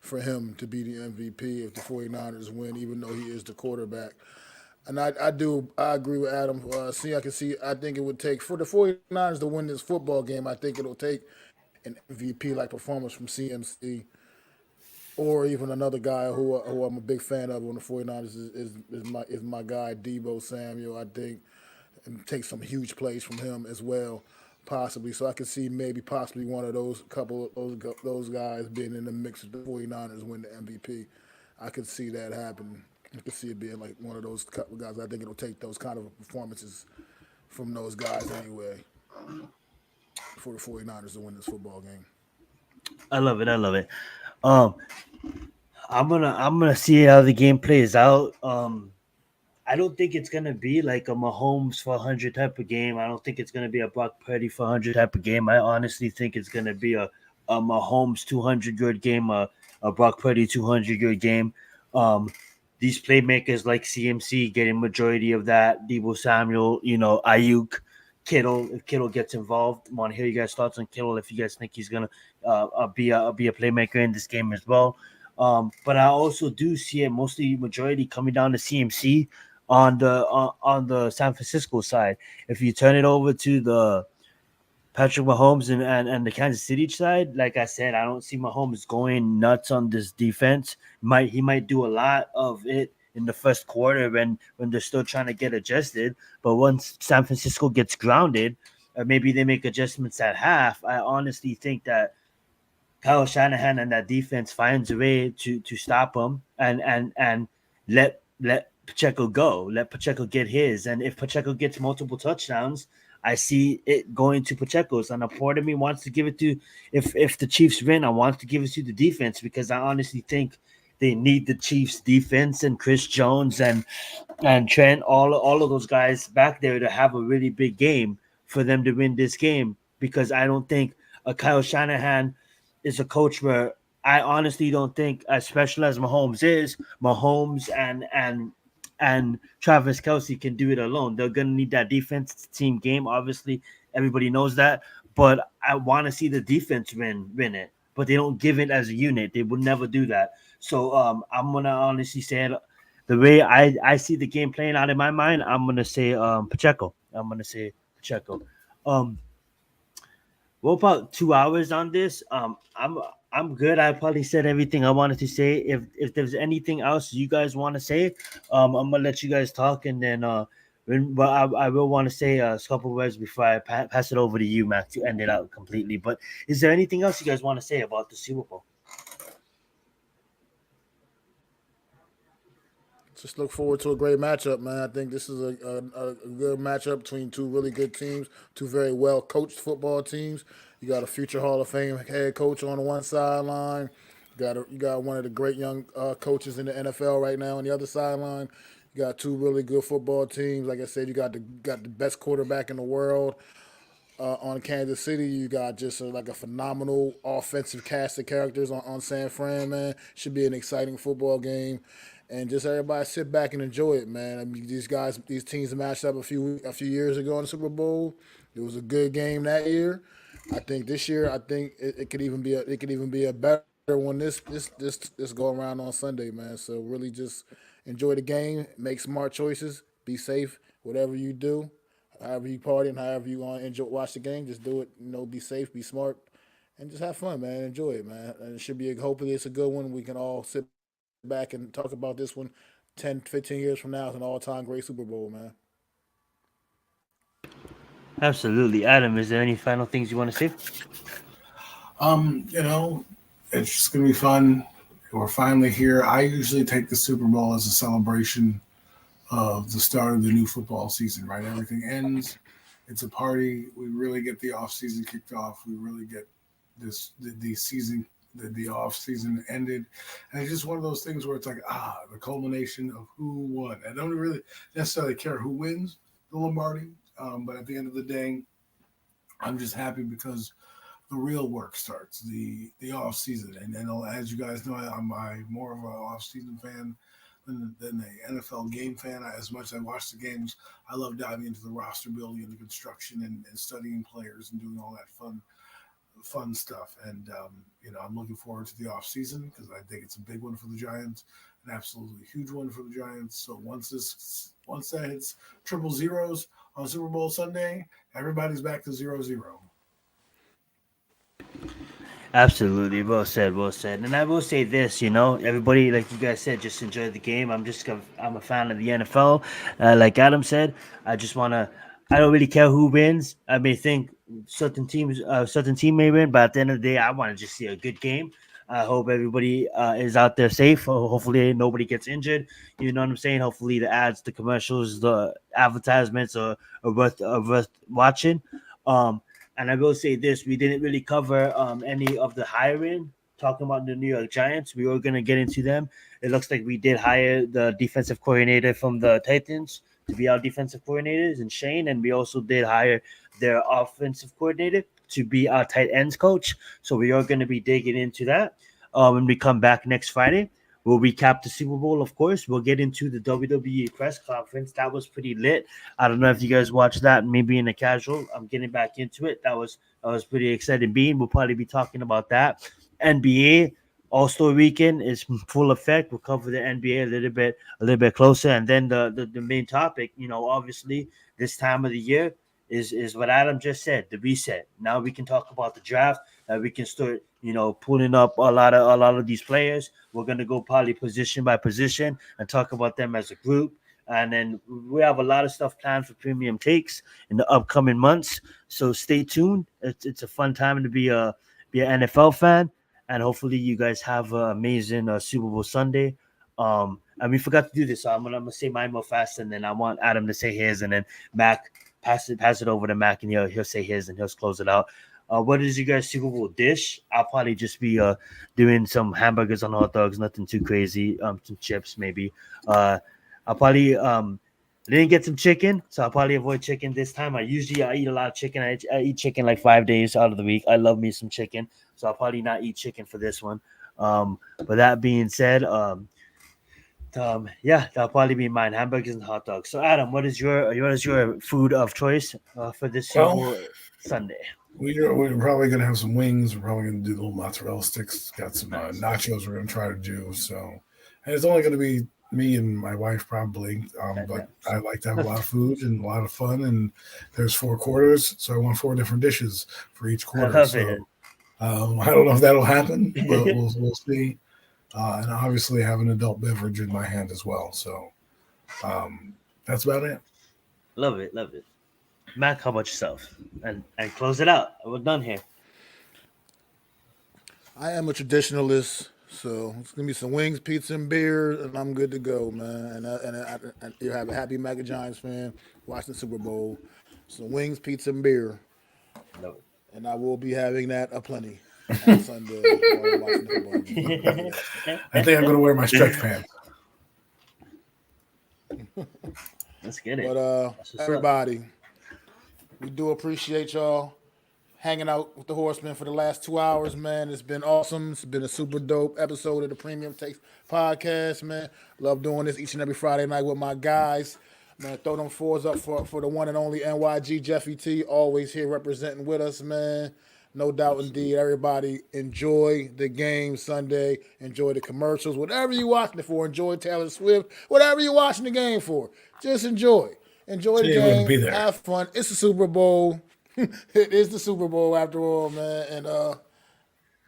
for him to be the MVP if the 49ers win, even though he is the quarterback. And I agree with Adam. I think it would take, for the 49ers to win this football game, I think it'll take an MVP like performance from CMC or even another guy who I'm a big fan of on the 49ers is my guy, Debo Samuel, I think. And take some huge plays from him as well, possibly. So I could see maybe possibly one of those couple of those guys being in the mix of the 49ers win the MVP. I could see that happen. I could see it being like one of those couple guys. I think it'll take those kind of performances from those guys anyway for the 49ers to win this football game. I love it. I love it. Um, I'm gonna see how the game plays out. I don't think it's gonna be like a Mahomes for 100 type of game. I don't think it's gonna be a Brock Purdy for 100 type of game. I honestly think it's gonna be a Mahomes 200 yard game, a Brock Purdy 200 yard game. Um, these playmakers like CMC getting majority of that. Debo Samuel, Ayuk, Kittle. If Kittle gets involved, I want to hear you guys' thoughts on Kittle. If you guys think he's gonna be a playmaker in this game as well. But I also do see it mostly majority coming down to CMC on the San Francisco side. If you turn it over to the Patrick Mahomes and the Kansas City side, like I said, I don't see Mahomes going nuts on this defense. He might do a lot of it in the first quarter when they're still trying to get adjusted. But once San Francisco gets grounded, or maybe they make adjustments at half, I honestly think that Kyle Shanahan and that defense finds a way to stop him and let Pacheco go. Let Pacheco get his. And if Pacheco gets multiple touchdowns, I see it going to Pacheco's. And a part of me wants to give it to if the Chiefs win, I want to give it to the defense because I honestly think they need the Chiefs defense and Chris Jones and Trent, all of those guys back there to have a really big game for them to win this game because I don't think a Kyle Shanahan is a coach where I honestly don't think, as special as Mahomes is, Mahomes and Travis Kelce can do it alone. They're gonna need that defense team game. Obviously, everybody knows that. But I want to see the defense win it. But they don't give it as a unit. They would never do that. So I'm gonna honestly say it, the way I see the game playing out in my mind. I'm gonna say Pacheco. I'm gonna say Pacheco. We're about 2 hours on this. I'm good. I probably said everything I wanted to say. If there's anything else you guys want to say, I'm gonna let you guys talk, and then But I will want to say a couple words before I pass it over to you, Mac, to end it out completely. But is there anything else you guys want to say about the Super Bowl? Just look forward to a great matchup, man. I think this is a good matchup between two really good teams, two very well coached football teams. You got a future Hall of Fame head coach on the one sideline. You got one of the great young coaches in the NFL right now on the other sideline. You got two really good football teams. Like I said, you got the best quarterback in the world on Kansas City. You got just like a phenomenal offensive cast of characters on San Fran, man. Should be an exciting football game. And just everybody sit back and enjoy it, man. I mean, these teams matched up a few years ago in the Super Bowl. It was a good game that year. I think this year, it could even be a better one this go around on Sunday, man. So really, just enjoy the game, make smart choices, be safe, whatever you do, however you party and however you want to enjoy watch the game, just do it. Be safe, be smart, and just have fun, man. Enjoy it, man. And it should be hopefully it's a good one. We can all sit back and talk about this one 10, 15 years from now. It's an all-time great Super Bowl, man. Absolutely, Adam. Is there any final things you want to say? You know, it's just gonna be fun. We're finally here. I usually take the Super Bowl as a celebration of the start of the new football season, right? Everything ends. It's a party. We really get the off season kicked off. We really get the season the off season ended. And it's just one of those things where it's like, the culmination of who won. I don't really necessarily care who wins the Lombardi. But at the end of the day, I'm just happy because the real work starts, the off season. And then as you guys know, I'm more of an off season fan than a NFL game fan. As much as I watch the games, I love diving into the roster building and the construction and studying players and doing all that fun stuff. And I'm looking forward to the off season because I think it's a big one for the Giants, an absolutely huge one for the Giants. So once that hits triple zeros on Super Bowl Sunday, everybody's back to 0-0. Absolutely, well said, well said. And I will say this, everybody, like you guys said, just enjoy the game. I'm a fan of the NFL. Like Adam said, I just wanna. I don't really care who wins. I may think certain team may win, but at the end of the day, I want to just see a good game. I hope everybody is out there safe. Hopefully, nobody gets injured. You know what I'm saying? Hopefully, the ads, the commercials, the advertisements are worth watching. Um, and I will say this: we didn't really cover any of the hiring. Talking about the New York Giants, we were going to get into them. It looks like we did hire the defensive coordinator from the Titans to be our defensive coordinators, and Shane, and we also did hire their offensive coordinator to be our tight ends coach. So we are going to be digging into that when we come back next Friday. We'll recap the Super Bowl, of course. We'll get into the WWE press conference. That was pretty lit. I don't know if you guys watched that, maybe in a casual. I'm getting back into it. That was pretty exciting. We'll probably be talking about that. NBA All-Star Weekend is full effect. We'll cover the NBA a little bit closer, and then the main topic. Obviously, this time of the year is what Adam just said, the reset. Now we can talk about the draft. We can start, pulling up a lot of these players. We're gonna go probably position by position and talk about them as a group. And then we have a lot of stuff planned for premium takes in the upcoming months. So stay tuned. It's a fun time to be an NFL fan, and hopefully you guys have an amazing Super Bowl Sunday. And we forgot to do this, so I'm gonna say mine more fast, and then I want Adam to say his, and then Mac pass it over to Mac, and he'll say his, and he'll close it out. What is you guys' Super Bowl dish? I'll probably just be doing some hamburgers on hot dogs, nothing too crazy. Some chips maybe. I'll probably didn't get some chicken, so I'll probably avoid chicken this time. I eat a lot of chicken. I eat chicken like 5 days out of the week. I love me some chicken, so I'll probably not eat chicken for this one. But that being said, yeah, that'll probably be mine. Hamburgers and hot dogs. So, Adam, what is your food of choice for this Super Well, Bowl Sunday? we're probably gonna have some wings. We're probably gonna do little mozzarella sticks. Got some Nice. nachos. We're gonna try to do so, and it's only gonna be me and my wife probably. But I like to have a lot of food and a lot of fun. And there's 4 quarters, so I want 4 different dishes for each quarter. love So it. I don't know if that'll happen, but we'll see. And I obviously have an adult beverage in my hand as well. So that's about it. Love it, love it. Mac, how about yourself? And close it out. We're done here. I am a traditionalist, so it's gonna be some wings, pizza, and beer, and I'm good to go, man. And you have a happy Giants fan watching the Super Bowl. Some wings, pizza, and beer, Love and I will be having that aplenty on Sunday while watching the football game. it. I think I'm going to wear my stretch pants. Let's get it. But That's what's up. everybody, we do appreciate y'all hanging out with the Horsemen for the last 2 hours, man. It's been awesome. It's been a super dope episode of the Premium Takes podcast, man. Love doing this each and every Friday night with my guys. Man, throw them fours up for the one and only NYG Jeffy T, always here representing with us, man. No doubt indeed. Everybody enjoy the game Sunday. Enjoy the commercials. Whatever you're watching it for. Enjoy Taylor Swift. Whatever you're watching the game for. Just enjoy. Enjoy the Yeah, we're gonna game. be there. Have fun. It's the Super Bowl. It is the Super Bowl after all, man. And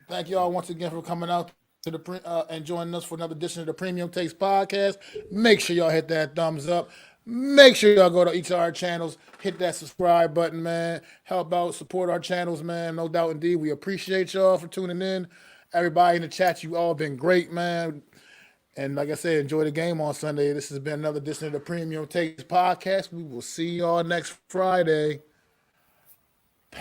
thank y'all once again for coming out to the and joining us for another edition of the Premium Takes podcast. Make sure y'all hit that thumbs up. Make sure y'all go to each of our channels, hit that subscribe button, man. Help out, support our channels, man. No doubt indeed. We appreciate y'all for tuning in. Everybody in the chat, you all been great, man. And like I said, enjoy the game on Sunday. This has been another edition of the Premium Takes podcast. We will see y'all next Friday. Peace.